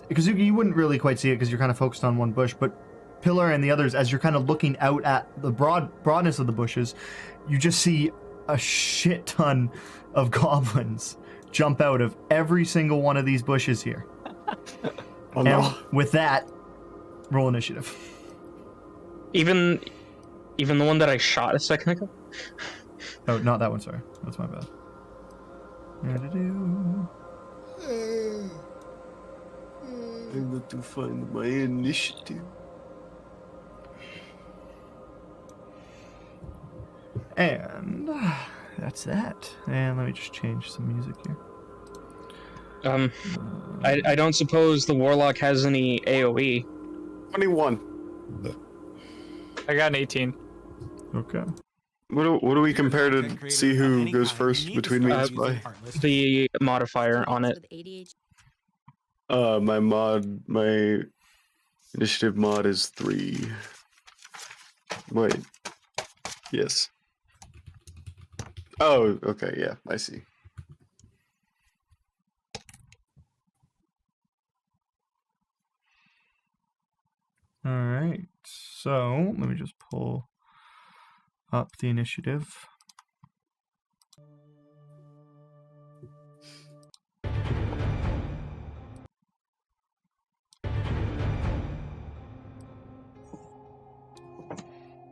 because you wouldn't really quite see it because you're kind of focused on one bush, but Pillar and the others, as you're kind of looking out at the broadness of the bushes, you just see a shit ton of goblins jump out of every single one of these bushes here. Oh, no. And with that, roll initiative. Even the one that I shot a second ago? Oh, not that one, sorry. That's my bad. I'm going to find my initiative. And that's that. And let me just change some music here. I don't suppose the warlock has any AoE. 21. I got an 18. Okay. What do we compare to see who goes first between me and Spy? The modifier on it. My initiative mod is 3. Wait. Yes. Oh, okay, yeah, I see. All right. So let me just pull up the initiative.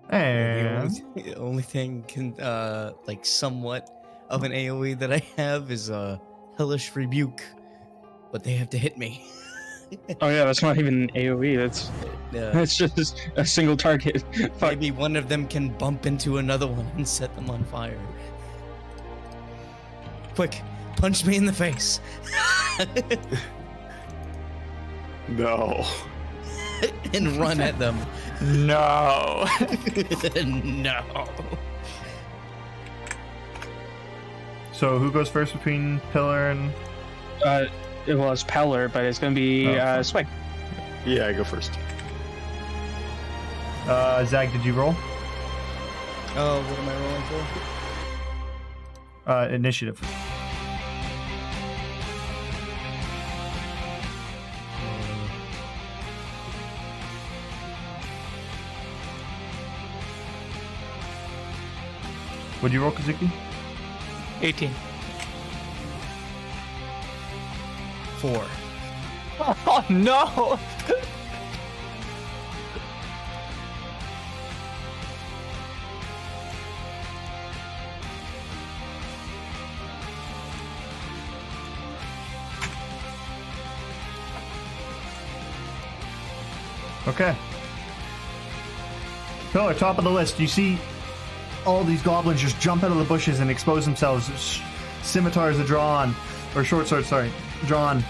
And The only thing somewhat of an AoE that I have is a hellish rebuke, but they have to hit me. Oh yeah, that's not even AoE. That's just a single target. Fuck. Maybe one of them can bump into another one and set them on fire. Quick, punch me in the face. No. And run at them. No. No. so who goes first between Pillar and... It was Peller, but it's gonna be Swag. Yeah, I go first. Zag, did you roll? Oh, what am I rolling for? Initiative. What'd you roll, Kazuki? 18. 4. Oh no! Okay. Pillar, top of the list. You see all these goblins just jump out of the bushes and expose themselves. Scimitars are drawn, or short swords, sorry, drawn,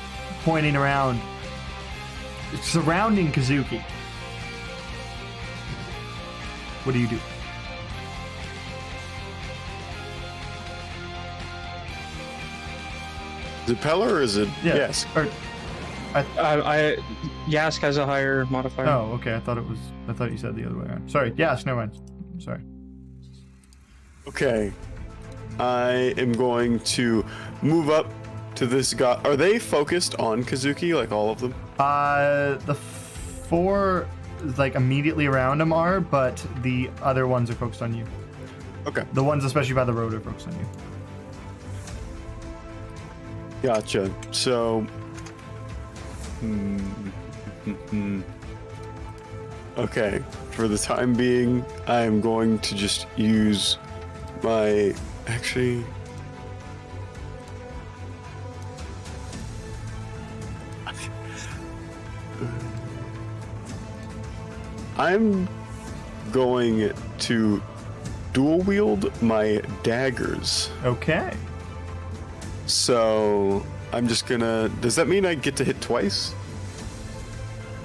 pointing around, surrounding Kazuki. What do you do? Is it Peller or is it... Yeah. Yes. Or, Yask has a higher modifier. oh, okay. I thought you said the other way around. Sorry. Yes, never mind. Sorry. Okay. I am going to move up to this guy. Are they focused on Kazuki, like all of them? The 4 immediately around him are, but the other ones are focused on you. Okay. The ones especially by the road are focused on you. Gotcha. So... Okay. For the time being, I am going to just use my... Actually... I'm going to dual wield my daggers. Okay. So I'm just gonna. Does that mean I get to hit twice?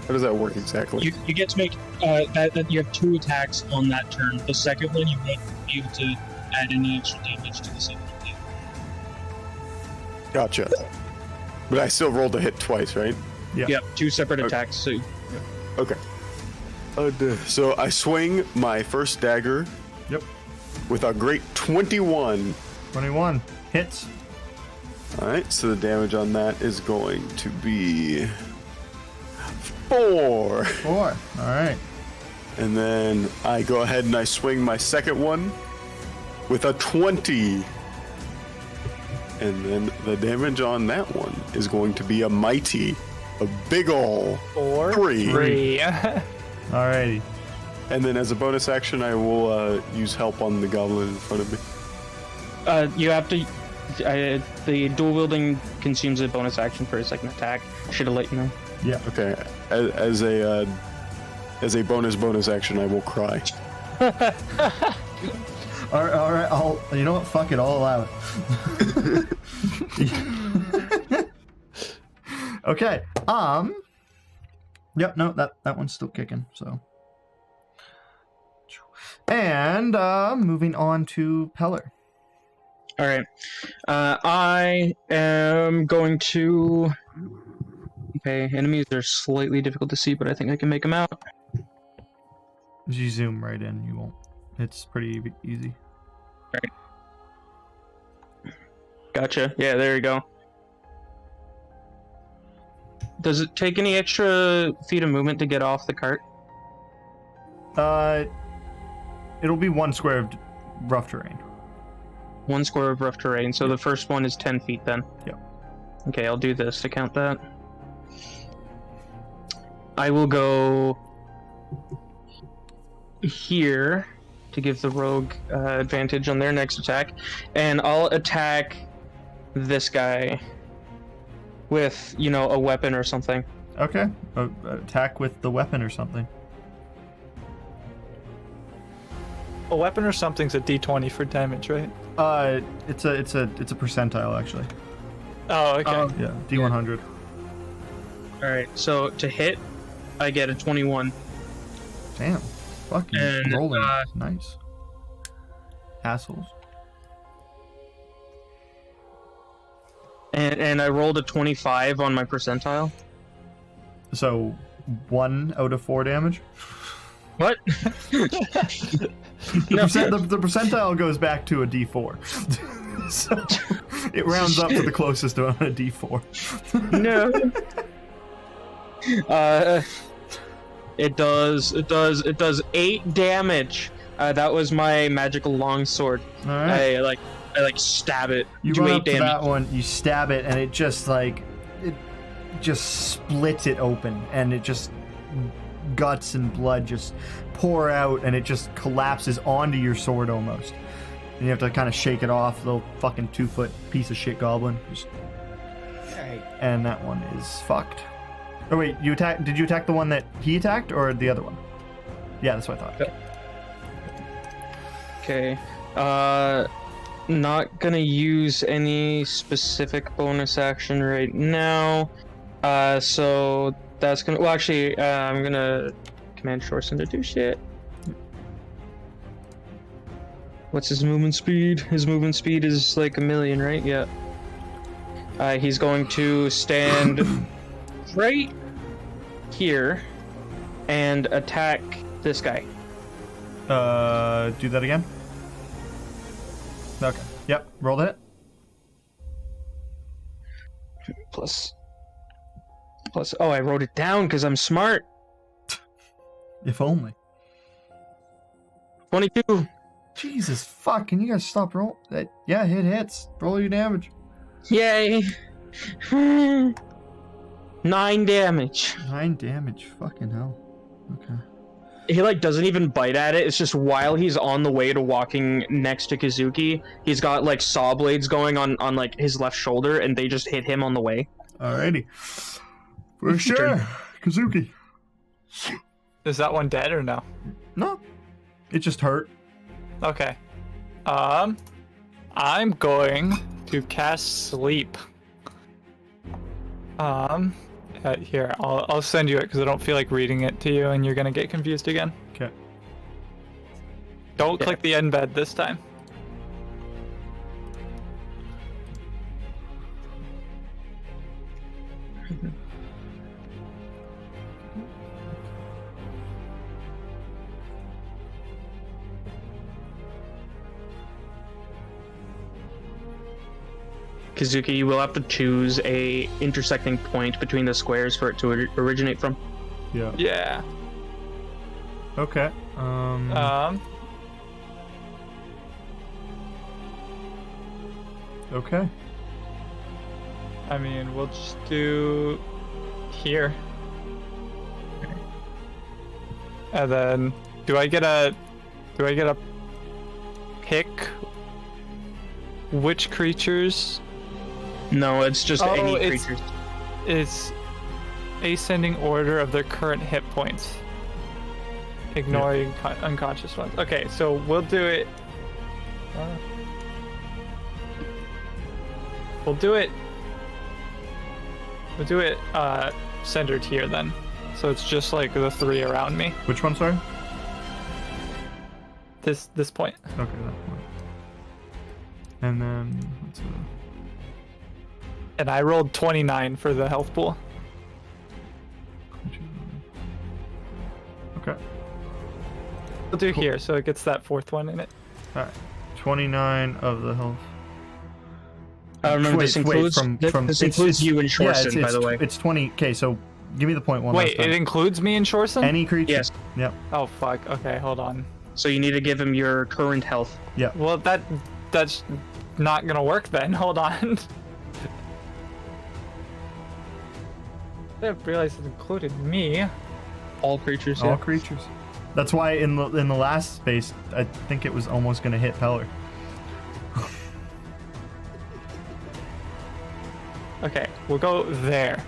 How does that work exactly? You get to make that you have 2 attacks on that turn. The second one you won't be able to add any extra damage to the second one. Gotcha. But I still rolled a hit twice, right? Yeah. Yep, 2 separate attacks. So Okay. So I swing my first dagger. Yep. With a great 21. 21 hits. All right. So the damage on that is going to be 4. 4. All right. And then I go ahead and I swing my second one with a 20. And then the damage on that one is going to be a big ol' 3. 3. Alrighty. And then as a bonus action, I will use help on the goblin in front of me. you have to. The dual wielding consumes a bonus action for a second attack. Should have let you know. Yeah. Okay. As a bonus action, I will cry. All right. You know what? Fuck it. I'll allow it. Okay. Yep. No. That one's still kicking. So. And moving on to Peller. All right. I am going to. Okay, enemies are slightly difficult to see, but I think I can make them out. As you zoom right in, you won't. It's pretty easy. Gotcha. Yeah, there you go. Does it take any extra feet of movement to get off the cart? It'll be 1 square of rough terrain. 1 square of rough terrain, so the first one is 10 feet then? Yep. Okay, I'll do this to count that. I will go here to give the rogue advantage on their next attack, and I'll attack this guy with, a weapon or something. Okay. Attack with the weapon or something. A weapon or something's a D20 for damage, right? It's a percentile actually. Oh, okay. Yeah, D100. All right, so to hit, I get a 21. Damn. Fucking And, rolling. Nice. Assholes. And I rolled a 25 on my percentile. So 1 out of 4 damage. What? The percentile goes back to a D4. So it rounds up to the closest on a D4. No. It does 8 damage. That was my magical longsword. All right. I stab it. You do run 8 up to damage. that one, you stab it, and it just splits it open, and it just guts and blood just pour out, and it just collapses onto your sword almost. And you have to kind of shake it off, little fucking 2-foot piece of shit goblin. And that one is fucked. Oh wait, did you attack the one that he attacked, or the other one? Yeah, that's what I thought. Okay. Not gonna use any specific bonus action right now. So that's gonna. Well, actually, I'm gonna command Shorson to do shit. What's his movement speed? His movement speed is like 1,000,000, right? Yeah. He's going to stand right here and attack this guy. Do that again. Okay. Yep. Roll it. Plus. Oh, I wrote it down because I'm smart. If only. 22. Jesus fuck! Can you guys stop roll? Yeah, hits. Roll your damage. Yay. 9 damage. 9 damage. Fucking hell. Okay. He doesn't even bite at it. It's just while he's on the way to walking next to Kazuki, he's got saw blades going on his left shoulder, and they just hit him on the way. Alrighty. For sure. Kazuki. Is that one dead or no? No. It just hurt. Okay. I'm going to cast sleep Here, I'll send you it because I don't feel like reading it to you, and you're gonna get confused again. Okay. Don't click the embed this time. Kazuki, you will have to choose a intersecting point between the squares for it to originate from. Yeah. Yeah. Okay. Okay. I mean, we'll just do here. And then do I get a pick which creatures? No, it's just any it's- creatures. It's ascending order of their current hit points. Ignoring unconscious ones. Okay, so we'll do it. We'll do it centered here then. So it's just like the 3 around me. Which one, sorry? This point. Okay, that one. And then what's And I rolled 29 for the health pool. Okay. We'll do Cool. here, so it gets that 4th one in it. All right. 29 of the health. Remember, this includes this includes you and Shorson, by the way. It's 20. Okay, so give me the point one Wait, last time. it includes me and Shorson? Any creature. Yes. Yep. Oh fuck. Okay, hold on. So you need to give him your current health. Yeah. Well, that's not gonna work then. Hold on. I didn't realize it included me. All creatures. All Yeah. creatures. That's why in the last space, I think it was almost gonna hit Peller. Okay, we'll go there.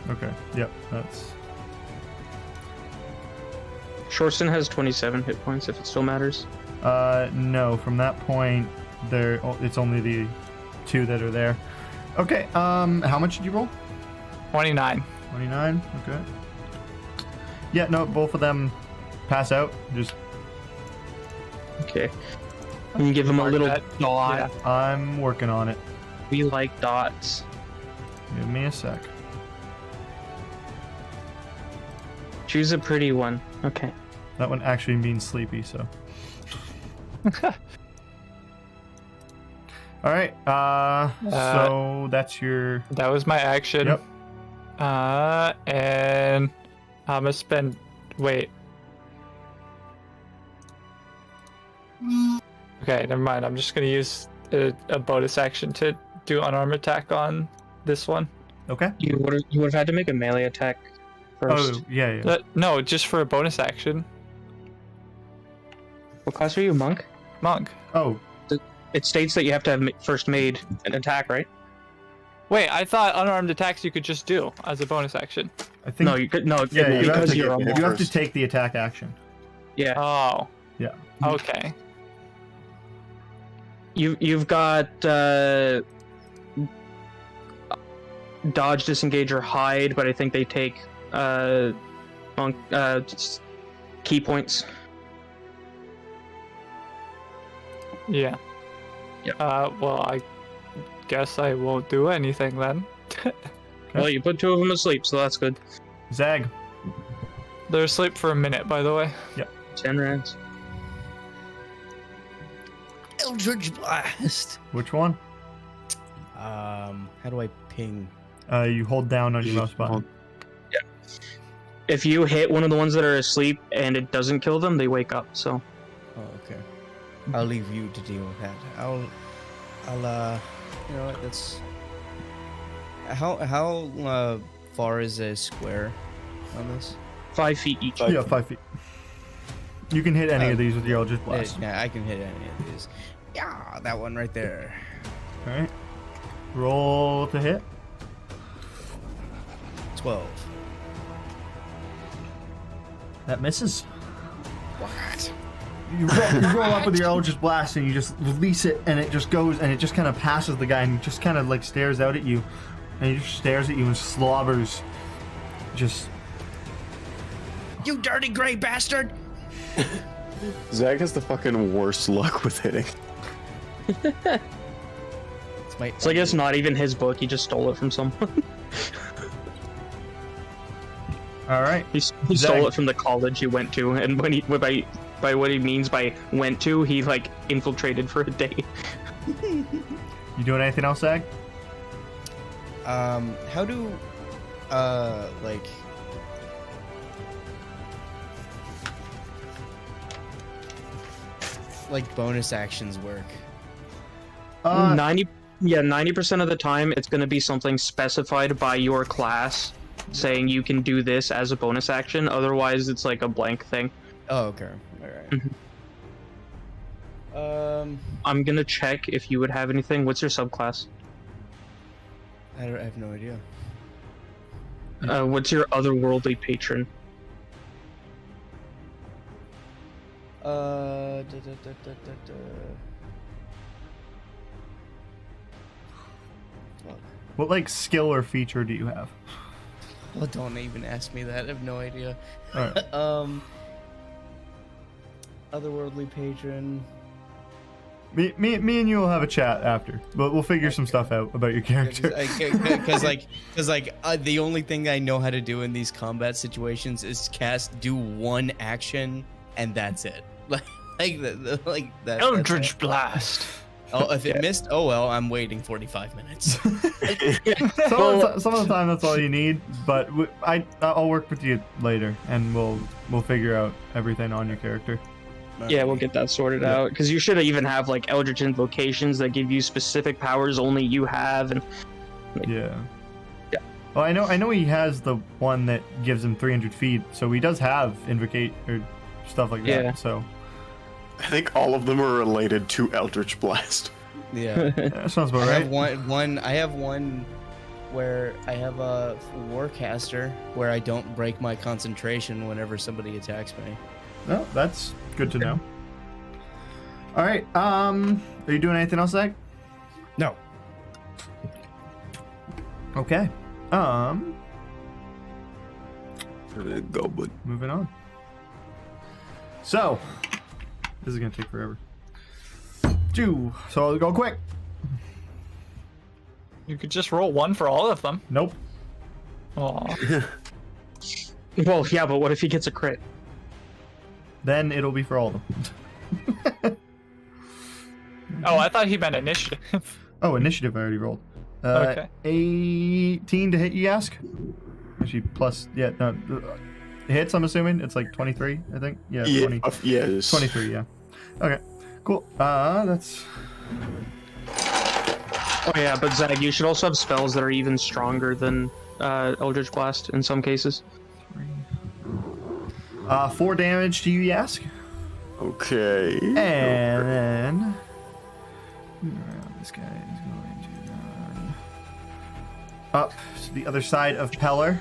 Okay. Yep. That's. Shorson has 27 hit points, if it still matters. No. From that point, it's only the 2 that are there. Okay. How much did you roll? 29. 29. Okay. Yeah. No. Both of them pass out. Just. Okay. You can give him a Mark little that. dot. Yeah. I'm working on it. We like dots. Give me a sec. Choose a pretty one. Okay. That one actually means sleepy, so. All right. So that's your. That was my action. Yep. And I'm gonna spend. Wait. Okay, never mind. I'm just gonna use a bonus action to do unarmed attack on this one. Okay. You would have had to make a melee attack first. Oh yeah. No, just for a bonus action. What class are you, monk? Monk. Oh. It states that you have to have first made an attack, right? Wait, I thought unarmed attacks you could just do as a bonus action. I think. No, you could no. Yeah, you have because to you're a get- monk. You have to first. take the attack action. Yeah. Oh. Yeah. Okay. You've got dodge, disengage, or hide, but I think they take monk just key points. Yeah. Yep. Well, I guess I won't do anything then. Well, you put 2 of them asleep, so that's good. Zag. They're asleep for a minute, by the way. 10 rounds. Eldritch Blast. Which one? How do I ping? You hold down on your mouse button. If you hit one of the ones that are asleep and it doesn't kill them, they wake up. So Oh, okay. I'll leave you to deal with that. I'll you know what, that's how far is a square on this? 5 feet each. Yeah, 5 feet. You can hit any of these with your Eldritch Blast. Yeah, I can hit any of these. Yeah, that one right there. All right. Roll to hit. 12. That misses. What? you roll up with your Eldritch Blast and you just release it, and it just goes and it just kind of passes the guy and he just kind of like stares out at you, and he just stares at you and slobbers. Just. You dirty gray bastard! Zag has the fucking worst luck with hitting. So I guess not even his book. He just stole it from someone. All right. He stole it from the college he went to, and when he by what he means by went to, he like infiltrated for a day. You doing anything else, Zag? How do, like bonus actions work? 90% of the time it's going to be something specified by your class saying you can do this as a bonus action. Otherwise it's like a blank thing. Oh, okay. All right. I'm gonna check if you would have anything. What's your subclass? I have no idea. What's your otherworldly patron? What like skill or feature do you have? Well, don't even ask me that. I have no idea. All right. Otherworldly patron. Me and you will have a chat after, but we'll figure some stuff out about your character. Because the only thing I know how to do in these combat situations is do one action, and that's it. Like that. Eldritch Blast. Oh, if it missed, oh well, I'm waiting 45 minutes. Some of the time that's all you need, but I'll work with you later, and we'll figure out everything on your character. Yeah, we'll get that sorted out, because you should even have like Eldritch invocations that give you specific powers only you have, and yeah. Well, I know he has the one that gives him 300 feet, so he does have invocate or stuff like that. Yeah. So I think all of them are related to Eldritch Blast. Yeah. that sounds about right. I have one where I have a Warcaster where I don't break my concentration whenever somebody attacks me. No, that's good to know. All right. Are you doing anything else, Zach? No. Okay. Goblin. Moving on. So, this is gonna take forever. So I'll go quick. You could just roll one for all of them. Nope. Aw. well, yeah, but what if he gets a crit? Then it'll be for all of them. Oh, I thought he meant initiative. Oh, initiative I already rolled. Okay. 18 to hit, you ask? Actually, plus, yeah, no. Hits, I'm assuming? It's like 23, I think? Yeah, 20. Yeah, it is. 23, yeah. Okay, cool. That's... Oh yeah, but Zag, you should also have spells that are even stronger than Eldritch Blast in some cases. 4 damage to you, you ask? Okay. And then... This guy is going to run up to the other side of Peller.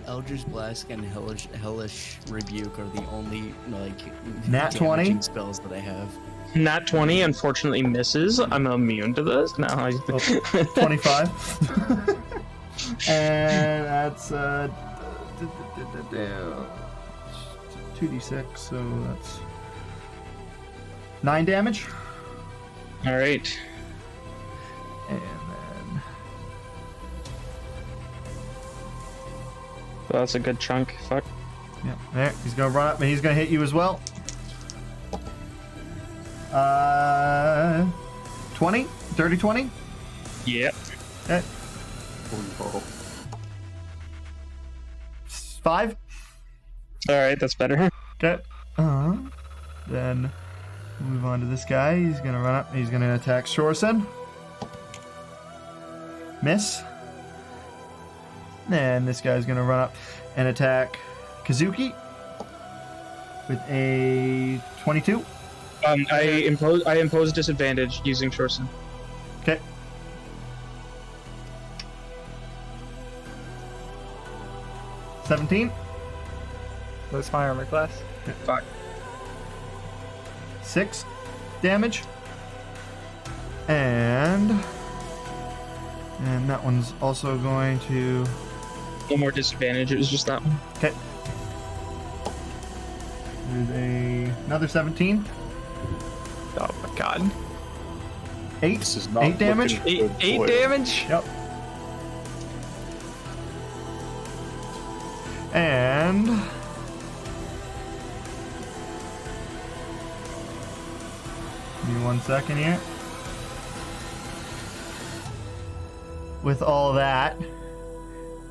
Eldritch Blast and Hellish Rebuke are the only Nat 20 damaging spells that I have. Nat 20 unfortunately misses. I'm immune to this. No, 25. And that's 2d6, so that's 9 damage. All right. And then Well, that's a good chunk. Fuck. yeah, there. He's gonna run up and he's gonna hit you as well. 20? Dirty 20? Yep. Okay. 5? All right, that's better. Okay. Then move on to this guy. He's gonna run up. He's gonna attack Shorsen. Miss. And this guy's gonna run up and attack Kazuki with a 22. I impose disadvantage using Shorsen. Okay. $17. What's my armor class? Fuck. 6 damage. And that one's also going to... No more disadvantage, it was just that one. Okay. There's another 17. Oh my god. 8. This is not 8 damage. looking good, Eight boy. damage? Yep. And... Give me 1 second here. With all that,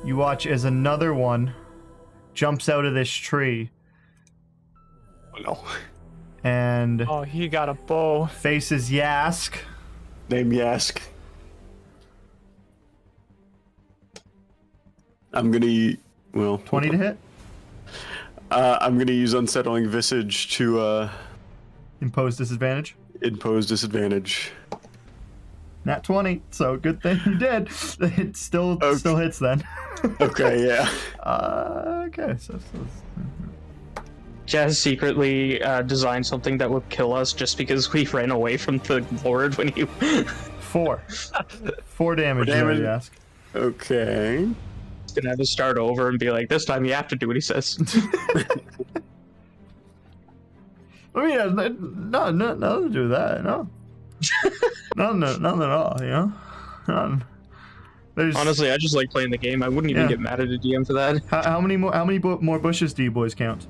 you watch as another one jumps out of this tree Oh, no. and Oh, he got a bow. faces Yask. Name Yask. I'm gonna... Well... 20 to hit. I'm gonna use Unsettling Visage to Impose disadvantage. impose disadvantage. Nat 20, so good thing you did. It still hits then. Okay, yeah. Okay, so Jazz secretly designed something that would kill us just because we ran away from the Lord when he... 4. 4 damage, damage. you ask. Okay. gonna have to start over and be like, this time you have to do what he says. I mean, no, to do that, no. Nothing at all, you know? None. There's, Honestly, I just like playing the game. I wouldn't even get mad at a DM for that. how many more bushes do you boys count?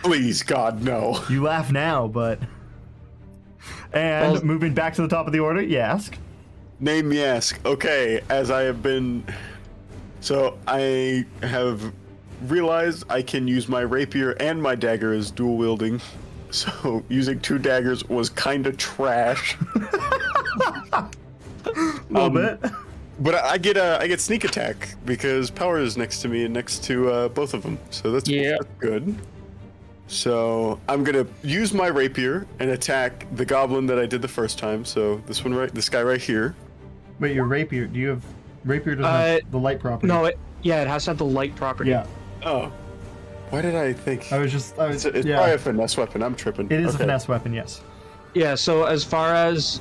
Please, God, no. You laugh now, but... And Well- moving back to the top of the order, Yask. Name Yask. Okay, as I have been... So, I have realized I can use my rapier and my dagger as dual wielding. So, using 2 daggers was kind of trash. A little bit. But I get sneak attack because power is next to me and next to both of them. So that's good. So I'm gonna use my rapier and attack the goblin that I did the first time. So this guy right here. Wait, your rapier, do you have... Rapier doesn't have the light property. No, it has to have the light property. Yeah. Oh, why did I think? It's It's probably a finesse weapon. I'm tripping. It is a Okay. finesse weapon, yes. Yeah, so as far as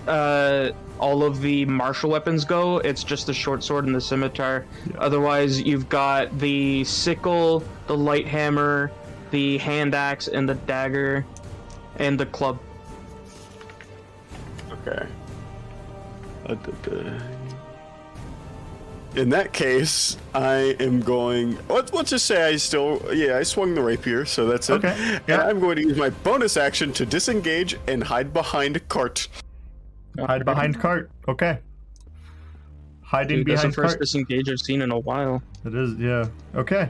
all of the martial weapons go, it's just the short sword and the scimitar. Yeah. Otherwise, you've got the sickle, the light hammer, the hand axe, and the dagger, and the club. Okay. In that case, I am going. Let's just say I swung the rapier, so that's it. Okay, And yeah. I'm going to use my bonus action to disengage and hide behind a cart. Hide behind cart. Okay. Hiding Dude, that's the behind first cart. disengage I've seen in a while. It is, yeah. Okay.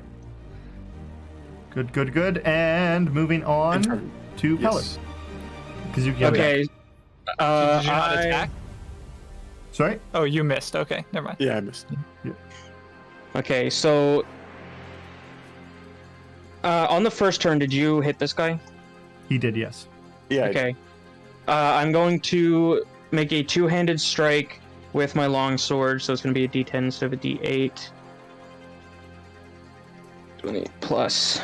Good. And moving on Turn. to Yes. Pellet. Because you can. Okay. Did you not attack? Sorry? Oh, you missed. Okay, never mind. Yeah, I missed. Okay, so on the first turn, did you hit this guy? He did, yes. Yeah. Okay. I'm going to make a two-handed strike with my long sword, so it's going to be a D10 instead of a D8. 20 plus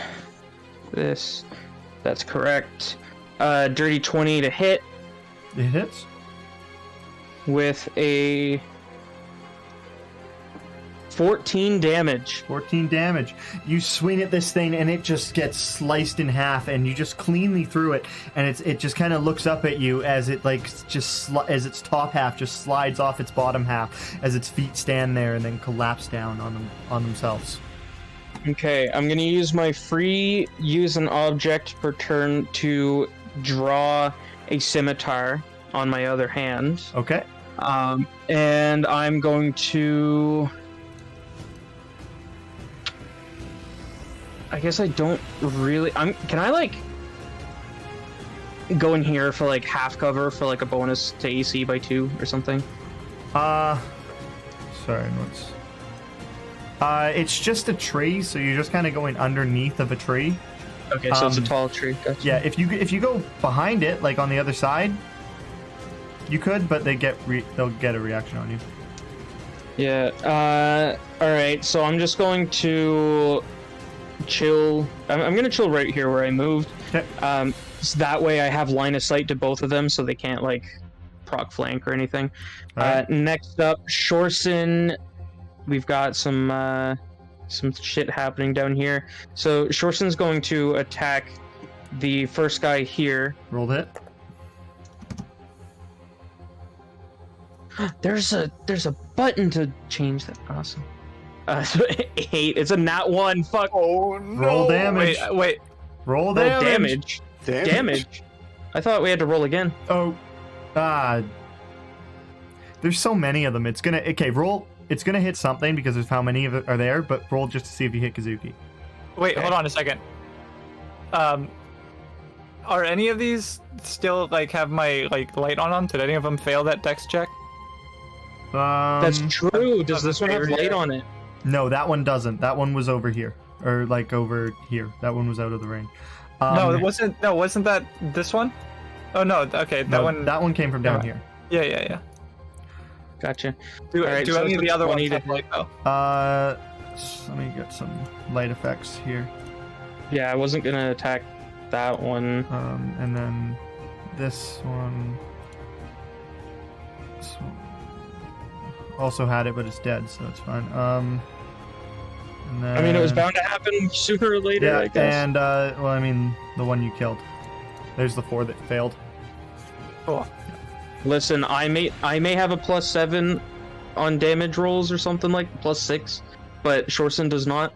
this. That's correct. Dirty 20 to hit It hits. with a 14 damage. 14 damage. You swing at this thing and it just gets sliced in half, and you just cleanly through it, and it just kind of looks up at you as it as its top half just slides off its bottom half as its feet stand there and then collapse down on themselves. Okay, I'm gonna use my free use an object per turn to draw a scimitar on my other hand. Okay. And I'm going to... I guess I don't really... Can I, like, go in here for, like, half cover for, like, a bonus to AC by 2 or something? Sorry, what's... it's just a tree, so you're just kind of going underneath of a tree. Okay, so it's a tall tree. Gotcha. Yeah, if you go behind it, like on the other side, you could, but they'll get a reaction on you. Yeah, alright, so I'm just going to chill. I'm gonna chill right here where I moved. Okay. So that way I have line of sight to both of them, so they can't like proc flank or anything. Alright. Next up, Shorson. We've got some shit happening down here. So Shorson's going to attack the first guy here. Rolled hit. There's a button to change that. Awesome. 8. It's a nat 1. Fuck. Oh no! Roll damage. Wait. Roll Oh, damage. damage. I thought we had to roll again. Oh. There's so many of them. It's gonna. Okay, roll. It's gonna hit something because there's how many of it are there, but roll just to see if you hit Kazuki. Wait, hold on a second. Are any of these still like have my like light on them? Did any of them fail that dex check? That's true. Does this one have light on it? No, that one doesn't. That one was over here, or like over here. That one was out of the range. No, it wasn't. No, wasn't that this one? Oh no. Okay, that no, one. That one came from down Alright. here. Yeah. Gotcha. Do Alright, so any of it's the other 20 ones have light though? Let me get some light effects here. Yeah, I wasn't gonna attack that one. And then this one. This one also had it, but it's dead, so it's fine. And then, I mean, it was bound to happen sooner or later, yeah, I guess. and well, I mean, the one you killed. There's the 4 that failed. Cool. Listen, I may have a +7 on damage rolls or something like +6, but Shorson does not.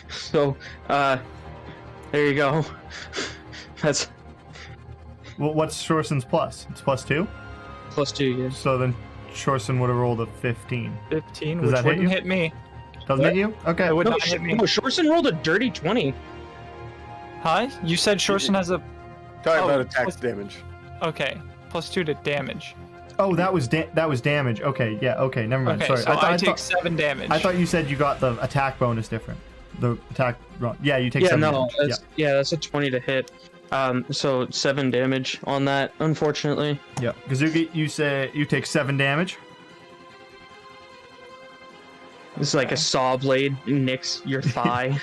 So, there you go. That's Well, what's Shorson's plus? It's +2. +2, yeah. So then Shorson would have rolled a 15. 15, Does which that hit wouldn't you? hit me. Doesn't hit you? Okay. It would No, not hit me. Shorson rolled a dirty 20. Huh? You said Shorson has a. Talking Oh, about attack plus- damage. Okay, +2 to damage. Oh, that was damage. Okay, yeah. Okay, never mind. Okay, Sorry. so I take thought, 7 damage. I thought you said you got the attack bonus different. The attack. Yeah, you take Yeah, 7 no, damage. that's a 20 to hit. So 7 damage on that, unfortunately. Yeah. Kazuki, you say you take 7 damage. It's like a saw blade nicks your thigh.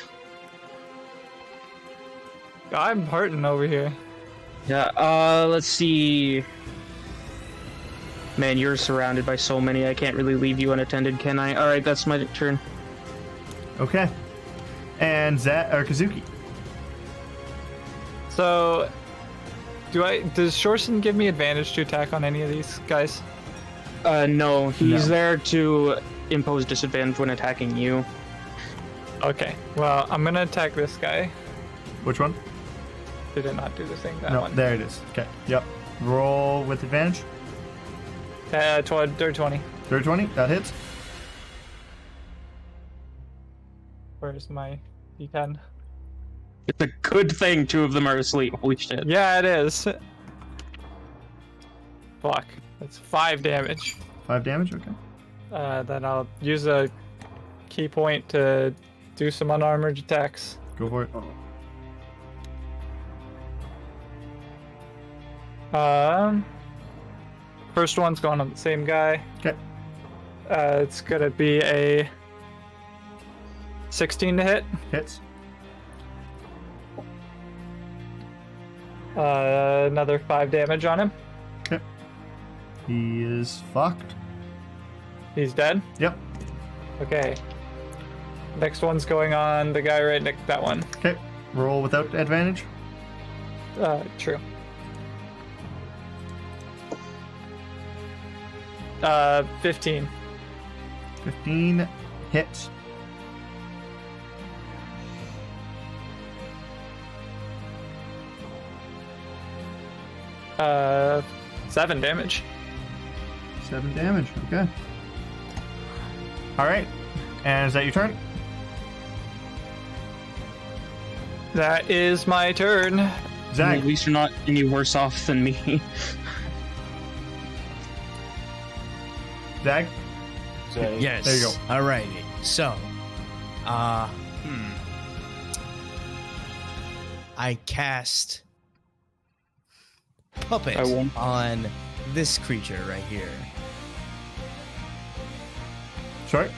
I'm hurting over here. Yeah, let's see. Man, you're surrounded by so many, I can't really leave you unattended, can I? Alright, that's my turn. Okay. And Kazuki. So, does Shorson give me advantage to attack on any of these guys? No, he's No. there to impose disadvantage when attacking you. Okay, well, I'm gonna attack this guy. Which one? Did it not do the thing? That No, one. there it is. Okay. Yep. Roll with advantage. 20. Third 20. That hits. Where's my D10? It's a good thing 2 of them are asleep. Holy shit. Yeah, it is. Fuck. That's 5 damage. 5 damage. Okay. Then I'll use a key point to do some unarmored attacks. Go for it. First one's going on the same guy. Okay. It's gonna be a 16 to hit. Hits. Another 5 damage on him. Okay. He is fucked. He's dead. Yep. Okay. Next one's going on the guy right next to that one. Okay. Roll without advantage. True. 15. 15 hits. Uh, 7 damage. 7 damage. Okay. All right. And is that your turn? That is my turn. Zach. At least you're not any worse off than me. Zach. Yes. There you go. Alrighty. So, I cast Puppet I won't. on this creature right here. Sorry.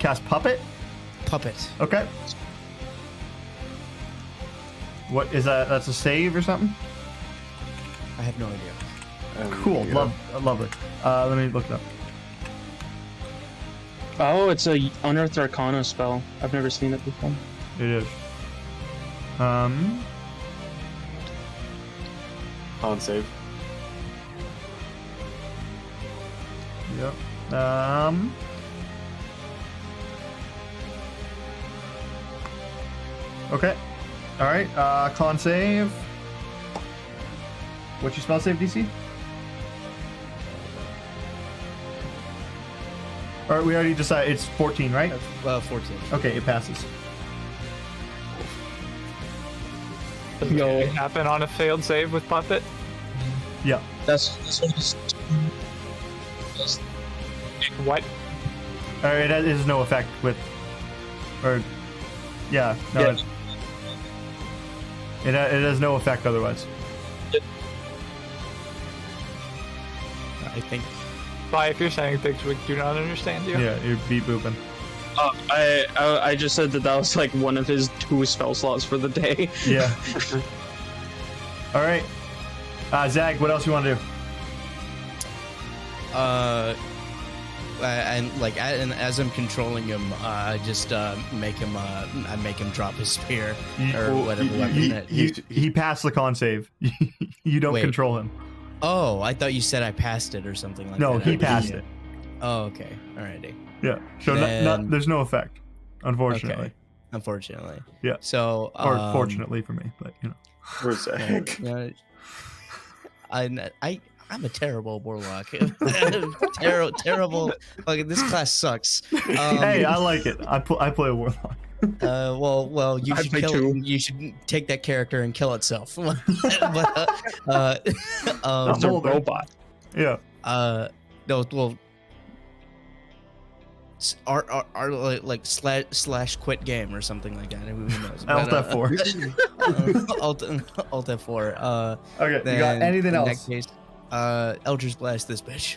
Cast puppet. Puppet. Okay. What is that? That's a save or something? I have no idea. Cool. Lovely. Let me look it up. Oh, it's a Unearthed Arcana spell. I've never seen it before. It is. On save. Yep. Okay. All right. Con save. What's your spell save DC? All right. We already decided it's 14, right? 14. Okay, it passes. Does it happen on a failed save with Puppet? Yeah. That's what it's. What? All right. It has no effect with. Or. Yeah. No. Yeah. It has no effect otherwise. I think. Why, if you're saying things we do not understand you? Yeah. You're beat booping. I just said that was like one of his 2 spell slots for the day. Yeah. All right. Zag, what else you want to do? And as I'm controlling him, I just make him drop his spear or whatever weapon that He passed the con save. You don't Wait. control him. Oh, I thought you said I passed it or something like No, that. he passed it. Oh, okay. Alrighty. Yeah. So Then- there's no effect, unfortunately. Okay. Unfortunately. Yeah. So. Or fortunately for me, but you know. Where's Zag? I'm a terrible warlock. Terrible. Like, this class sucks. Hey, I like it. I play a warlock. Well, you I should play kill. too. You should take that character and kill itself. But, It's a Hold on. robot. Yeah. no, well, are like slash quit game or something like that. Who knows? Alt F4. Alt F4. Okay. You Then got anything in else? that case, Eldritch Blast this bitch.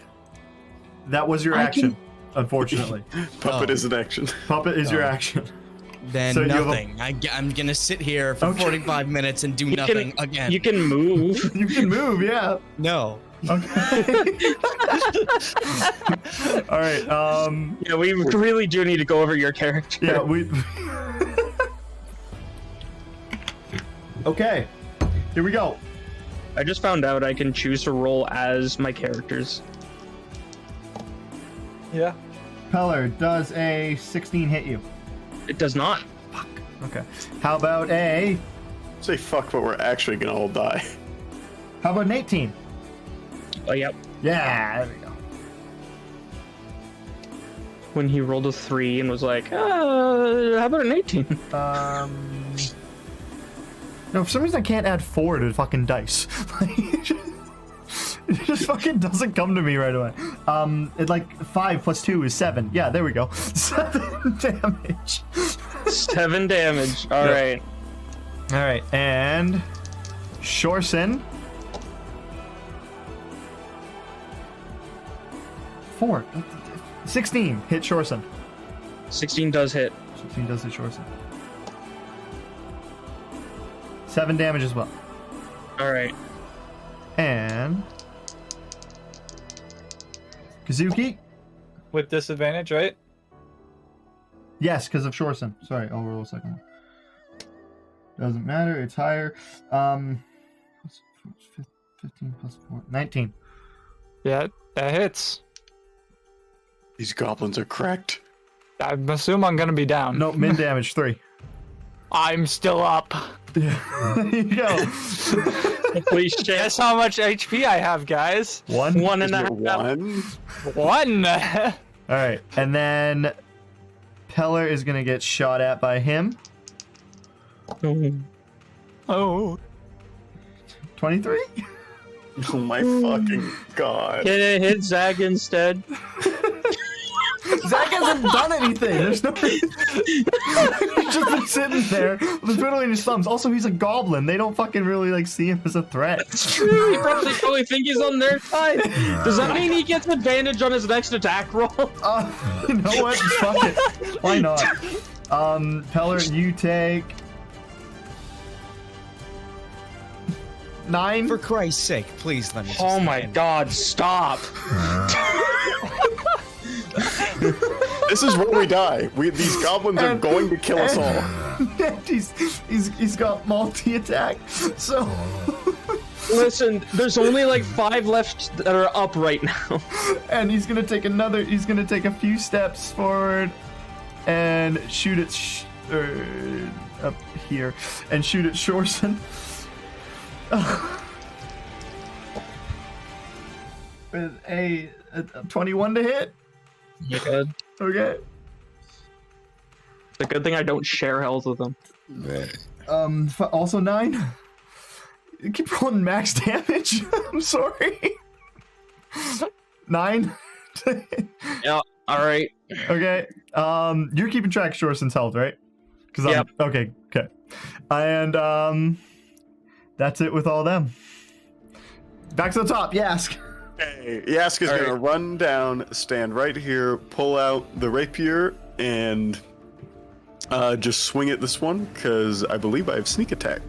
That was your action, unfortunately. Puppet Oh. is an action. Puppet is your action. Then So you have a- nothing. I'm gonna sit here for Okay. 45 minutes and do You nothing again. You can move. You can move, yeah. No. Okay. All right. Yeah, we really do need to go over your character. Yeah, we. Okay. Here we go. I just found out I can choose to roll as my characters. Yeah. Peller, does a 16 hit you? It does not. Okay. How about a? Say fuck, but we're actually gonna all die. How about an 18? Oh, yep. Yeah. There we go. When he rolled a 3 and was like, how about an 18? No, for some reason I can't add 4 to fucking dice. It just fucking doesn't come to me right away. It like 5 plus 2 is 7. Yeah, there we go. 7 damage. 7 damage. All Yeah. right. All right, and Shorsen. 4. 16 hit Shorsen. 16 does hit. 16 does hit Shorsen. 7 damage as well. All right. And Kazuki. With disadvantage, right? Yes, because of Shorsen. Sorry, I'll roll a second one. Doesn't matter. It's higher. 15 plus 4. 19. Yeah, that hits. These goblins are cracked. I assume I'm gonna be down. No, min damage 3. I'm still up. Yeah. There you go. Holy shit. Guess how much HP I have, guys? 1. 1 Is and a it half. 1? 1. All right, and then Peller is gonna get shot at by him. Oh. 23. Oh my fucking god. Hit Zag instead. Zach hasn't done anything. There's no reason. He's just been sitting there with twiddling his thumbs. Also, he's a goblin. They don't fucking really like see him as a threat. It's true. They probably think he's on their side. Does that mean he gets advantage on his next attack roll? You know what? Fuck it. Why not? Peller, you take 9. For Christ's sake, please let me. Just Oh my land. God! Stop. This is where we die. These goblins are going to kill us all. And he's got multi-attack. So Listen, there's only like 5 left that are up right now. and he's gonna take a few steps forward and shoot at up here and shoot at Shorson. With a 21 to hit. Yeah. Okay. It's a good thing I don't share health with them. Also 9. You keep rolling max damage. I'm sorry. 9. Yeah. All right. Okay. You're keeping track of Shorson's health, right? Yep. Okay. And that's it with all them. Back to the top, Yask. Hey, Yask is gonna run down, stand right here, pull out the rapier, and just swing at this one, because I believe I have sneak attack.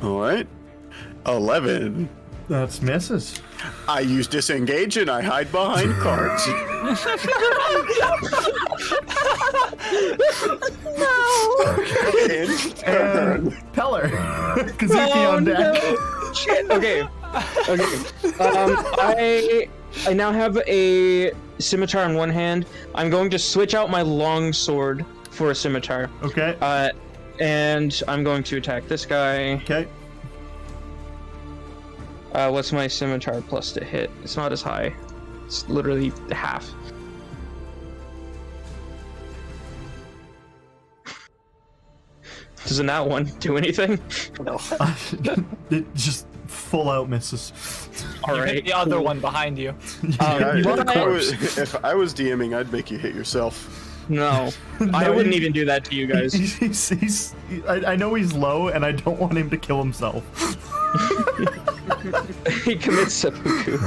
Alright. 11. That's misses. I use disengage and I hide behind cards. And Peller. Kazuki on deck. Shit. Okay. I now have a scimitar in one hand. I'm going to switch out my long sword for a scimitar. Okay. And I'm going to attack this guy. Okay. What's my scimitar plus to hit? It's not as high. It's literally half. Doesn't that one do anything? It just full out misses. All You hit right. the other one behind you. If I was DMing, I'd make you hit yourself. No, I No, wouldn't you- even do that to you guys. I know he's low, and I don't want him to kill himself. He commits seppuku.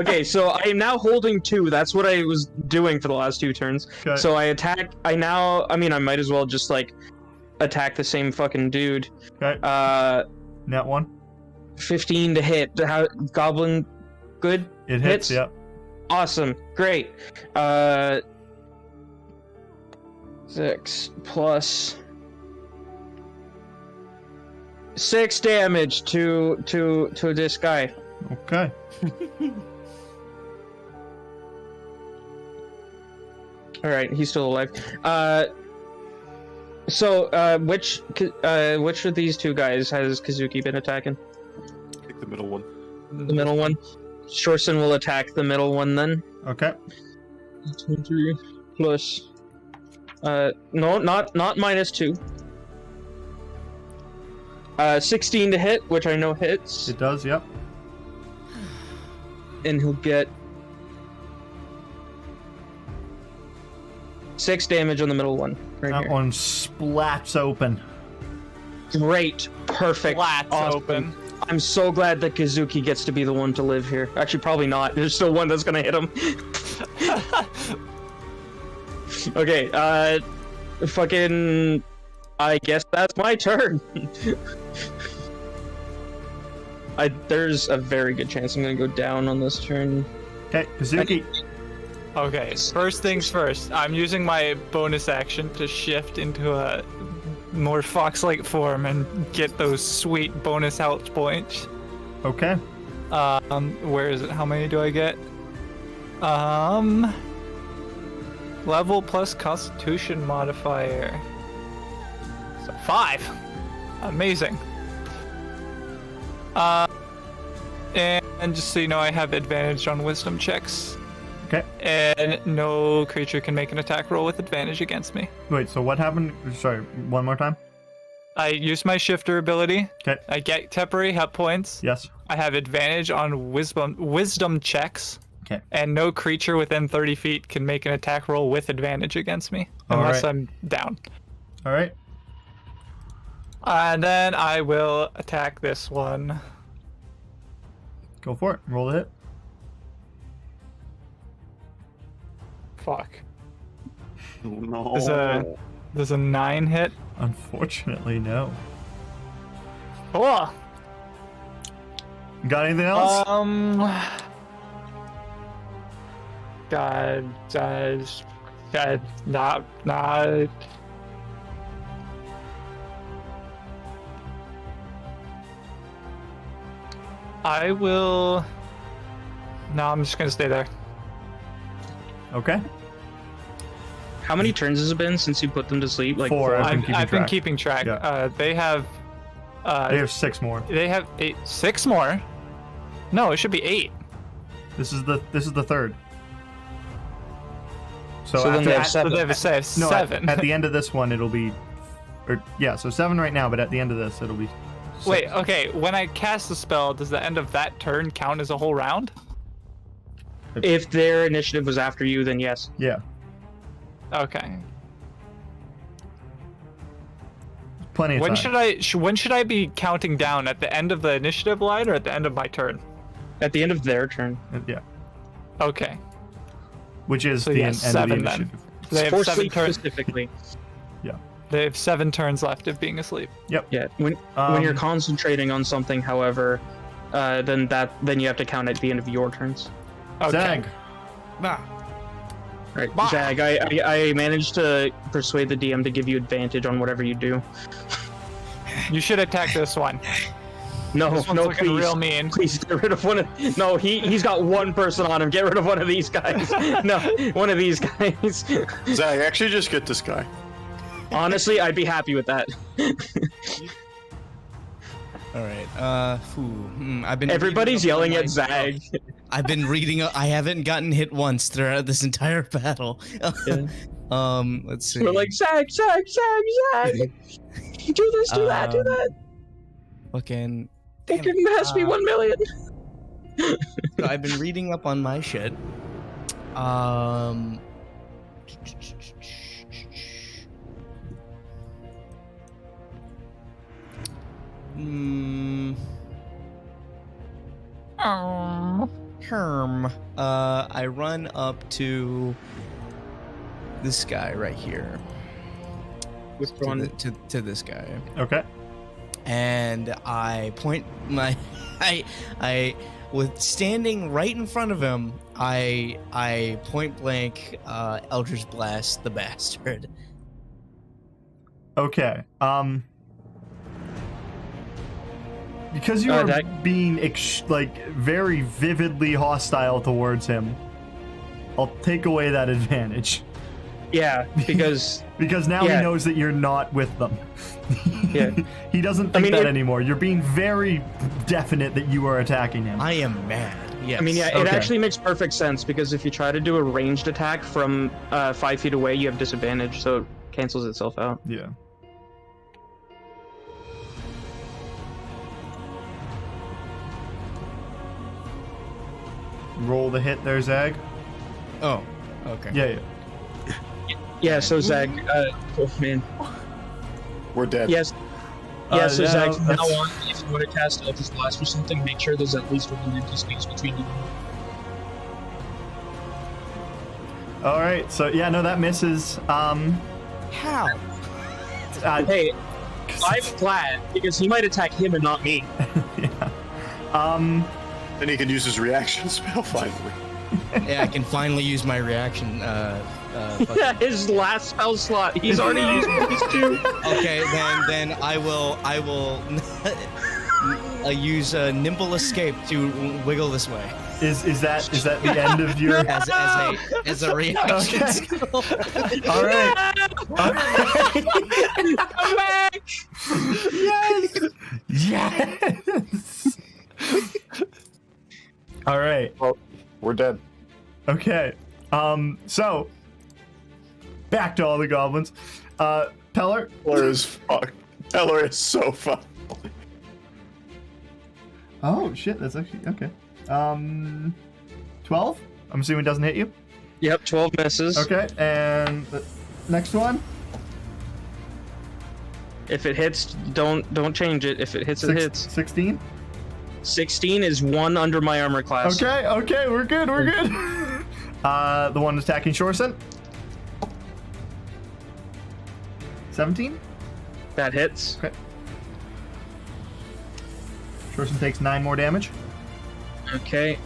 Okay, so I am now holding 2. That's what I was doing for the last 2 turns. Okay. So I attack. I might as well just like attack the same fucking dude. Okay. Net 1. 15 to hit. Goblin, good. It hits. Yep. Awesome. Great. 6 plus 6 damage to this guy. Okay. All right, he's still alive. Which of these 2 guys has Kazuki been attacking? Take the middle one. The middle one. Shorson will attack the middle one then. Okay. 23 plus. No, not -2. 16 to hit, which I know hits, It does. Yep. and he'll get 6 damage on the middle one. Right That here. one splats open. Great, perfect, Flats awesome. open. I'm so glad that Kazuki gets to be the one to live here. Actually, probably not. There's still one that's gonna hit him. Okay, fucking... I guess that's my turn. There's a very good chance I'm gonna go down on this turn. Okay, Kazuki. Okay, first things first. I'm using my bonus action to shift into a more fox-like form and get those sweet bonus health points. Okay. Where is it? How many do I get? Level plus Constitution modifier. So 5. Amazing. And just so you know, I have advantage on wisdom checks. Okay. And no creature can make an attack roll with advantage against me. Wait, so what happened? Sorry, one more time? I use my shifter ability. Okay. I get temporary hit points. Yes. I have advantage on wisdom checks. Okay. And no creature within 30 feet can make an attack roll with advantage against me All unless right. I'm down. All right. And then I will attack this one. Go for it. Roll the hit. Fuck. Oh, no. Does a 9 hit? Unfortunately, no. Cool. Got anything else? Not. I will. No, I'm just gonna stay there. Okay. How many turns has it been since you put them to sleep? Like 4. I've been keeping track. Yeah. They have. They have 6 more. They have 6 more. No, it should be 8. This is the third. So, So then they have So 7. they have 7. no, at the end of this one, it'll be, so 7 right now. But at the end of this, it'll be. 6. Wait, okay. When I cast the spell, does the end of that turn count as a whole round? If their initiative was after you, then yes. Yeah. Okay. Plenty of When time. should I be counting down? At the end of the initiative line or at the end of my turn? At the end of their turn. Yeah. Okay. Which is So the yeah, end of the 7 then. initiative. They have For 7 sleep turns. specifically. They have 7 turns left of being asleep. Yeah. When you're concentrating on something, however, then you have to count at the end of your turns. Okay. Zag. Right, Zag, I managed to persuade the DM to give you advantage on whatever you do. You should attack this one. No, This one's no, looking please. real mean. Please get rid of one of. No, he's got one person on him. Get rid of one of these guys. No, one of these guys. Zach, actually just get this guy. Honestly, I'd be happy with that. All right. I've been. Everybody's reading up on yelling my- at Zag. I've been reading. I haven't gotten hit once throughout this entire battle. Let's see. We're like Zag. Do this, do that, do that. Fucking. It has to be 1 million. So I've been reading up on my shit. I run up to this guy right here. Which one? To this guy. Okay. And I point my I with standing right in front of him, I point blank Eldritch Blast the bastard. Okay. Because you are being very vividly hostile towards him, I'll take away that advantage. Yeah, because because now he knows that you're not with them. Yeah. He doesn't think that anymore. You're being very definite that you are attacking him. I am mad. Yes. I mean, yeah, it actually makes perfect sense because if you try to do a ranged attack from 5 feet away, you have disadvantage, so it cancels itself out. Yeah. Roll the hit there, Zag. Oh, okay. Yeah. Yeah, so Zag, oh man. We're dead. Yes. Yeah, so no, Zag, from now that's- on, if you want to cast Eldritch Blast or something, make sure there's at least one empty space between you. All right. So yeah, no, that misses. How? Hey, I'm glad because he might attack him and not me. Yeah. Then he can use his reaction spell finally. Yeah, I can finally use my reaction. Yeah, his last spell slot. He's already used these 2. Okay, then I will use a nimble escape to wiggle this way Is that the end of your? as a reaction. Okay. skill. All right. All right. Come back! Yes. Yes. All right. Well, we're dead. Okay. So back to all the goblins. Peller. Peller is fucked. Peller is so fucked. Oh shit, that's actually okay. 12. I'm assuming it doesn't hit you. Yep, 12 misses. Okay, and the next one. If it hits, don't change it. If it hits, it hits. 16. 16 is 1 under my armor class. Okay, we're good. The one attacking Shorsen. 17. That hits. Okay. Shorson takes 9 more damage. Okay.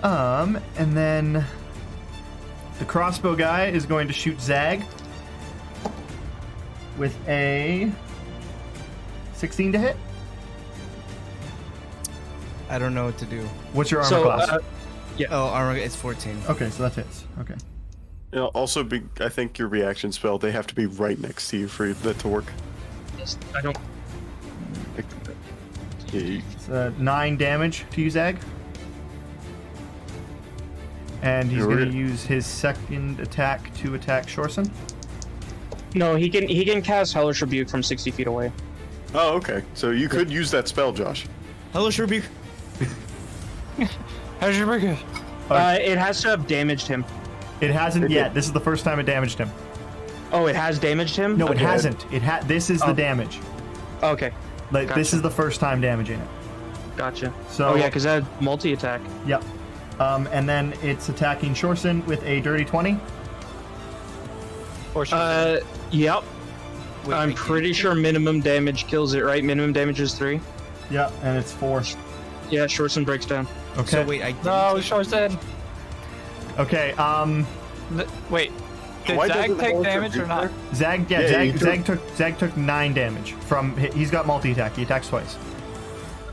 And then the crossbow guy is going to shoot Zag with a 16 to hit. I don't know what to do. What's your armor class? Oh, armor, it's 14. Okay, so that hits. Okay. It'll also I think your reaction spell, they have to be right next to you for that to work. I don't. It's 9 damage to you, Zag. And he's going to use his second attack to attack Shorson. No, he can cast Hellish Rebuke from 60 feet away. Oh, okay. So you could use that spell, Josh. Hellish Rebuke. How's your burger? It has to have damaged him. It hasn't yet. This is the first time it damaged him. Oh, it has damaged him? No, it Okay. hasn't. This is the damage. Okay, Like this Gotcha. is the first time damaging it. gotcha. So Oh yeah, because I had multi-attack. Yep. And then it's attacking Shorson with a dirty 20. Yep. Wait, I'm wait, pretty sure minimum damage kills it, right? Minimum damage is 3. Yep, and it's 4. Yeah, Shorson breaks down. Okay. So wait, I didn't No, take- Shorson. Okay. Wait. Did Why Zag doesn't take Hellish damage or Rebuke not? work? Zag. Yeah, Yeah, Zag took 9 damage from. He's got multi attack. He attacks twice.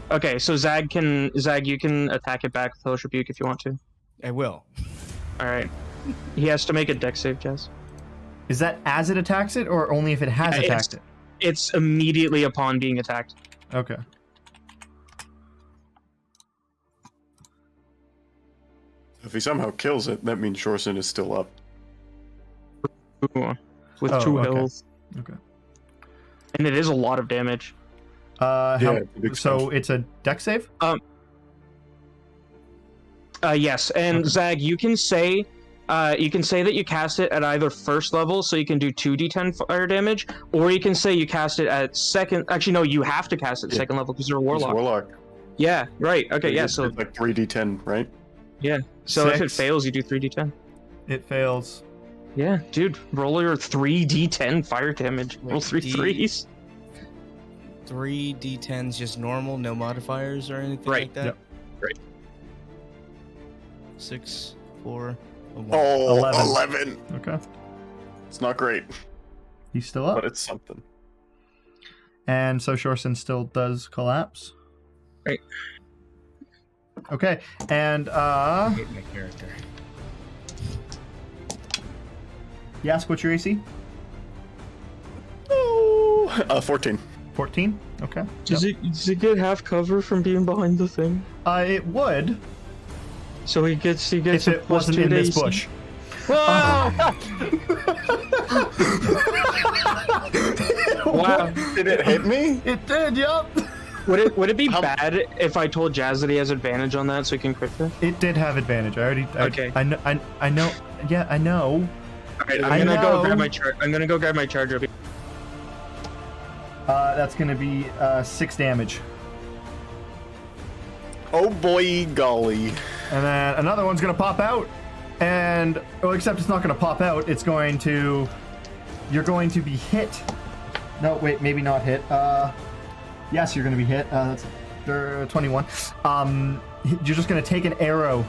Okay, so Zag, you can attack it back with Hellish Rebuke if you want to. I will. Alright. He has to make a dex save, Jess. Is that as it attacks it, or only if it has Yeah, attacked it? It's immediately upon being attacked. Okay. If he somehow kills it, that means Shorson is still up. Ooh, with Oh, 2 okay. health. Okay. And it is a lot of damage. How, big so spell. it's a dex save. Yes, and Zag, you can say that you cast it at either first level, so you can do 2d10 fire damage, or you can say you cast it at second. Actually, no, you have to cast it at second level because you're a He's warlock. Warlock. Yeah, right. Okay, yeah. It's So like 3d10, right? yeah. So if it 6. fails, you do 3d10. It fails. Yeah, dude, roll your 3d10 fire damage. Roll 3 D- threes. 3 d10s, just normal, no modifiers or anything Right, like that. yep. Right. 6, 4, 1. Oh, 11. 11. Okay. It's not great, He's still but up. it's something. And so Shorson still does collapse. Right. Okay. And I hate my character. Yask, what's your AC? Oh, 14. 14. Okay. Does it get half cover from being behind the thing? It would So he gets if a it plus wasn't 2 in to this AC? bush. Wow. Did it hit me? It did. Yup. Would it be bad if I told Jazz that he has advantage on that so he can crit her? It did have advantage. Okay. I know. Yeah, I know. Alright, I I'm gonna know. go grab my I'm gonna go grab my charger. That's gonna be 6 damage, Oh boy, golly. and then another one's gonna pop out, and except it's not gonna pop out. It's going to. You're going to be hit. No, wait, maybe not hit. Yes, you're gonna be hit. That's 21. You're just gonna take an arrow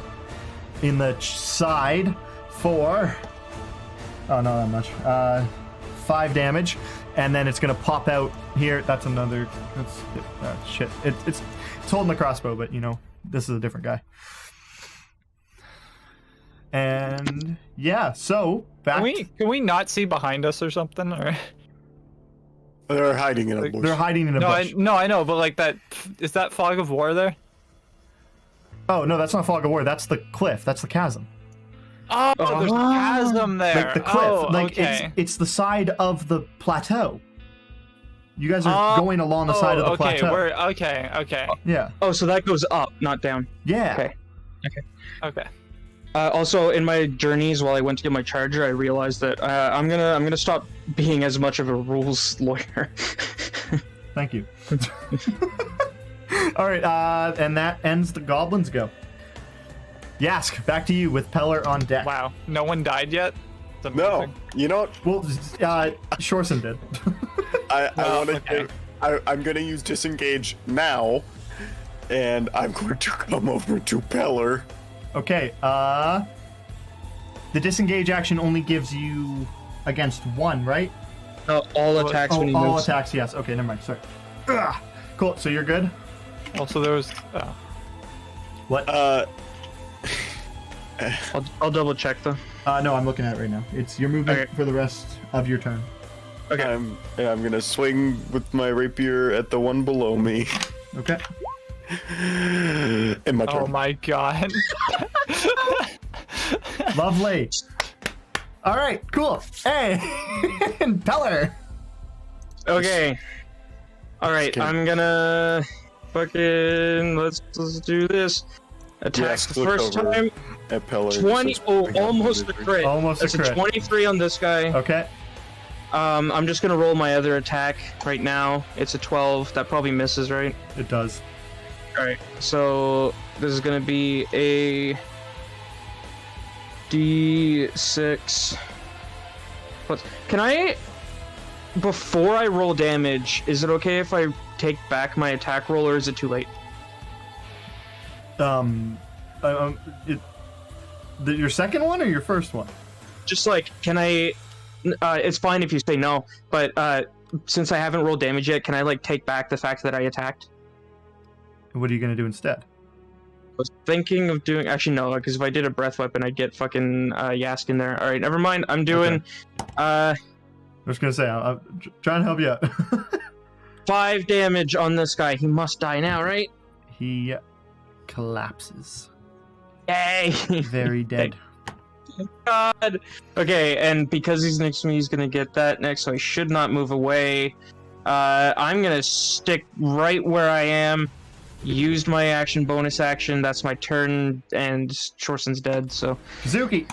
in the side for. Oh, not that much. 5 damage, and then it's gonna pop out here. That's another. That's shit. It's holding the crossbow, but you know this is a different guy. And yeah, so back. Can we not see behind us or something? Or They're hiding in a bush. They're hiding in a bush. I know, but like that is that fog of war there? Oh no, that's not fog of war. That's the cliff. That's the chasm. Oh, there's a chasm there. Like the cliff. Oh, like okay. it's the side of the plateau. You guys are going along the side of the okay, plateau. Okay. Yeah. Oh, so that goes up, not down. Yeah. Okay. Also, in my journeys while I went to get my charger, I realized that I'm gonna stop being as much of a rules lawyer. Thank you. All right, and that ends the goblins' go. Yask, back to you with Peller on deck. Wow, no one died yet. That's No, amazing. you know what? Well, Shorson did. I Oh, want to okay. I'm gonna use disengage now, and I'm going to come over to Peller. Okay, the disengage action only gives you against one, right? No, all attacks when he all moves. attacks, yes. Okay, never mind, sorry. Ugh. Cool, so you're good? Also, there was. What? I'll double check though. No, I'm looking at it right now. It's your movement Okay. for the rest of your turn. Okay. I'm gonna swing with my rapier at the one below me. Okay. In my turn. Oh my god. Lovely. All right, cool. Hey, Peller. Okay. All right. Okay. I'm gonna fucking let's do this. Attack Yes, the look first over time. At Peller. 20. Oh, almost a crit. crit. Almost a That's crit. a 23 on this guy. Okay. I'm just gonna roll my other attack right now. It's a 12. That probably misses, right? It does. All right. So this is gonna be a D6. Can I? Before I roll damage, is it okay if I take back my attack roll, or is it too late? Your second one or your first one? Just like, can I? It's fine if you say no, but since I haven't rolled damage yet, can I like take back the fact that I attacked? What are you gonna do instead? I was thinking of doing. Actually, no, because if I did a breath weapon, I'd get fucking Yask in there. All right, never mind. I'm doing. I was gonna say, I'm trying to help you out. 5 damage on this guy. He must die now, right? He collapses. Yay! Very dead. God. Okay, and because he's next to me, he's gonna get that next, so I should not move away. I'm gonna stick right where I am. Used my action, bonus action. That's my turn, and Shorson's dead. So Kazuki,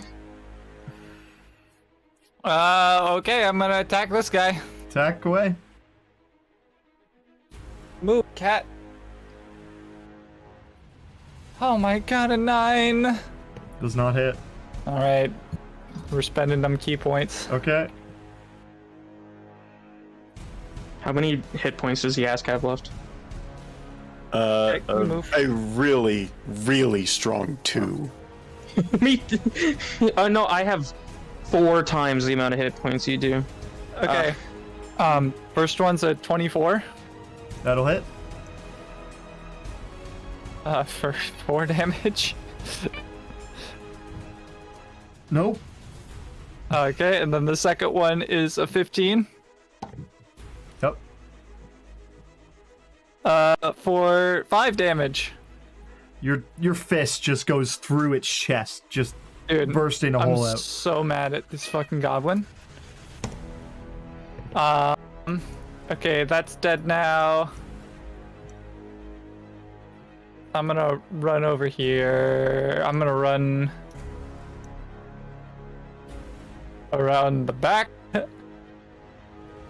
Okay, I'm gonna attack this guy. attack away. Move, cat. Oh my god, a 9. Does not hit. Alright. We're spending them key points. Okay. how many hit points does Yask have left? Move. A really, really strong 2. Me. No, I have 4 times the amount of hit points you do. Okay. First one's a 24. That'll hit. For 4 damage. Nope. Okay, and then the second one is a 15. Yep. For 5 damage. Your fist just goes through its chest, just Dude, bursting a I'm hole out. so mad at this fucking goblin. Okay, that's dead now. I'm gonna run over here. I'm gonna run around the back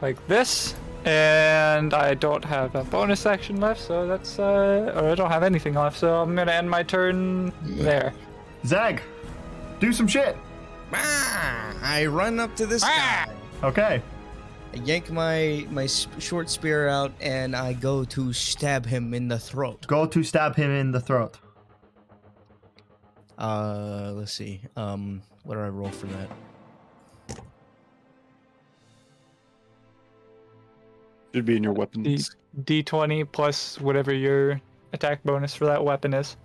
like this, and I don't have a bonus action left, so that's or I don't have anything left, so I'm gonna end my turn there. Zag, do some shit. I run up to this guy. Okay. I yank my short spear out and I go to stab him in the throat. Go to stab him in the throat. Let's see. What do I roll for that? Should be in your weapons. D20 plus whatever your attack bonus for that weapon is.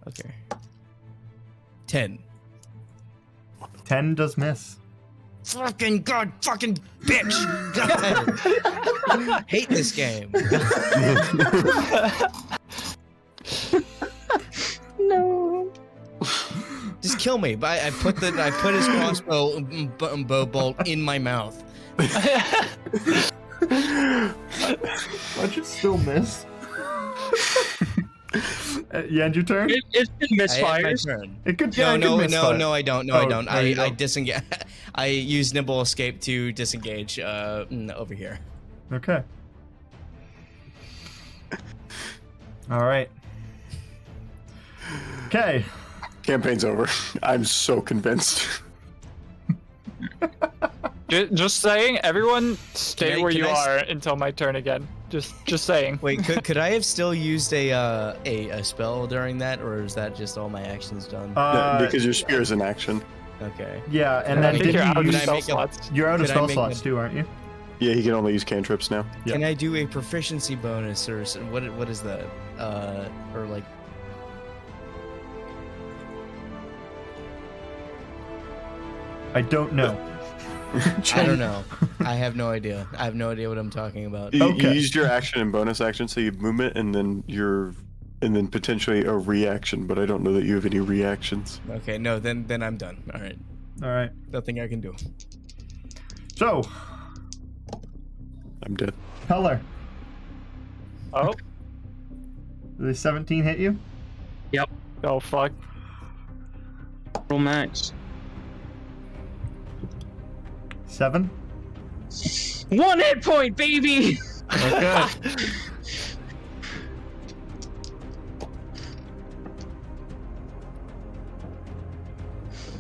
Okay. 10. 10 does miss. Fucking bitch! God. Hate this game. No. Just kill me. But I put his crossbow bow bolt in my mouth. I should still miss. You end your turn? It can I end my misfires. turn. It could. No, Yeah, it could no, misfire. no, I don't. No, Oh, I don't. there you go. I disengage. I use nimble escape to disengage over here. Okay. All right. Okay. Campaign's over. I'm so convinced. Just saying, everyone stay Can I- where can you I s- are until my turn again. Just saying. Wait, could I have still used a spell during that, or is that just all my actions done? Because your spear is in action. Okay. Yeah, and I then think you're didn't out you of Can I spell make a- slots. you're out of Could I spell make slots a- too, aren't you? Yeah, he can only use cantrips now. Yeah. Can I do a proficiency bonus or what is that? Or like I don't know. I don't know. I have no idea. I have no idea what I'm talking about. You Okay. used your action and bonus action, so you movement and then potentially a reaction, but I don't know that you have any reactions. Okay, no, then I'm done. All right. All right. Nothing I can do. So, I'm dead. Peller, Oh, did the 17 hit you? oh fuck. Roll max. 7? 1 hit point, baby! Okay.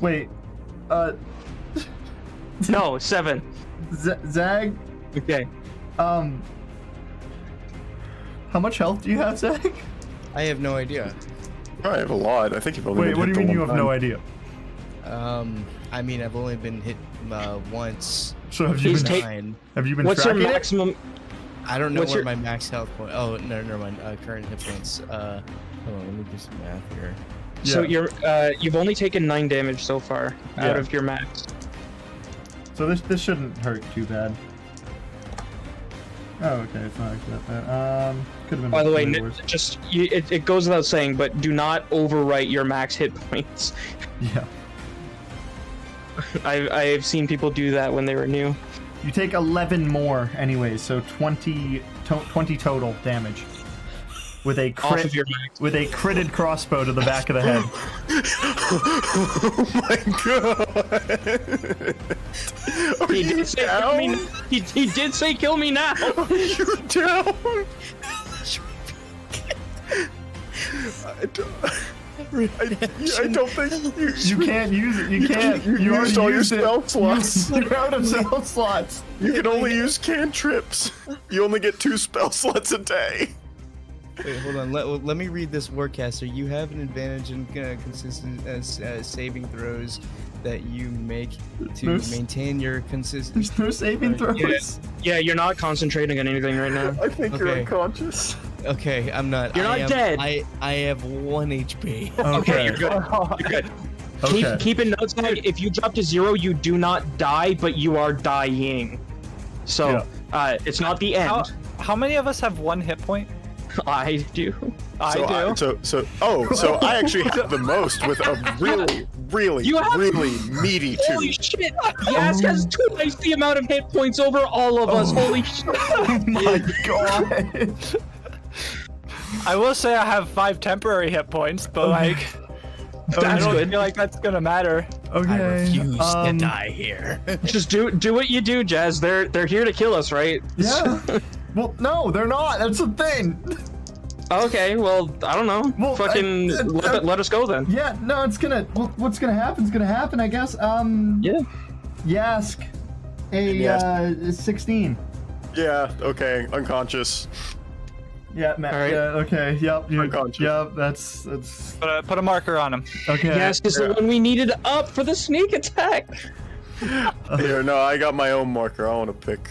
Wait, No, 7. Zag, Okay. how much health do you have, Zag? I have no idea. Oh, I have a lot. I think you've only Wait, been what do hit you mean the you one have no time. idea? I mean, I've only been hit once. So have you He's been, take- Nine. have you been What's your tracking it? maximum? I don't know What's what your- my max health point. Oh, no, never mind. Current hit points. Hold on, let me do some math here. So Yeah. you've only taken 9 damage so far Yeah. out of your max. So this shouldn't hurt too bad. Oh, okay, it's not actually that bad. Could have been. By the way, way worse. it goes without saying, but do not overwrite your max hit points. Yeah. I've seen people do that when they were new. You take 11 more, anyways, so 20 total damage. With a Off crit, of your max. with a critted crossbow to the back of the head. Oh my god! Are He you did say kill me. down? He did say kill me now. Are you down? I don't think You can't use it. You can't. You You used already all your used it. spell slots. You're out of spell slots. You can only use cantrips. You only get 2 spell slots a day. Wait, hold on. Let me read this Warcaster. You have an advantage in consistent saving throws that you make to There's- maintain your consistent. There's no saving throws. Yeah, you're not concentrating on anything right now. I think you're Okay. unconscious. Okay, I'm not. You're not dead. I have 1 HP. Okay. You're good. You're good. Okay. Keep in notes that if you drop to 0, you do not die, but you are dying. So it's not the end. How many of us have 1 hit point? I do. I So do. so I actually have the most with a really You have- really meaty Holy tooth. shit! Yas has twice the amount of hit points over all of us. Holy shit! Oh my god. I will say I have 5 temporary hit points, but like, I That's don't good. feel like that's gonna matter. Okay. I refuse to um, die here. Just do what you do, Jazz. They're here to kill us, right? Yeah. Well, no, they're not. That's the thing. Okay, well, I don't know. Well, Fucking let us go then. Yeah, no, it's gonna. Well, what's gonna happen is gonna happen, I guess. Yeah. Yask, a 16. Yeah, okay, unconscious. Yeah, Matt. All right. Yeah, okay. Yep. Unconscious. Yep. That's Put a marker on him. okay. Yas is the one we needed up for the sneak attack. Here, no, I got my own marker. I want to pick.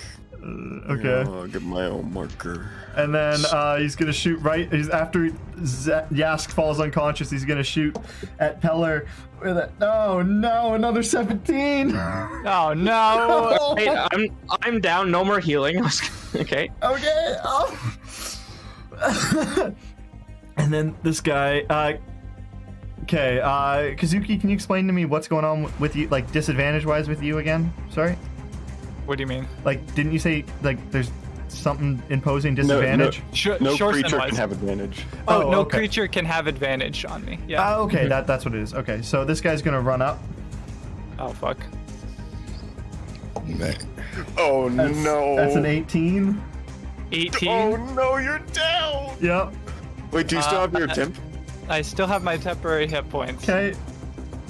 Okay. I'll get my own marker. And then he's gonna shoot right. He's after Yask falls unconscious. He's gonna shoot at Peller with a. Oh no! Another 17. Oh no! Hey, I'm down. No more healing. Okay. Okay. Oh. And then this guy. Okay. Kazuki, can you explain to me what's going on with you, like disadvantage-wise with you again? Sorry. What do you mean? Like, didn't you say like there's something imposing disadvantage? No Shorsen creature wise. can have advantage. Oh, no okay. creature can have advantage on me. Yeah. Okay, that's what it is. Okay, so this guy's gonna run up. Oh fuck. Oh That's, no. That's an 18. 18. Oh no, you're down. Yep. Wait, do you still have your temp? I still have my temporary hit points. Okay.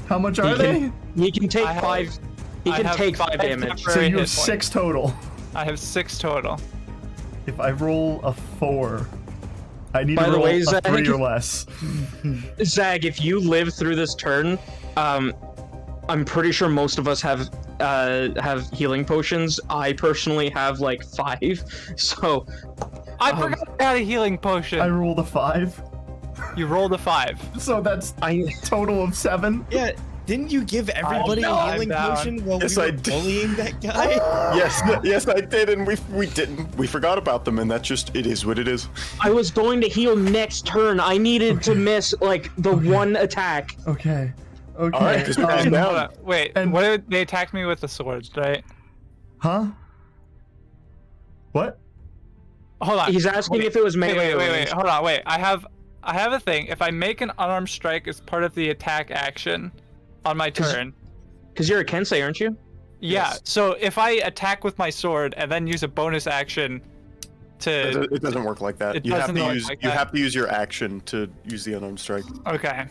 How much are they? You can take I have- 5. He I can have take 5 5 damage. So temporary you have hit points. 6 total. I have 6 total. If I roll a 4, I need By to the roll way, a Zach- 3 or less. Zag, if you live through this turn, I'm pretty sure most of us have healing potions. I personally have like 5, so I forgot I got a healing potion. I rolled a 5, You rolled a 5. so that's I total of 7. Yeah, didn't you give everybody no, a I'm healing down. potion while Yes, we I were did. bullying that guy? Yes, I did, and we didn't. We forgot about them, and that's just it is what it is. I was going to heal next turn. I needed to miss like the one attack. Okay. Okay. All right, 'cause we got him Hold down. on. Wait, And- what did they attacked me with the swords, right? Huh? What? Hold on. He's asking Wait, if it was melee. Wait. Hold on. Wait. I have a thing. If I make an unarmed strike as part of the attack action on my turn, Because you're a Kensei, aren't you? yeah. Yes. So if I attack with my sword and then use a bonus action to It doesn't work like that. It You have doesn't to work use like you that. have to use your action to use the unarmed strike. okay.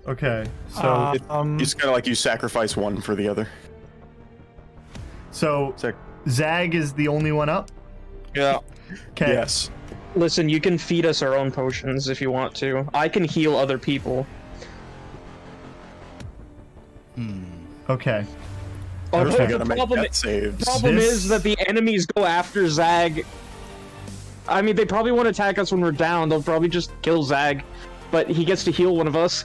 Okay. So It's kind of like you sacrifice one for the other. so Sec- Zag is the only one up? Yeah. Okay. Yes. Listen, you can feed us our own potions if you want to. I can heal other people. Okay. Oh, Okay. You gotta make problem, that saves. problem This- is that the enemies go after Zag. I mean, they probably won't attack us when we're down. They'll probably just kill Zag, but he gets to heal one of us.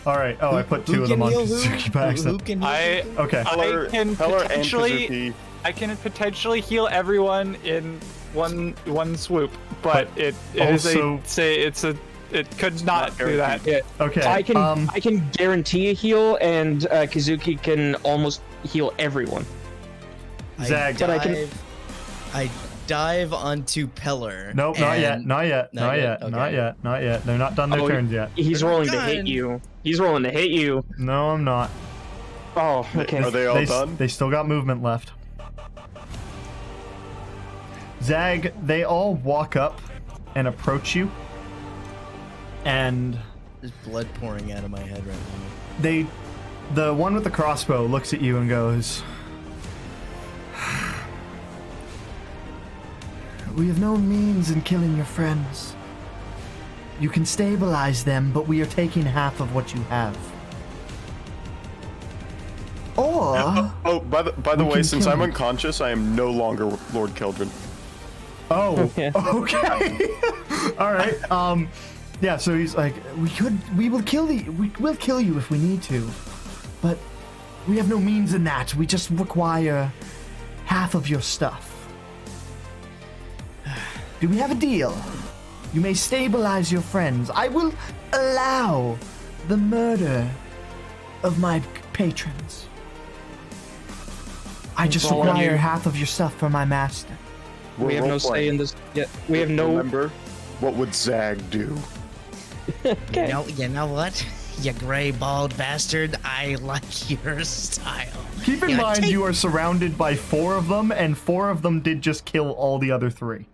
All right. Oh, I put 2 of them on Kazuki by Who accident. can heal? I Okay. Heller, I can Heller and potentially Kazuki. I can potentially heal everyone in one swoop, but it is also- it could not do that. Yeah. Okay. I can guarantee a heal, and Kazuki can almost heal everyone. Zag. But I can- I dive onto Peller. Nope, not yet. and- Not yet. Not Not yet? yet. Not Okay. yet. Not yet. They're not done their Oh, turns yet. He's rolling to hit done. you. He's rolling to hit you. No, I'm not. Oh, okay. Are they all done? They still got movement left. Zag, they all walk up and approach you. And There's blood pouring out of my head right now. the one with the crossbow looks at you and goes, "We have no means in killing your friends. You can stabilize them, but we are taking half of what you have. Or Oh, by the We way, can since kill I'm him. unconscious, I am no longer Lord Kendrin. oh, Yeah. okay, all right. Yeah. So he's like, we will kill you. We will kill you if we need to, but we have no means in that. We just require half of your stuff. Do we have a deal? You may stabilize your friends. I will allow the murder of my patrons. I just all on require you. half of your stuff for my master." We have no say in this. Yeah, we have no. Remember, what would Zag do? Okay. You know what? You gray bald bastard. I like your style. Keep in Yeah, mind take- you are surrounded by 4 of them, and 4 of them did just kill all the other 3.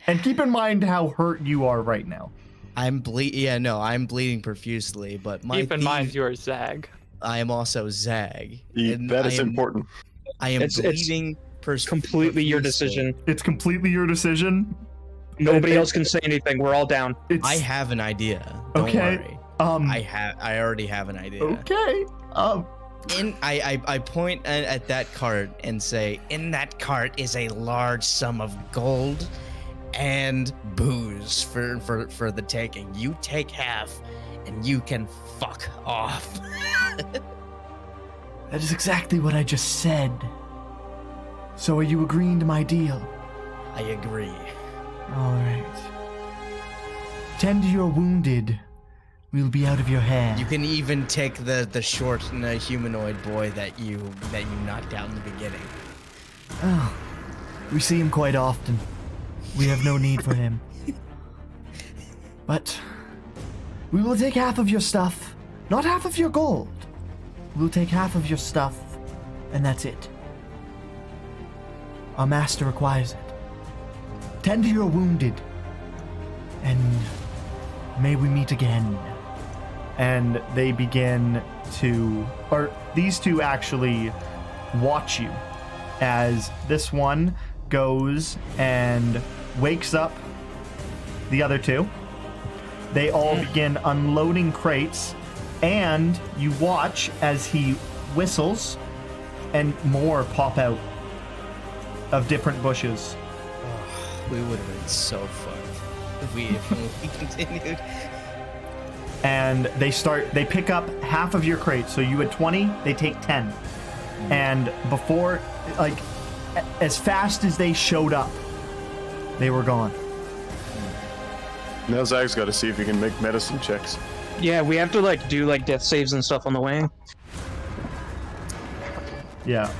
And keep in mind how hurt you are right now. I'm bleeding profusely, but my Keep in mind you are Zag. I am also Zag. and That is I am, important. I am It's bleeding Completely your profusely. decision. It's completely your decision. Nobody It- else can say anything. We're all down. It's I have an idea. Don't Okay. worry. um I already have an idea. okay. I point at that cart and say, in that cart is a large sum of gold and booze for the taking. You take half and you can fuck off. That is exactly what I just said. So are you agreeing to my deal? I agree. All right. Tend to your wounded. We'll be out of your hair. You can even take the short humanoid boy that you knocked out in the beginning. Oh, we see him quite often. We have no need for him. But we will take half of your stuff, not half of your gold. We'll take half of your stuff, and that's it. Our master requires it. Tend to your wounded, and may we meet again. And they begin to, or these two actually watch you as this one goes and wakes up the other two. They all begin unloading crates, and you watch as he whistles and more pop out of different bushes. We would have been so fucked if we continued. And they pick up half of your crates. So you had 20, they take 10. And before, like, as fast as they showed up, they were gone. Now Zag's got to see if he can make medicine checks. Yeah, we have to like do like death saves and stuff on the way. Yeah.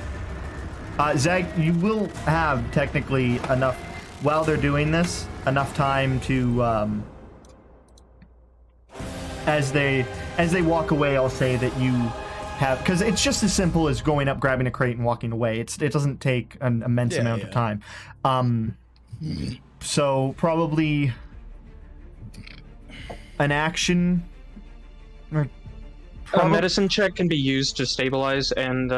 Zag, you will have technically enough, while they're doing this, enough time to, as they walk away, I'll say that you have, because it's just as simple as going up, grabbing a crate, and walking away. It doesn't take an immense amount of time. So probably an action. A medicine check can be used to stabilize, and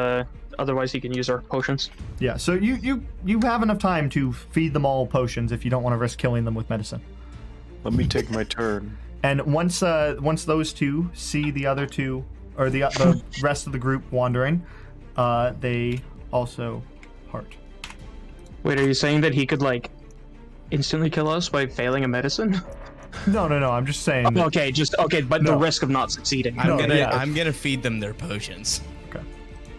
otherwise you can use our potions. Yeah, so you have enough time to feed them all potions if you don't want to risk killing them with medicine. Let me take my turn. And once those two see the other two, or the rest of the group wandering, they also part. Wait, are you saying that he could like instantly kill us by failing a medicine? No, I'm just saying. Oh, okay, but No. the risk of not succeeding. I'm gonna feed them their potions. Okay.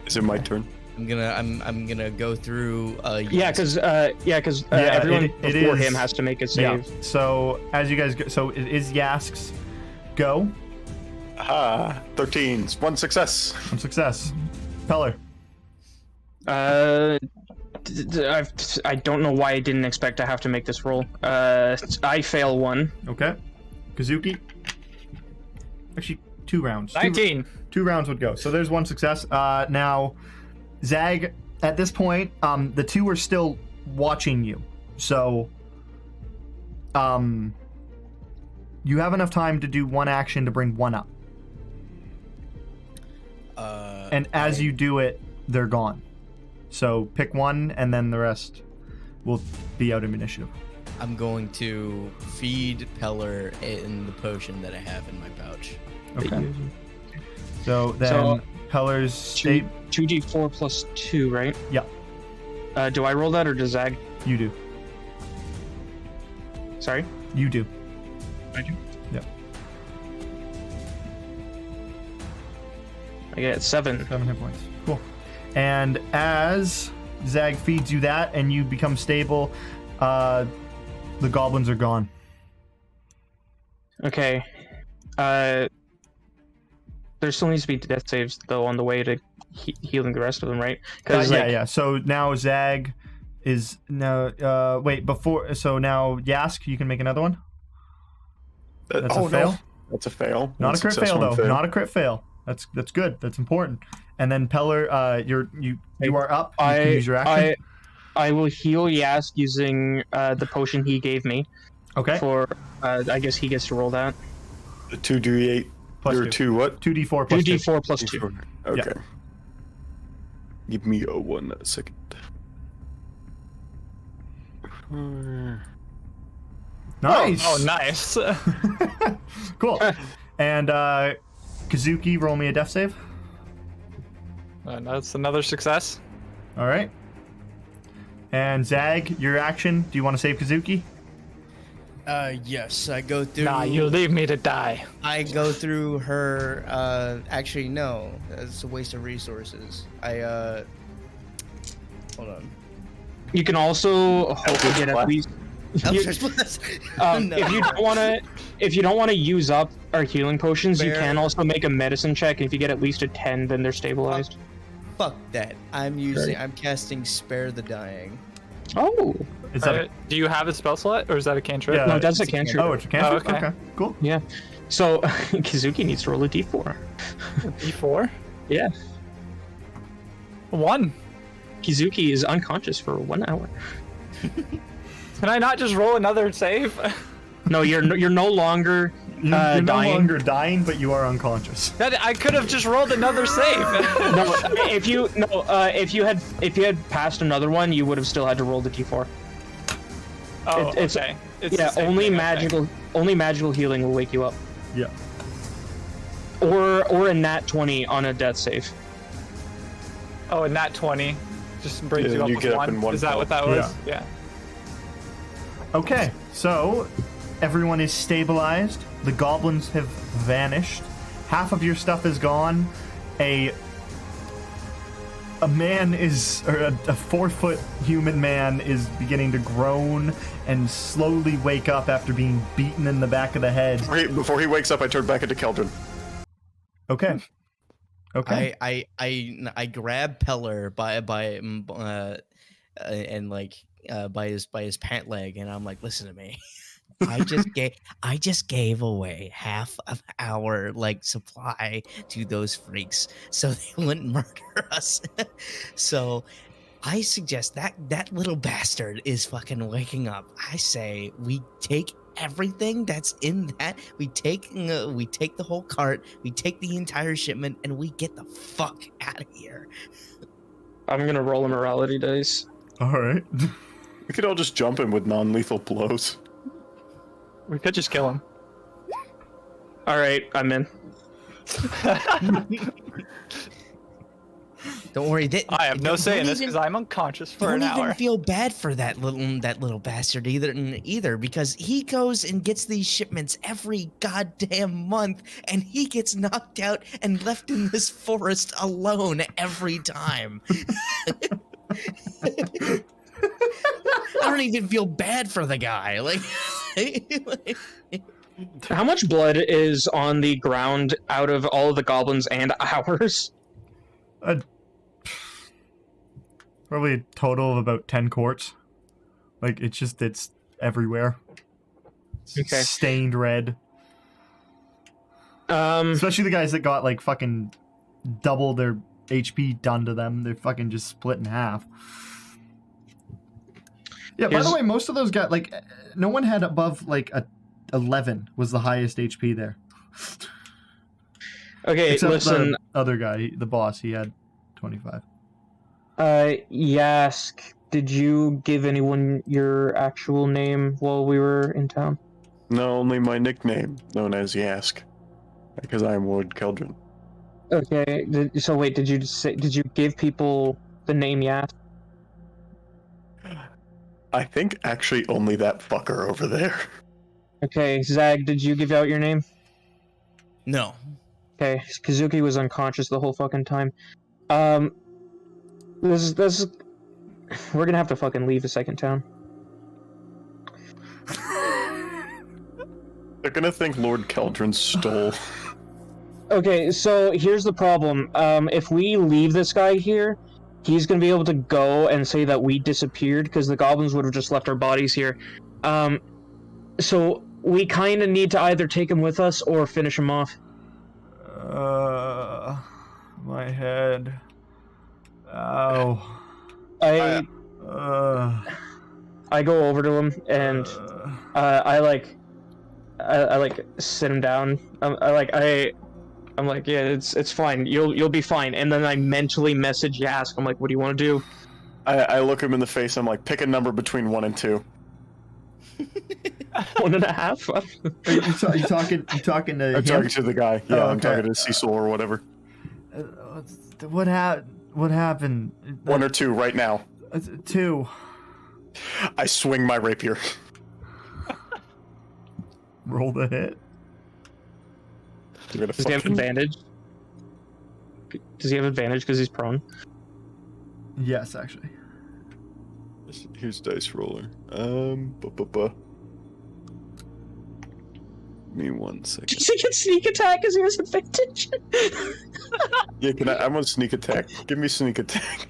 Is it my turn? I'm gonna go through. Yeah, because everyone it before is- him has to make a save. Yeah. So as you guys go, so it is Yask's go. Aha! 13s. One success. One success. Peller. I don't know why I didn't expect to have to make this roll. I fail one. Okay. Kazuki. Actually, 2 rounds. 19. 2 rounds would go. So there's one success. Now, Zag, at this point, the two are still watching you. So, you have enough time to do one action to bring one up. And as you do it, they're gone. So pick one, and then the rest will be out of initiative. I'm going to feed Peller in the potion that I have in my pouch. Okay. So then So, Peller's state. 2d4 plus 2, right? Yeah, Do I roll that or does Zag? you do. Sorry? You do. I do? Yeah. I get 7. 7 hit points. Cool. And as Zag feeds you that and you become stable, the goblins are gone. Okay. There still needs to be death saves, though, on the way to healing the rest of them, right? Yeah. So now Zag is now. Wait, before. So now Yask, you can make another one. That's a fail. No. That's a fail. Not a crit Success, fail one though. Not a crit fail. That's good. That's important. And then Peller, you are up. You can use your action. I will heal Yask using the potion he gave me. Okay. For I guess he gets to roll that. The 2d8 Plus or 2. 2 what? 2d4 plus 2. 2d4 plus 2. Okay. Yeah. Give me a 1 second. Nice. Oh, nice. Cool. And Kazuki, roll me a death save. That's another success. All right. And Zag, your action. Do you want to save Kazuki? Yes, I go through. Nah, you leave me to die. I go through her. Actually, no, it's a waste of resources. Hold on. You can also hope to get at least. Eldritch Blast. No. If you don't want to use up our healing potions, you Fair. can also make a medicine check. If you get at least a 10, then they're stabilized. Fuck that. I'm casting Spare the Dying. Oh. Is that Do you have a spell slot, or is that a cantrip? Yeah. No, that's a it's a cantrip. Oh, it's a cantrip? Oh, okay. Okay, cool. Yeah. So Kazuki needs to roll a d4. D4? Yeah. 1. Kizuki is unconscious for 1 hour. Can I not just roll another save? No, you're no longer You're no dying. longer dying, but you are unconscious. I could have just rolled another save. No, if you had passed another one, you would have still had to roll the d4. Oh, It's- okay. It's Yeah, the same only thing, magical healing will wake you up, Yeah. or a nat 20 on a death save. Okay. Oh, and that 20 just brings Yeah, you up you with get up one. in one Is that pelt. what that was? Yeah. Okay, so everyone is stabilized. The goblins have vanished. Half of your stuff is gone. A man is, or a 4-foot human man is beginning to groan and slowly wake up after being beaten in the back of the head. Before he wakes up, I turn back into Kendrin. Okay. Okay. I grab Peller by his pant leg, and I'm like, listen to me. I just gave away half of our supply to those freaks so they wouldn't murder us. So I suggest that little bastard is fucking waking up. I say we take everything that's in that. We take the whole cart. We take the entire shipment, and we get the fuck out of here. I'm gonna roll a morality dice. All right. We could all just jump him with non-lethal blows. We could just kill him. All right, I'm in. Don't worry. I have no say in this even- because I'm unconscious for an Don't even hour. feel bad for that little bastard either, because he goes and gets these shipments every goddamn month, and he gets knocked out and left in this forest alone every time. I don't even feel bad for the guy. How much blood is on the ground out of all of the goblins and ours? Probably a total of about 10 quarts. It's everywhere. Okay. Stained red. Especially the guys that got fucking double their HP done to them. They're fucking just split in half. Yeah, by the way, most of those got no one had above a 11 was the highest HP there. Okay, Except listen. the other guy, the boss, he had 25. Yask, did you give anyone your actual name while we were in town? No, only my nickname, known as Yask, because I am Lord Kendrin. Okay, so wait, did you give people the name Yask? I think actually only that fucker over there. Okay, Zag, did you give out your name? No. Okay, Kazuki was unconscious the whole fucking time. This we're gonna have to fucking leave the second town. They're gonna think Lord Kendrin stole. Okay, so here's the problem. If we leave this guy here, he's gonna be able to go and say that we disappeared because the goblins would have just left our bodies here. So we kind of need to either take him with us or finish him off. My head. Ow. I go over to him and I sit him down. I'm like, yeah, it's fine. You'll be fine. And then I mentally message Yask. I'm like, what do you want to do? I look him in the face. I'm like, pick a number between 1 and 2. 1.5. Are you talking to I'm him? talking to the guy. Yeah, Oh, I'm okay. talking to Cecil or whatever. What happened? 1 or 2 right now. 2. I swing my rapier. Roll the hit. You're gonna Does he have fucking- advantage? Does he have advantage because he's prone? Yes, actually. Here's dice roller. Give me 1 second. Does he get sneak attack because he has advantage? Yeah, I'm on sneak attack. Give me sneak attack.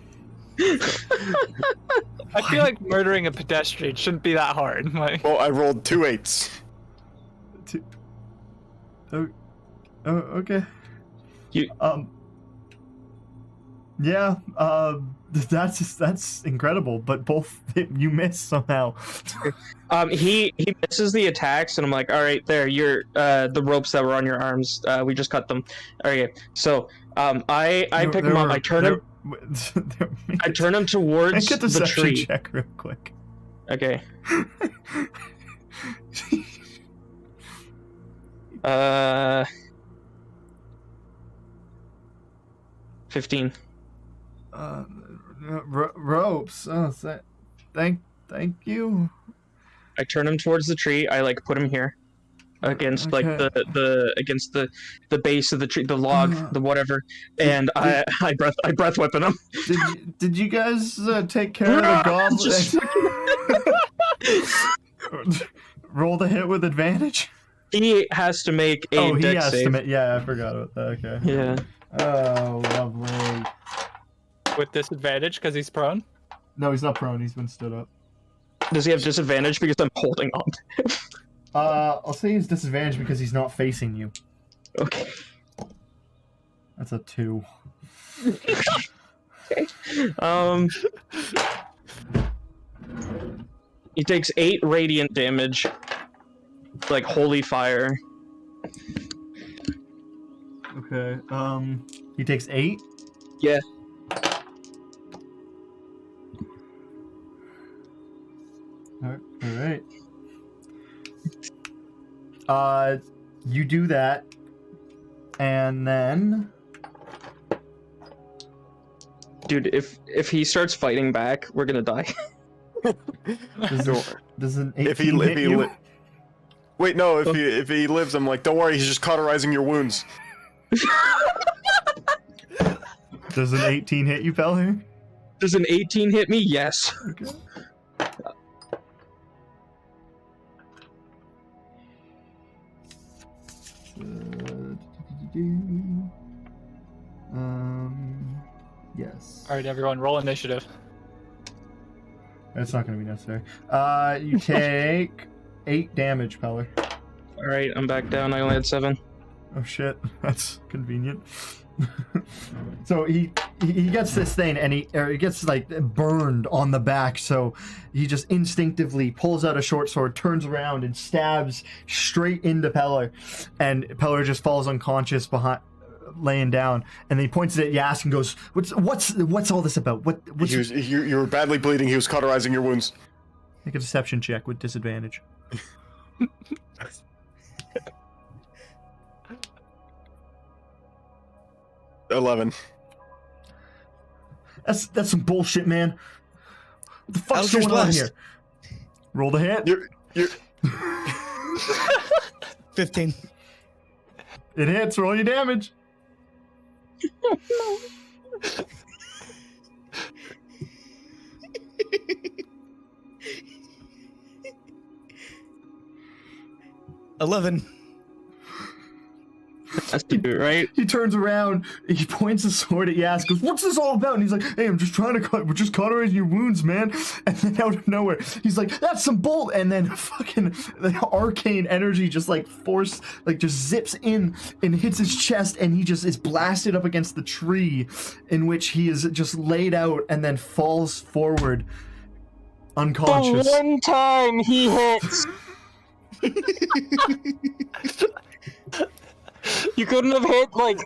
I feel like murdering a pedestrian shouldn't be that hard. Like, Well, I rolled 2 8s. 2. Oh, okay. You- Yeah, that's incredible, but both you miss somehow. He misses the attacks, and I'm like, all right, there, you're the ropes that were on your arms. We just cut them. Okay, so I pick him up. I turn him. I turn him towards Make a the deception tree. check real quick. Okay. 15. Ropes. Oh, thank you. I turn him towards the tree. I like put him here, against like Okay. the against the base of the tree, the log, the whatever, and I breath weapon him. Did you guys take care of the goblin? Roll the hit with advantage. He has to make a he dex has save. to make. Yeah, I forgot about that. Okay. Yeah. Oh, lovely. With disadvantage because he's prone. No, he's not prone. He's been stood up. Does he have disadvantage because I'm holding on? I'll say he's disadvantaged because he's not facing you. Okay. That's a 2. He takes 8 radiant damage. Like holy fire. Okay. He takes 8. Yeah. All right. You do that, and then. Dude, if he starts fighting back, we're gonna die. Does an 18 If he hit you? Wait, no. If he lives, I'm like, don't worry. He's just cauterizing your wounds. Does an 18 hit you, Peller? Does an 18 hit me? Yes. Okay. Yes. All right, everyone, roll initiative. That's not going to be necessary. You take 8 damage, Peller. All right, I'm back down. I only had 7. Oh shit, that's convenient. So he gets this thing and he gets like burned on the back, so he just instinctively pulls out a short sword, turns around and stabs straight into Peller, and Peller just falls unconscious behind, laying down, and then he points it at Yask and goes, what's all this about? You were badly bleeding. He was cauterizing your wounds. Make a deception check with disadvantage. 11. That's some bullshit, man. What the fuck's Eldritch going on Blast. here? Roll the hit. You're 15. It hits. Roll your damage. $11. That's the dude, right? He turns around, he points a sword at Yas, goes, "What's this all about?" And he's like, "Hey, I'm just trying to we're just cauterizing your wounds, man." And then out of nowhere, he's like, "That's some bolt!" And then fucking the arcane energy just like just zips in and hits his chest, and he just is blasted up against the tree in which he is just laid out and then falls forward unconscious. The one time he hits. You couldn't have hit like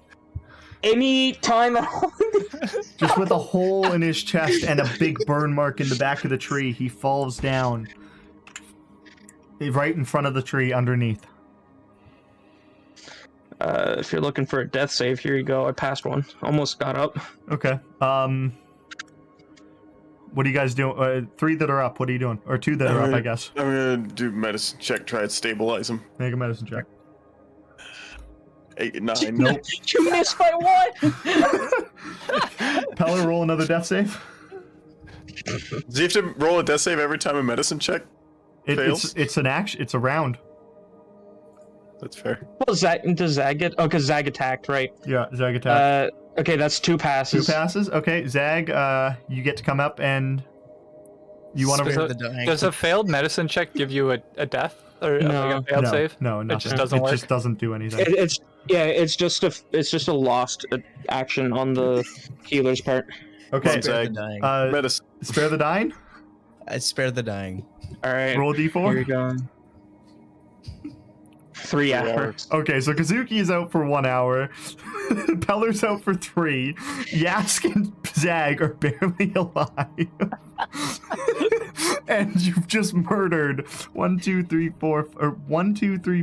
any time at all. Just with a hole in his chest and a big burn mark in the back of the tree, he falls down right in front of the tree underneath. If you're looking for a death save, here you go. I passed one. Almost got up. Okay. What are you guys doing? 3 that are up. What are you doing? Or 2 that are up, I guess. I'm gonna do medicine check, try to stabilize him. Make a medicine check. 8, 9. Nope. You missed by 1. Peller, roll another death save. Does he have to roll a death save every time a medicine check fails? It's an action. It's a round. That's fair. Well, does Zag get? Oh, because Zag attacked, right? Yeah, Zag attack. Okay, that's 2 passes. 2 passes. Okay, Zag, you get to come up and you want Spare to. the dying. Does a failed medicine check give you a death or No. like a failed save? No, It nothing. just doesn't It work. just doesn't do anything. It's Yeah, it's just a lost action on the healer's part. Okay. Spare the dying. Medicine. Spare the dying. I spare the dying. All right, Roll a d4. here we go. 3 hours. Okay, so Kazuki is out for 1 hour. Peller's out for 3. Yask and Zag are barely alive. And you've just murdered 1, 2, 3,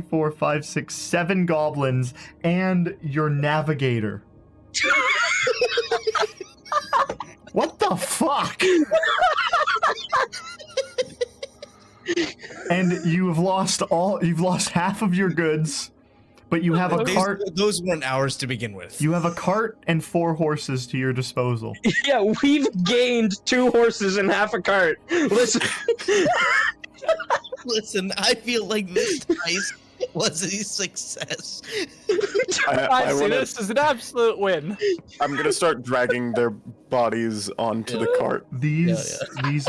4, 5, 6, 7 goblins and your navigator. What the fuck? And you've lost half of your goods, but you have a cart. Those weren't ours to begin with. You have a cart and 4 horses to your disposal. Yeah, we've gained 2 horses and half a cart. Listen, Listen, I feel like this heist was a success. I see this is an absolute win. I'm gonna start dragging their bodies onto the cart. These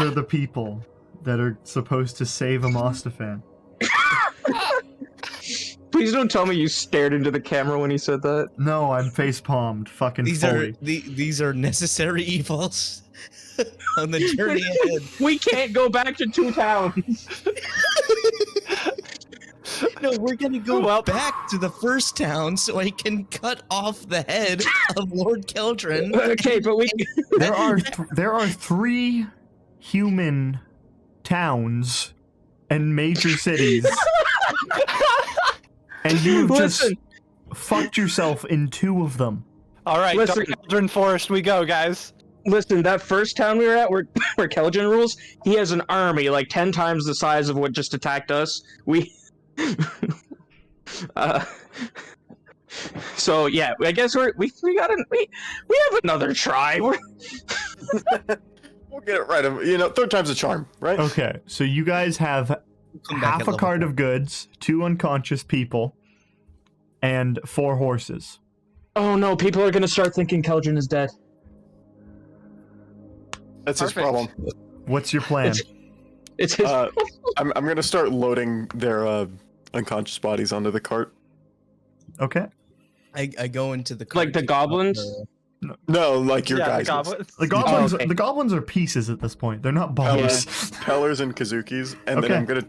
are the people that are supposed to save Amostifan. please don't tell me you stared into the camera when he said that. No, I'm face palmed, fucking fully. These are necessary evils on the journey ahead. We can't go back to 2 towns. No, we're gonna go back to the first town so I can cut off the head of Lord Kendrin. Okay, but we There are 3 human towns and major cities, and you have just fucked yourself in 2 of them. All right, Listen. Dark Eldrin Forest, we go, guys. listen. That first town we were at, where Keldrin rules, he has an army like 10 times the size of what just attacked us. So yeah, I guess we have another try. We'll get it right. Third time's a charm, right? Okay, so you guys have Come back half at a level cart 4. of goods, 2 unconscious people, and 4 horses. Oh no, people are gonna start thinking Keldrin is dead. That's his Perfect. problem. What's your plan? It's his. I'm gonna start loading their unconscious bodies onto the cart. Okay. I go into the Like the cart, goblins? No, like your Yeah, guys. the goblins. The goblins are pieces at this point. They're not bodies. Pellers and Kazuki's, and Okay. then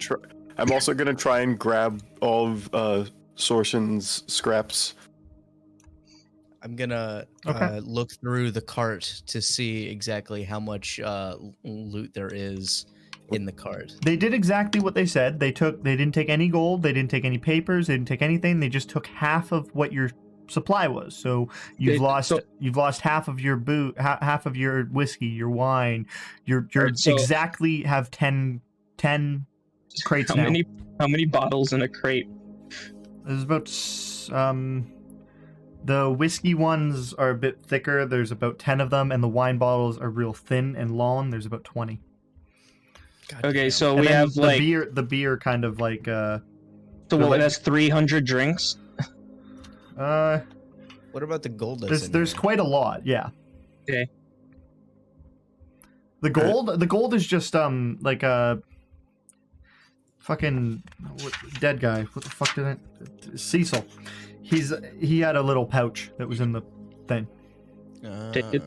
I'm also gonna try and grab all of Sorshin's scraps. I'm gonna Okay. look through the cart to see exactly how much loot there is in the cart. They did exactly what they said. They didn't take any gold, they didn't take any papers, they didn't take anything. They just took half of what your supply was. So you've lost half of your half of your whiskey, your wine. You're Right, so- exactly have 10 crates How now. many bottles in a crate? There's about the whiskey ones are a bit thicker. There's about 10 of them, and the wine bottles are real thin and long. There's about 20. God Okay, damn. so And we then have like the beer kind of like so what? That's 300 drinks. What about the gold? there's quite a lot, yeah. Okay. The gold is just like a fucking dead guy. What the fuck did I? Cecil. He had a little pouch that was in the thing. Take it.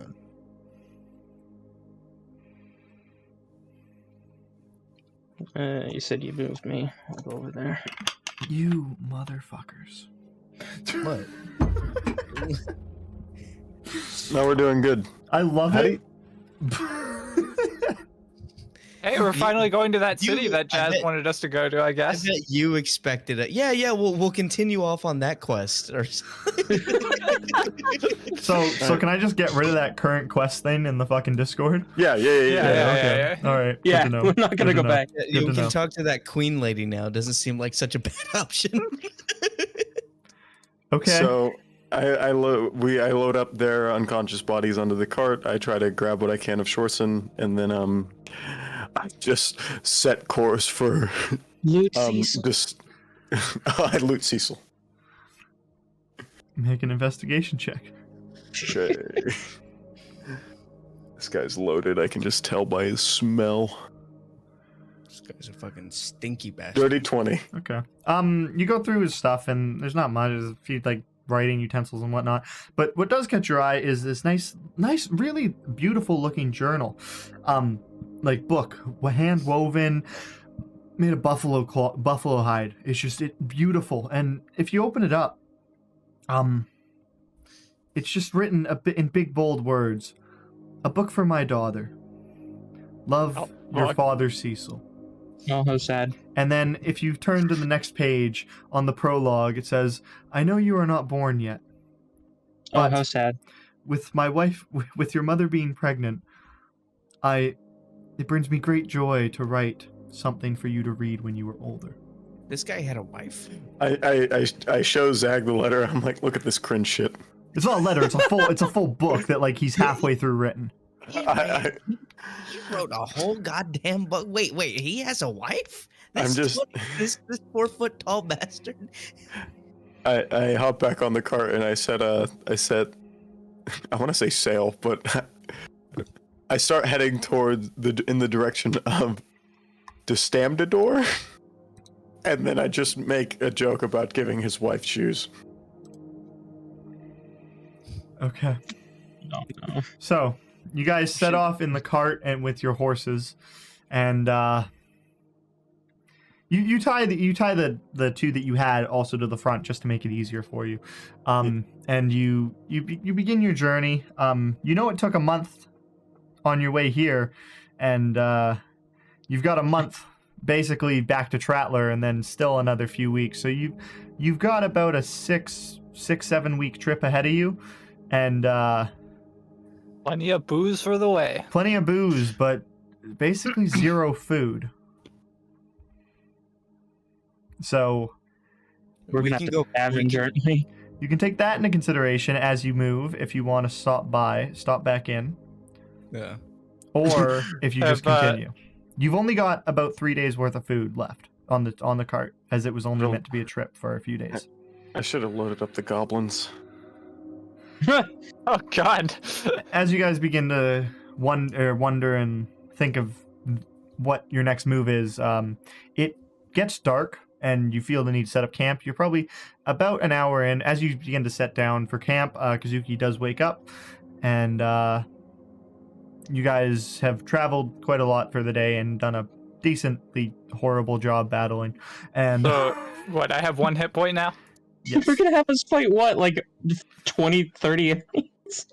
You said you moved me. I'll go over there. You motherfuckers. What? No, we're doing good. I love How do it. Hey, we're finally going to that city that I Jazz bet- wanted us to go to, I I guess. bet you expected it. Yeah. We'll continue off on that quest. Or So can I just get rid of that current quest thing in the fucking Discord? Yeah. Okay. All right. Yeah, Good to know. we're not gonna Good to go know. back. you to can know. talk to that queen lady now. Doesn't seem like such a bad option. Okay. So I load up their unconscious bodies onto the cart. I try to grab what I can of Shorson, and then I just set course for Loot Cecil. just I loot Cecil. Make an investigation check. Okay. This guy's loaded. I can just tell by his smell. This guy's a fucking stinky bastard. Dirty 20. Okay. You go through his stuff and there's not much. There's a few like writing utensils and whatnot. But what does catch your eye is this nice, really beautiful looking journal, like book, hand woven, made of buffalo hide. It's just beautiful, and if you open it up, it's just written in big bold words, "A book for my daughter. Love, your father Cecil." Oh, how sad. And then if you turn to the next page on the prologue, it says, "I know you are not born yet. Oh, how sad. With my wife, with your mother being pregnant, it brings me great joy to write something for you to read when you are older." This guy had a wife. I show Zag the letter. I'm like, look at this cringe shit. It's not a letter. It's a full book that like he's halfway through written. He wrote a whole goddamn book. Wait, he has a wife? This 4 foot tall bastard. I hop back on the cart and I said, I want to say sail, but I start heading toward in the direction of Destamdador, and then I just make a joke about giving his wife shoes. Okay. No. So you guys set off in the cart and with your horses, and you tie the two that you had also to the front just to make it easier for you, and you begin your journey. You know it took a month on your way here, and you've got a month basically back to Tratler, and then still another few weeks. So you've got about a 6-7 week trip ahead of you, and Plenty of booze for the way. plenty of booze, but basically zero food. So We're We gonna can have go- to scavenge, aren't we? you can take that into consideration as you move if you want to stop back in, Yeah. or if you just But- continue. You've only got about 3 days worth of food left on the cart, as it was only Really? meant to be a trip for a few days. I should have loaded up the goblins. Oh God. As you guys begin to wonder and think of what your next move is, it gets dark and you feel the need to set up camp. You're probably about an hour in. As you begin to set down for camp, Kazuki does wake up, and you guys have traveled quite a lot for the day and done a decently horrible job battling. And So what? I have 1 hit point now. yes. We're gonna have us fight what, like 20, 30 enemies?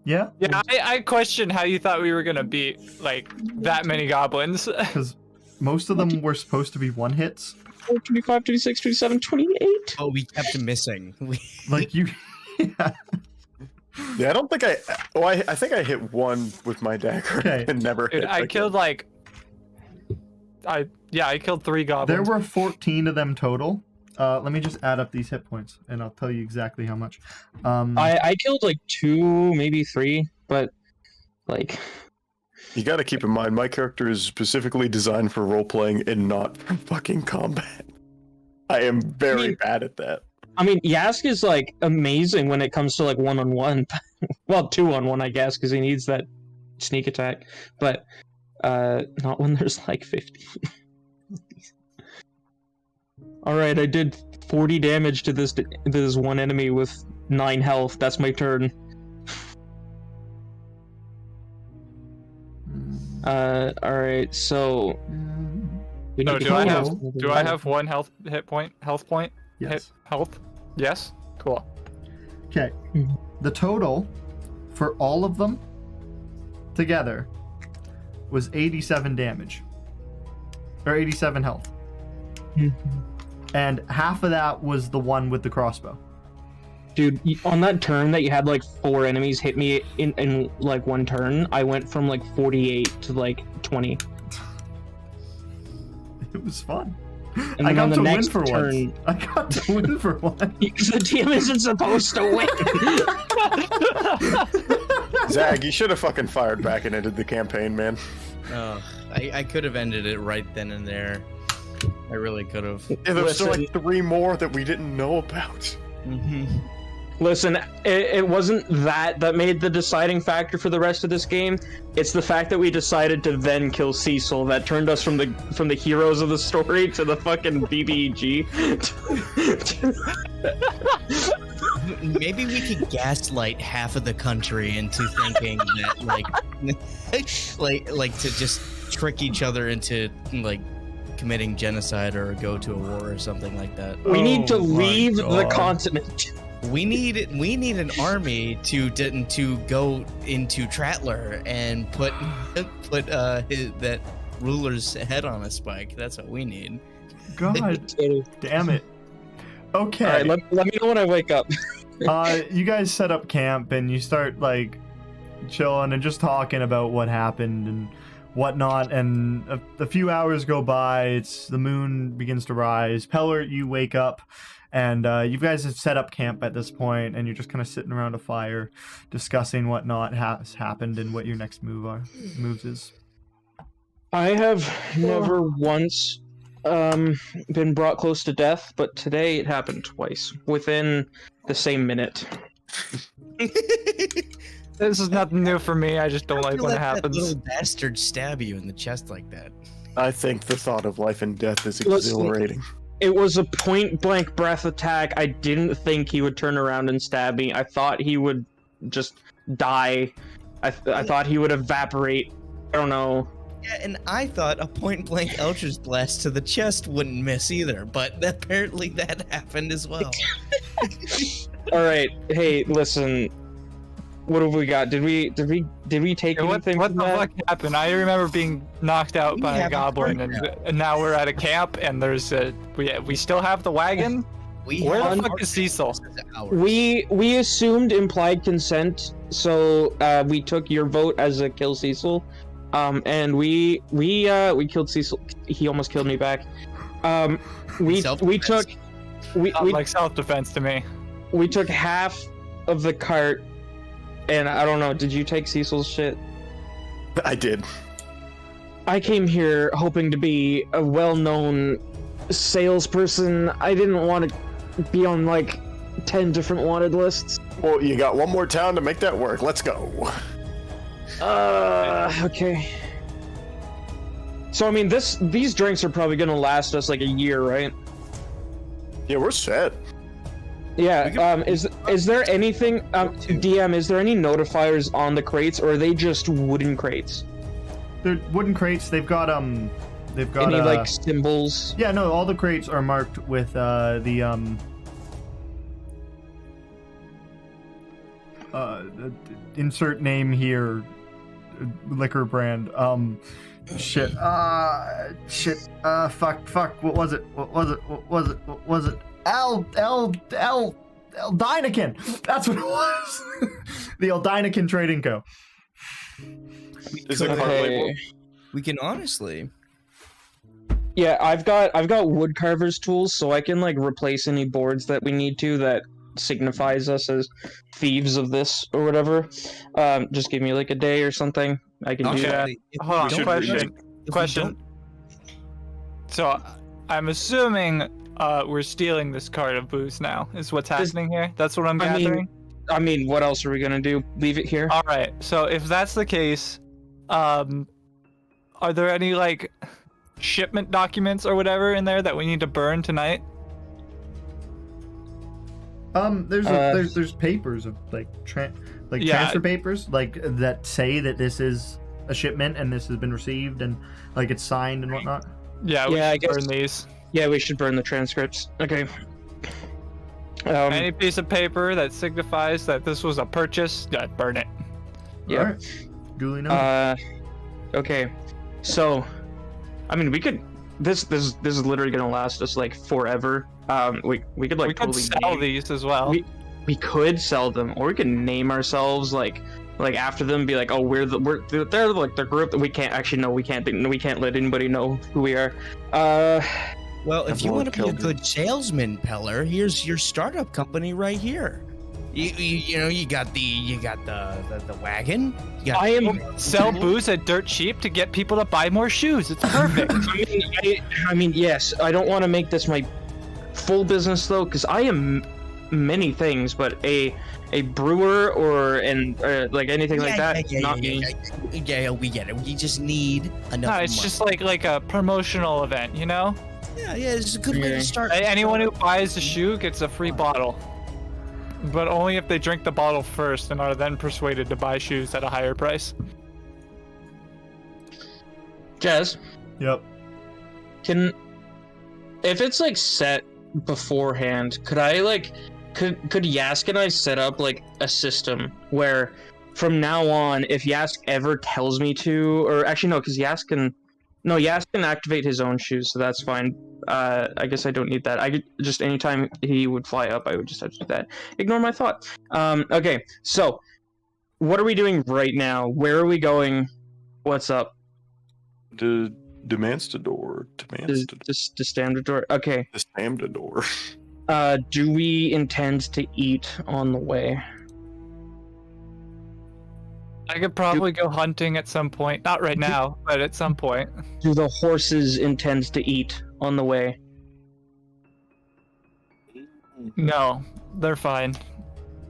Yeah, Yeah, I question how you thought we were gonna beat like that many goblins. because most of them were supposed to be one hits. 25, 26, 27, 28. Oh, we kept missing. Like you, yeah. Yeah, I don't think I think I hit one with my dagger Okay. and never Dude, hit. I again. killed like I killed 3 goblins. There were 14 of them total. Let me just add up these hit points, and I'll tell you exactly how much. I killed like 2, maybe 3, but like You got to keep in mind, my character is specifically designed for role playing and not for fucking combat. I am very bad at that. I mean, Yask is like amazing when it comes to like 1-on-1. Well, 2-on-1, I guess, because he needs that sneak attack. But not when there's like 50. All right, I did 40 damage to this one enemy with 9 health. That's my turn. All right, so we No, need to do I kill have him. do I have 1 health point? yes. Hit health? Yes. Cool. Okay. Mhm. The total for all of them together was 87 damage, or 87 health, and half of that was the one with the crossbow. Dude, on that turn that you had like 4 enemies hit me in like one turn, I went from like 48 to like 20. It was fun. And I then got on the to win next for turn, once. I got to win for once. because the team isn't supposed to win. Zag, you should have fucking fired back and ended the campaign, man. I could have ended it right then and there. I really could have. Yeah, there's still Listen. like 3 more that we didn't know about. Mm-hmm. Listen, it wasn't that made the deciding factor for the rest of this game. It's the fact that we decided to then kill Cecil that turned us from the heroes of the story to the fucking BBG. Maybe we could gaslight half of the country into thinking that like to just trick each other into like committing genocide or go to a war or something like that. We need to Oh my leave the God. continent. We need an army to go into Tratler and put that ruler's head on a spike. That's what we need. God damn it. Okay. All right, let me know when I wake up. You guys set up camp and you start like chilling and just talking about what happened and whatnot. And a few hours go by. The moon begins to rise. Peller, you wake up, and you guys have set up camp at this point, and you're just kind of sitting around a fire, discussing what has happened and what your next moves is. I have never once been brought close to death, but today it happened twice within the same minute. This is nothing new for me. I just don't like when it That happens. little bastard stab you in the chest like that. I think the thought of life and death is Listen. exhilarating. It was a point-blank breath attack. I didn't think he would turn around and stab me. I thought he would just die. I thought he would evaporate. I don't know. Yeah, and I thought a point-blank Eldritch Blast to the chest wouldn't miss either, but apparently that happened as well. All right, hey, listen. What have we got? Did we take What anything the from that? fuck happened? I remember being knocked out We by a have a goblin, party and now we're at a camp, and there's we still have the wagon. Where have the fuck is Cecil? ours. We assumed implied consent, so we took your vote as a kill Cecil, and we killed Cecil. He almost killed me back. We Self-defense. Sounds like self-defense to me. we took half of the cart, and I don't know. Did you take Cecil's shit? I did. I came here hoping to be a well-known salesperson. I didn't want to be on like 10 different wanted lists. Well, you got one more town to make that work. Let's go. Okay. So I mean, these drinks are probably gonna last us like a year, right? Yeah, we're set. Yeah. Is there anything, DM? Is there any notifiers on the crates, or are they just wooden crates? They're wooden crates. They've got Any like symbols? yeah, no, all the crates are marked with insert name here, liquor brand. Fuck. What was it? Eldinakin. That's what it was. The Eldinakin Trading Co. Is it card label? We can honestly. Yeah, I've got wood carver's tools, so I can like replace any boards that we need to that signifies us as thieves of this or whatever. Just give me like a day or something. I can do that. Hold on, question. So, I'm assuming we're stealing this cart of booze now. Is what's happening here? That's what I'm gathering. I mean, what else are we gonna do? Leave it here? All right. So if that's the case, are there any like shipment documents or whatever in there that we need to burn tonight? There's papers of like Yeah. transfer papers like that say that this is a shipment and this has been received and like it's signed and whatnot. Yeah, we Yeah, should I guess- burn these. Yeah, we should burn the transcripts. Okay. Any piece of paper that signifies that this was a purchase, burn it. Yeah. All right. Duly noted. Okay. So, I mean, we could. This is literally gonna last us like forever. We could like We could totally sell name- these as well. We could sell them, or we could name ourselves like after them. Be like, oh, they're like the group that we can't actually know. We can't let anybody know who we are. Well, if I've you Lord want to be a Kendrin. good salesman, Peller, here's your startup company right here. You got the wagon. You got I am. Sell booze at dirt cheap to get people to buy more shoes. It's perfect. I mean, yes. I don't want to make this my full business though, because I am many things, but a brewer or like anything like that. Not me. Yeah, we get it. We just need enough. No, it's money. just like a promotional event, you know? Yeah, it's a good way to start. Anyone who buys a shoe gets a free bottle. But only if they drink the bottle first and are then persuaded to buy shoes at a higher price. Jazz, Yep. if it's like set beforehand, could Yask and I set up like a system where from now on, if Yask ever tells me to, or actually no, because Yask can activate his own shoes, so that's fine. I guess I don't need that. I could just anytime he would fly up, I would just have to do that. Ignore my thought. Okay, so what are we doing right now? Where are we going? What's up? Demandador. The standard door. Okay. The Stamdador. Do we intend to eat on the way? I could probably go hunting at some point. Not right now, but at some point. Do the horses intend to eat on the way? No, they're fine.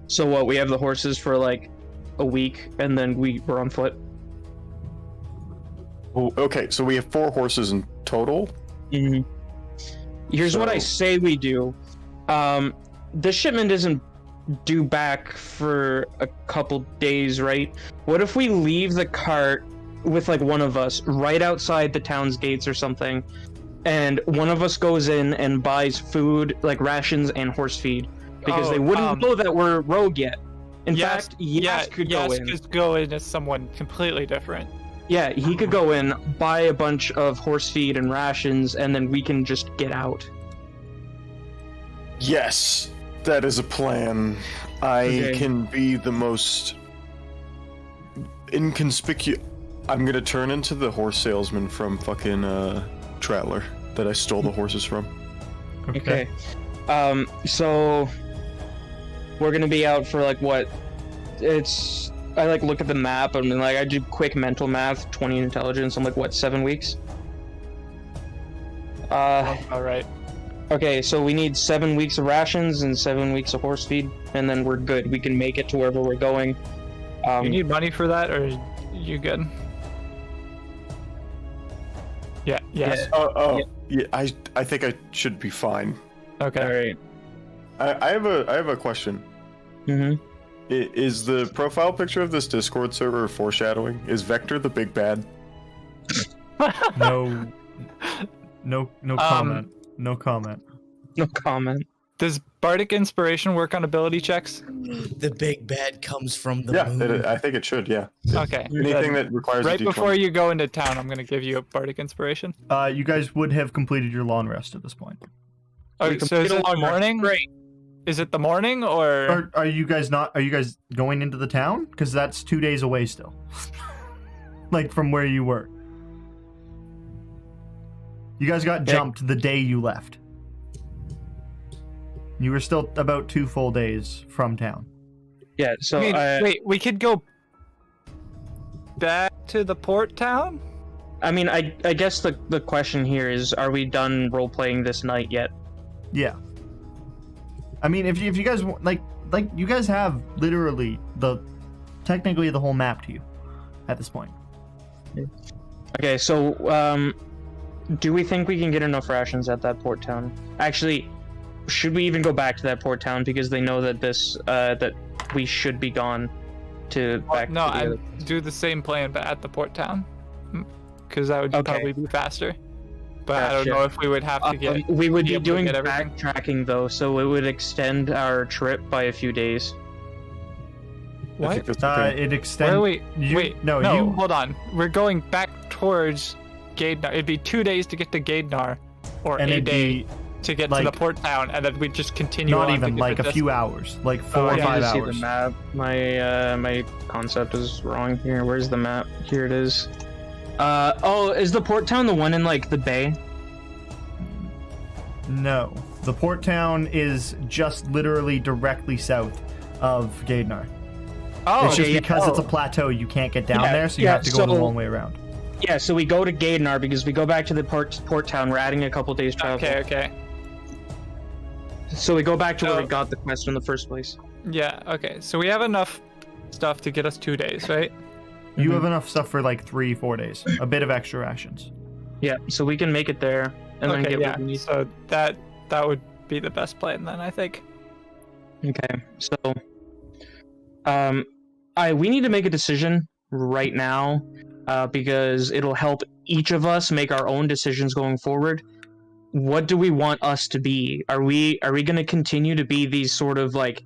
So what? We have the horses for like a week, and then we're on foot. Oh, okay, so we have 4 horses in total. Mm-hmm. Here's what I So- say we do. The shipment isn't due back for a couple days, right? What if we leave the cart with like one of us right outside the town's gates or something, and one of us goes in and buys food, like rations and horse feed, because they wouldn't know that we're rogue yet. In fact, Yask could go in. Could go in as someone completely different. Yeah, he could go in, buy a bunch of horse feed and rations, and then we can just get out. Yes, that is a plan. I Okay. can be the most inconspicuous. I'm gonna turn into the horse salesman from fucking Tratler that I stole the horses from. Okay. So we're gonna be out for like what? I like look at the map and like I do quick mental math, 20 intelligence. I'm like, what, 7 weeks? All right. Okay, so we need 7 weeks of rations and 7 weeks of horse feed, and then we're good. We can make it to wherever we're going. You need money for that, or you good? Yeah. Yes. Yeah. I think I should be fine. Okay. All right. I have a question. Mm-hmm. Is the profile picture of this Discord server foreshadowing? Is Vector the big bad? No comment. No comment. No comment. Does Bardic Inspiration work on ability checks? The big bad comes from the moon. I think it should. Yeah. Okay. Anything that requires Right a D20. before you go into town, I'm gonna give you a Bardic Inspiration. You guys would have completed your long rest at this point. Okay, so is it the morning? Great. Is it the morning or? Are you guys not? Are you guys going into the town? Because that's 2 days away still. Like from where you were. You guys got jumped the day you left. You were still about 2 full days from town. Yeah. So I mean, wait, we could go back to the port town. I mean, I guess the question here is, are we done role playing this night yet? Yeah. I mean, if you guys like you guys have literally technically the whole map to you at this point. Okay, so do we think we can get enough rations at that port town? Actually, should we even go back to that port town because they know that that we should be gone to back? No, to the I other... do the same plan, but at the port town, because that would Okay. probably be faster. But I Gotcha. don't know if we would have to get. we would be able to doing get everything. backtracking though, so it would extend our trip by a few days. I think What? that's okay. It extends. Wait, No, you. hold on. We're going back towards Gaidnar. It'd be 2 days to get to Gaidnar, or And a it'd day be to get to the like- port town, and then we just continue not on. even to like a get few hours, like 4 or yeah, 5 I see hours. the map. My concept is wrong here. Where's the map? Here it is. Is the port town the one in like the bay? No, the port town is just literally directly south of Gaidnar. Oh, It's just okay, yeah. because it's a Oh. plateau, you can't get down Yeah, there, so you yeah, have to go the so- long way around. Yeah, so we go to Gaidnar because we go back to the port town. We're adding a couple days travel. Okay. So we go back to where we Oh. got the quest in the first place. Yeah, okay. So we have enough stuff to get us 2 days, right? You have enough stuff for like 3-4 days. A bit of extra rations. Yeah, so we can make it there and then Okay, get yeah. what we need. So that would be the best plan then, I think. Okay, so we need to make a decision right now, because it'll help each of us make our own decisions going forward. What do we want us to be? Are we going to continue to be these sort of like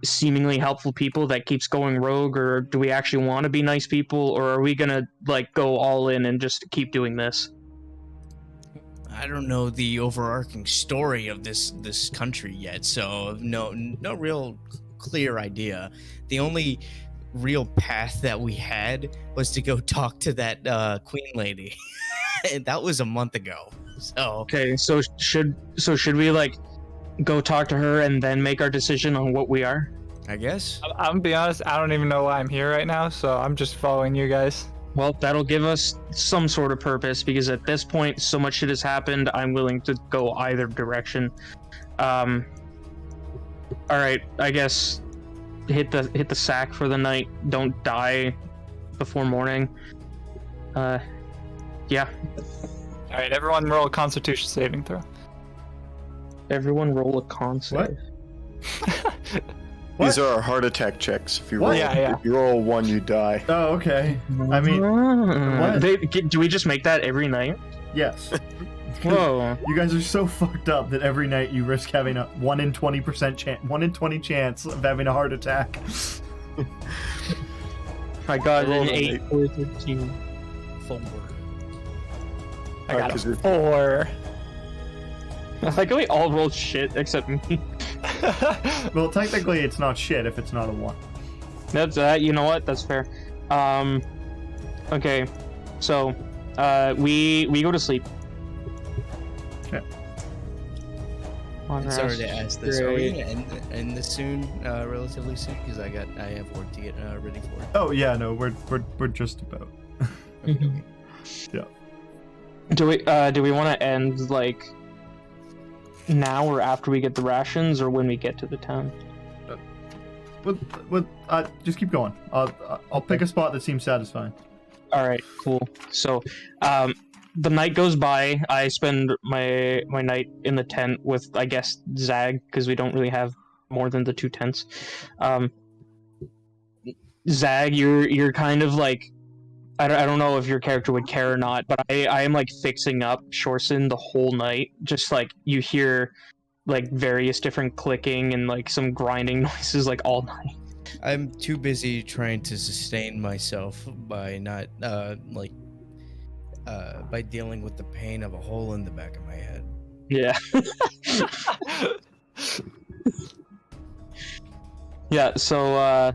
seemingly helpful people that keeps going rogue, or do we actually want to be nice people, or are we going to like go all in and just keep doing this? I don't know the overarching story of this country yet, so no real clear idea. The only real path that we had was to go talk to that queen lady, and that was a month ago. So Okay, so should we like go talk to her and then make our decision on what we are? I guess. I'm gonna be honest, I don't even know why I'm here right now, so I'm just following you guys. Well, that'll give us some sort of purpose, because at this point, so much shit has happened. I'm willing to go either direction. All right, I guess hit the sack for the night. Don't die before morning. Yeah. All right, everyone roll a Constitution saving throw. Everyone roll a con save. What? These are our heart attack checks. If you What? roll, Yeah. if you roll 1, you die. Oh, okay. I mean, what? Do we just make that every night? yes. Whoa. You guys are so fucked up that every night you risk having a 1 in 20% chance, 1 in 20 chance of having a heart attack. I got I rolled an an 8 or 13. 4. I got Because a 4. I like how we all rolled shit except me. Well, technically, it's not shit if it's not a 1. That's you know what? That's fair. Okay, so we go to sleep. Okay. I'm sorry to ask this. Are we gonna end this soon? Relatively soon, because I have work to get ready for. Oh yeah, no, we're just about. Okay. Yeah. Do we want to end like now or after we get the rations, or when we get to the town? Just keep going. I'll pick a spot that seems satisfying. All right, cool. So, the night goes by. I spend my night in the tent with, I guess, Zag, because we don't really have more than the 2 tents. Zag, you're kind of like, I don't know if your character would care or not, but I am like fixing up Shorson the whole night. Just like you hear like various different clicking and like some grinding noises like all night. I'm too busy trying to sustain myself by not by dealing with the pain of a hole in the back of my head. Yeah. Yeah, so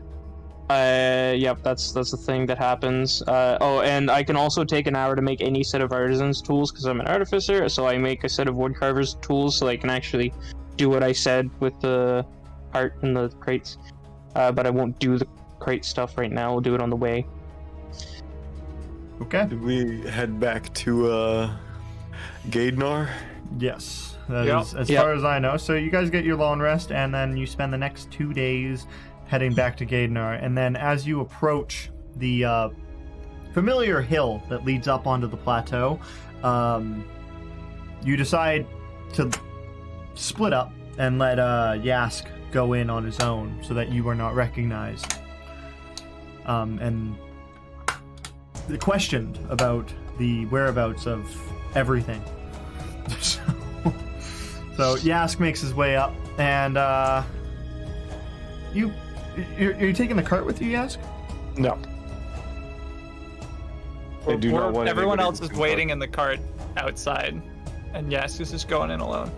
yep, that's the thing that happens. Oh, and I can also take an hour to make any set of artisans tools because I'm an artificer, so I make a set of woodcarvers tools so I can actually do what I said with the art and the crates. But I won't do the crate stuff right now. We'll do it on the way. Okay. Did we head back to Gaidnar? Yes, that Yep. is as Yep. far as I know. So you guys get your long rest, and then you spend the next 2 days heading back to Gaidnar. And then as you approach the familiar hill that leads up onto the plateau, you decide to split up and let Yask go in on his own so that you are not recognized. And questioned about the whereabouts of everything. So Yask makes his way up, and you're taking the cart with you, Yask? No. I do not want Everyone anybody else to is come waiting in the cart outside, and Yask is just going in alone.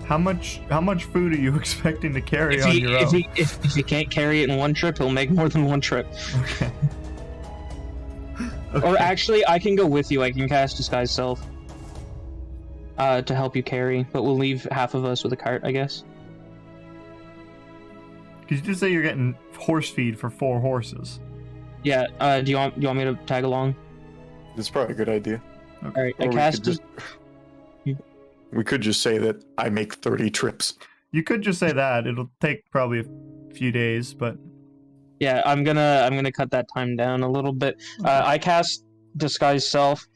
How much food are you expecting to carry on your own? If you can't carry it in one trip, he'll make more than one trip. Okay. Or actually, I can go with you. I can cast Disguise Self to help you carry, but we'll leave half of us with a cart, I guess. Because you did say you're getting horse feed for 4 horses. Yeah. Do you want me to tag along? That's probably a good idea. All right. Or I we cast. could We could just say that I make 30 trips. You could just say that. It'll take probably a few days, but Yeah, I'm gonna cut that time down a little bit. I cast Disguise Self,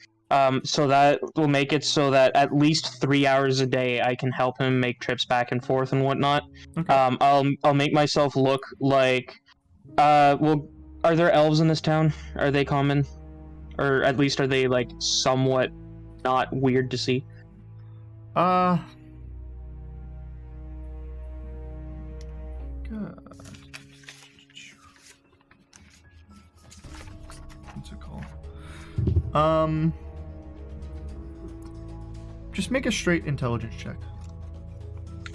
so that will make it so that at least 3 hours a day I can help him make trips back and forth and whatnot. okay. I'll make myself look like, well, are there elves in this town? Are they common, or at least are they like somewhat not weird to see? God. What's it called? Just make a straight intelligence check.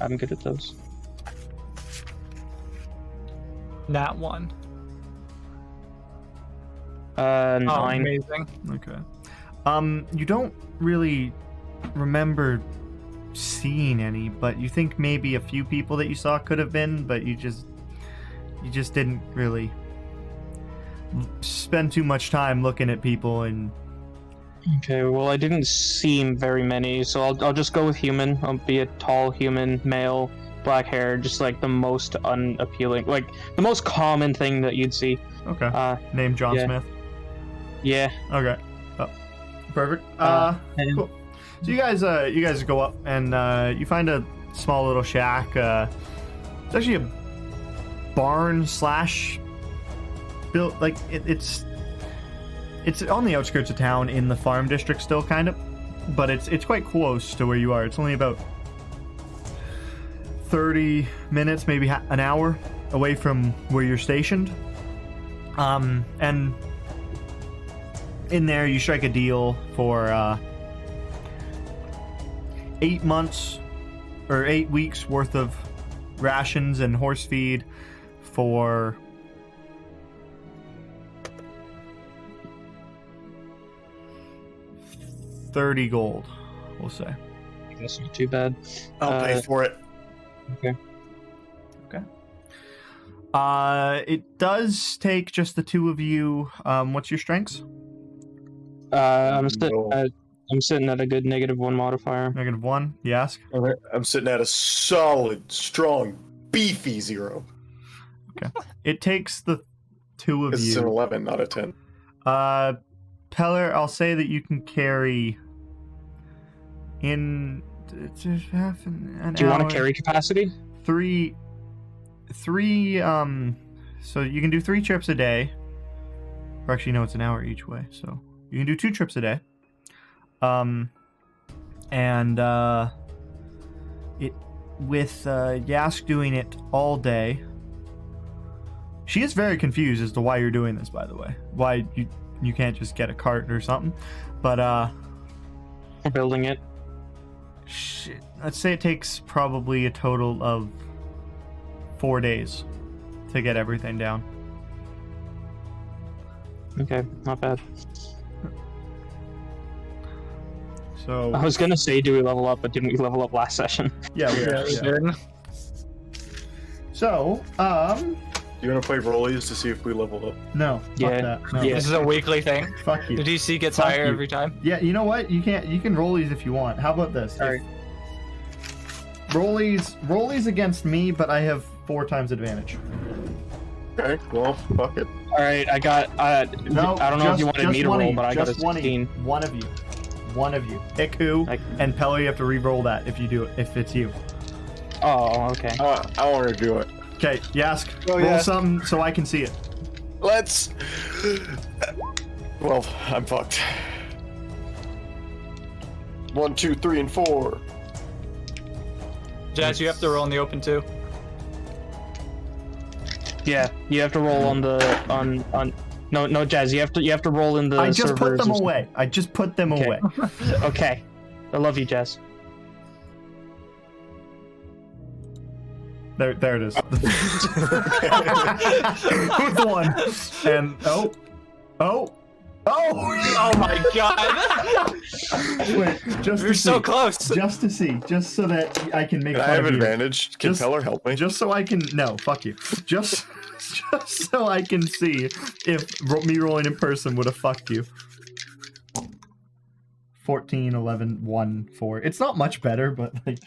I'm good at those. Nat 1. 9. Oh, amazing. Okay. You don't really remember seeing any, but you think maybe a few people that you saw could have been, but you just didn't really spend too much time looking at people. And Okay, well, I didn't see very many, so I'll just go with human. I'll be a tall human, male, black hair, just like the most unappealing, like the most common thing that you'd see. okay, name John yeah. Smith. Yeah. Okay, perfect. And- Cool. So you guys go up and you find a small little shack. It's actually a barn slash built, like it's on the outskirts of town in the farm district still, kind of, but it's quite close to where you are. It's only about 30 minutes, maybe an hour away from where you're stationed. And in there you strike a deal for 8 months or 8 weeks worth of rations and horse feed for 30 gold, we'll say. That's not too bad. I'll pay for it. Okay. It does take just the two of you. What's your strengths? I'm No. sitting at a good -1 modifier. -1. You ask. I'm sitting at a solid, strong, beefy 0. It takes the two of It's an you. 11, not a 10. Peller, I'll say that you can carry in just half an Do you want hour, to carry capacity? three so you can do 3 trips a day. Or actually no, it's an hour each way, so you can do 2 trips a day. And it with Yask doing it all day. She is very confused as to why you're doing this, by the way. Why you can't just get a cart or something. But We're building it. shit, let's say it takes probably a total of 4 days to get everything down. Okay, not bad. So I was gonna say, do we level up, but didn't we level up last session? yeah, Yeah, we did. So You want to play rollies to see if we level up? no, Yeah, fuck that. No. yeah. This is a weekly thing. Fuck you. The DC gets Fuck higher you. every time. Yeah, you know what? You can roll these if you want. How about this? Alright. Rollies against me, but I have 4 times advantage. Okay, well, fuck it. All right, I got. No, I don't know if you wanted me to roll, but I got a just one of you. 16. One of you. One of you. Pick who, and Pello, you have to re-roll that if you do it. If it's you. Oh, okay. I want to do it. Okay, Yask, Oh, roll yeah. something so I can see it. Let's. Well, I'm fucked. 1, 2, 3, and 4. Jazz, you have to roll in the open too. Yeah, you have to roll on the on. No, Jazz, you have to roll in the. I just put servers them or something. away. I just put them Okay. away. Okay, I love you, Jazz. There it is. With one. And oh. Oh my god! Wait, just You're to so see. close. Just to see, just so that I can make Can I fun have of you. advantage? Can Just- Teller help me? Just so I can no, fuck you. Just so I can see if me rolling in person would have fucked you. 14, 11, 1, 4. It's not much better, but like.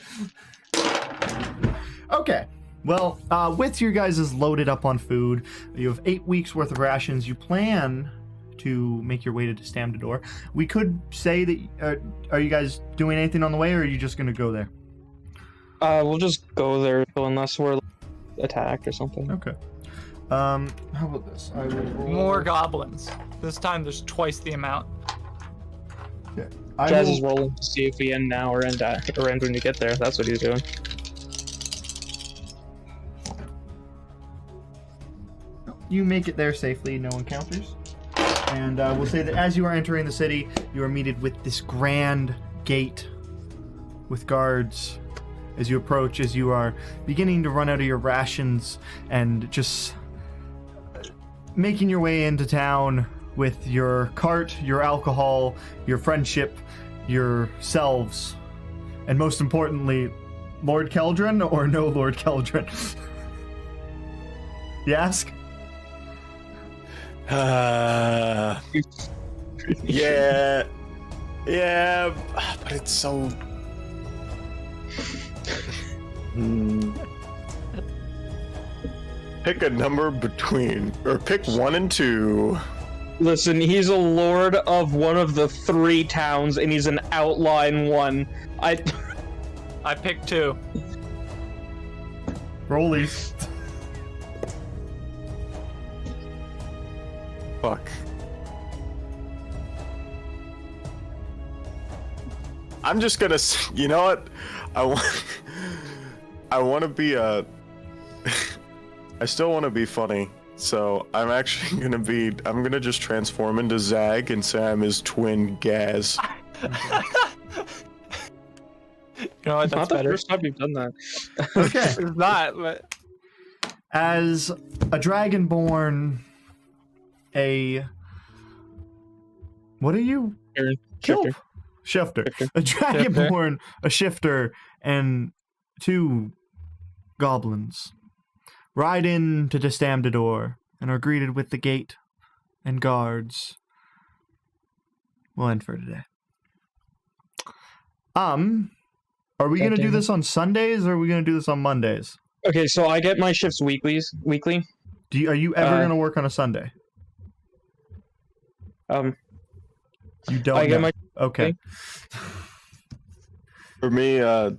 Okay. Well, with your guys' loaded up on food, you have 8 weeks worth of rations. You plan to make your way to Stamdador. We could say that. Are you guys doing anything on the way, or are you just gonna go there? We'll just go there unless we're attacked or something. Okay. How about this? I will roll... More goblins. This time there's twice the amount. Okay. Jazz is rolling to see if we end now or end when we get there. That's what he's doing. You make it there safely, no encounters. And we'll say that as you are entering the city, you are greeted with this grand gate with guards. As you approach, as you are beginning to run out of your rations and just making your way into town with your cart, your alcohol, your friendship, yourselves, and most importantly, Lord Kendrin or no Lord Kendrin? You ask? Yeah, but it's so. Pick a number between, or pick 1 and 2. Listen, he's a lord of one of the 3 towns, and he's an outline one. I picked 2. Rollies. Fuck. I'm just gonna. You know what? I want to be I still want to be funny, so I'm actually gonna be. I'm gonna just transform into Zag and say I'm his twin Gaz. You know what? That's Not the better. first time you've done that. Okay. It's not, but As a dragonborn, what are you? Shifter. Shifter. A dragonborn, a shifter, and 2 goblins ride into Stamdador and are greeted with the gate and guards. We'll end for today. Are we gonna do this on Sundays or are we gonna do this on Mondays? Okay, so I get my shifts weekly. Are you ever gonna work on a Sunday? You don't. I get know. my Okay. For me, what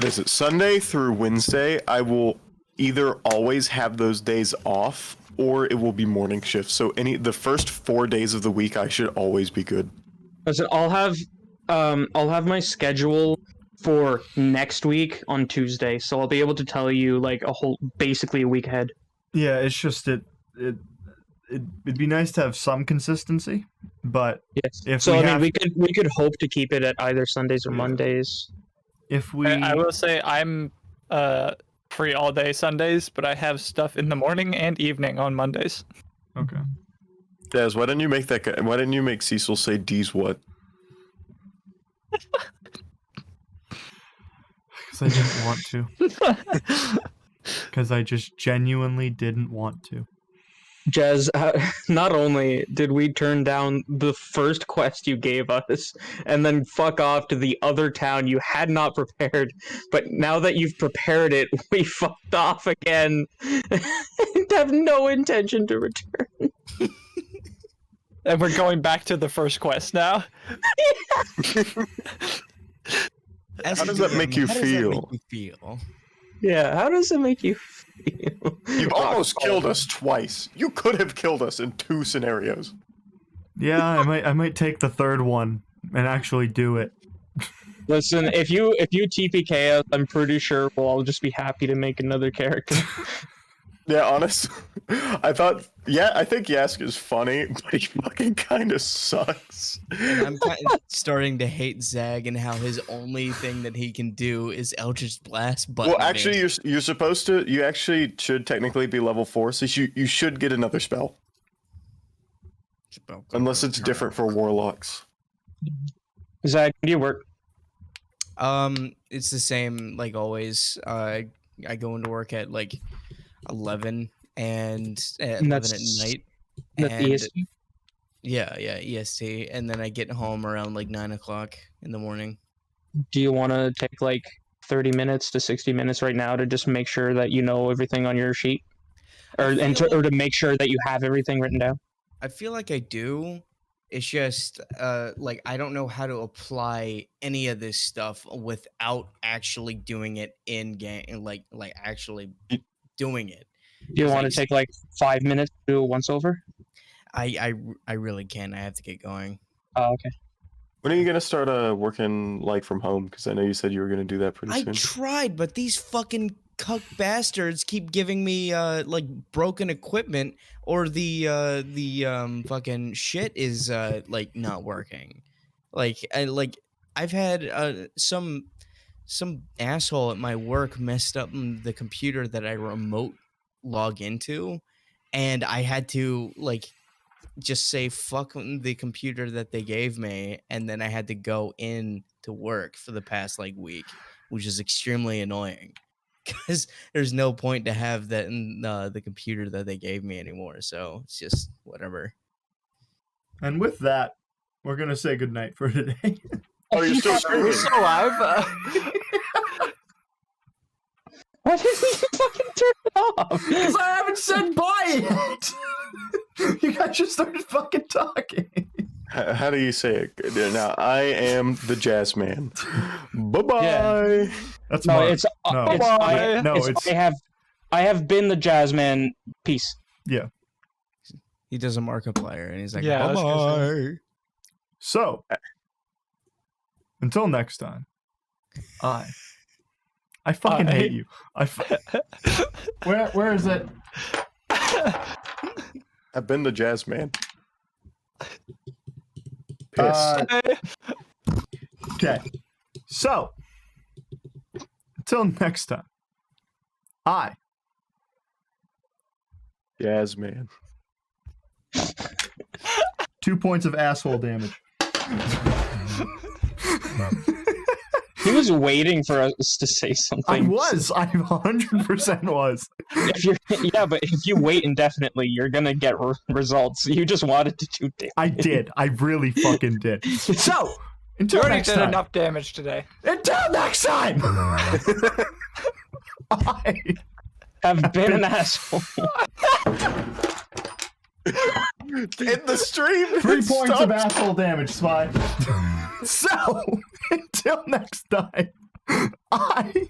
is it? Sunday through Wednesday, I will either always have those days off, or it will be morning shifts. So the first 4 days of the week, I should always be good. Listen, I'll have my schedule for next week on Tuesday, so I'll be able to tell you like basically a week ahead. Yeah, it's just it'd be nice to have some consistency, but Yes. if So we we could hope to keep it at either Sundays or Mondays. if we I will say I'm free all day Sundays, but I have stuff in the morning and evening on Mondays. okay. Daz, why didn't you make that guy? Why didn't you make Cecil say D's what? Because I didn't want to. Because I just genuinely didn't want to. Jazz, not only did we turn down the first quest you gave us and then fuck off to the other town you had not prepared, but now that you've prepared it, we fucked off again and have no intention to return. And we're going back to the first quest now. As How a does that DM, make you how does that feel? make you feel? Yeah, how does it make you feel? You almost killed us twice. You could have killed us in 2 scenarios. Yeah, I might take the third one and actually do it. Listen, if you TPK us, I'm pretty sure we'll all just be happy to make another character. Yeah, honest. I think Yask is funny, but he fucking kind of sucks. And I'm kind of starting to hate Zag and how his only thing that he can do is Eldritch Blast. But Well, actually, you're supposed to. You actually should technically be level 4, so you should get another spell, unless it's different for warlocks. Zach, do you work? It's the same like always. I go into work at like 11 and at 11 at night. That's And EST? Yeah, EST, and then I get home around like 9 o'clock in the morning. Do you want to take like 30 minutes to 60 minutes right now to just make sure that you know everything on your sheet, or to make sure that you have everything written down? I feel like I do. It's just like I don't know how to apply any of this stuff without actually doing it in game, like actually doing it. Do you want to take like 5 minutes to do a once over? I really can't. I have to get going. Oh, okay. When are you gonna start working like from home? Because I know you said you were gonna do that pretty soon. I tried, but these fucking cuck bastards keep giving me like broken equipment, or the fucking shit is like not working. I've had some asshole at my work messed up the computer that I remote log into, and I had to like just say fuck the computer that they gave me, and then I had to go in to work for the past like week, which is extremely annoying because there's no point to have that in the computer that they gave me anymore. So it's just whatever. And with that, we're gonna say goodnight for today. Oh, you're still We're streaming. still live. Why didn't you fucking turn it off? Because I haven't said bye yet. You guys just started fucking talking. How do you say it? Now, I am the jazz man. Bye-bye. Yeah. That's No, Mark. it's No. it's, I, No, it's, it's- I have been the jazz man. Peace. Yeah. He does a Markiplier, and he's like, Yeah, I was gonna bye. So, until next time, I fucking hate you. Where is it? I've been the jazz man. Piss. Okay. So, until next time, I Jazz man. 2 points of asshole damage. He was waiting for us to say something. I 100% was. But if you wait indefinitely, you're gonna get results. You just wanted to do damage. I did. I really fucking did. So, You until already next did time. enough damage today. Until next time. I Have been an asshole. In the stream. 3 points of asshole damage, Spy. So, until next time, I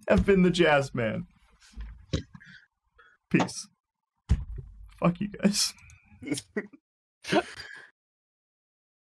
have been the Jazz Man. Peace. Fuck you guys.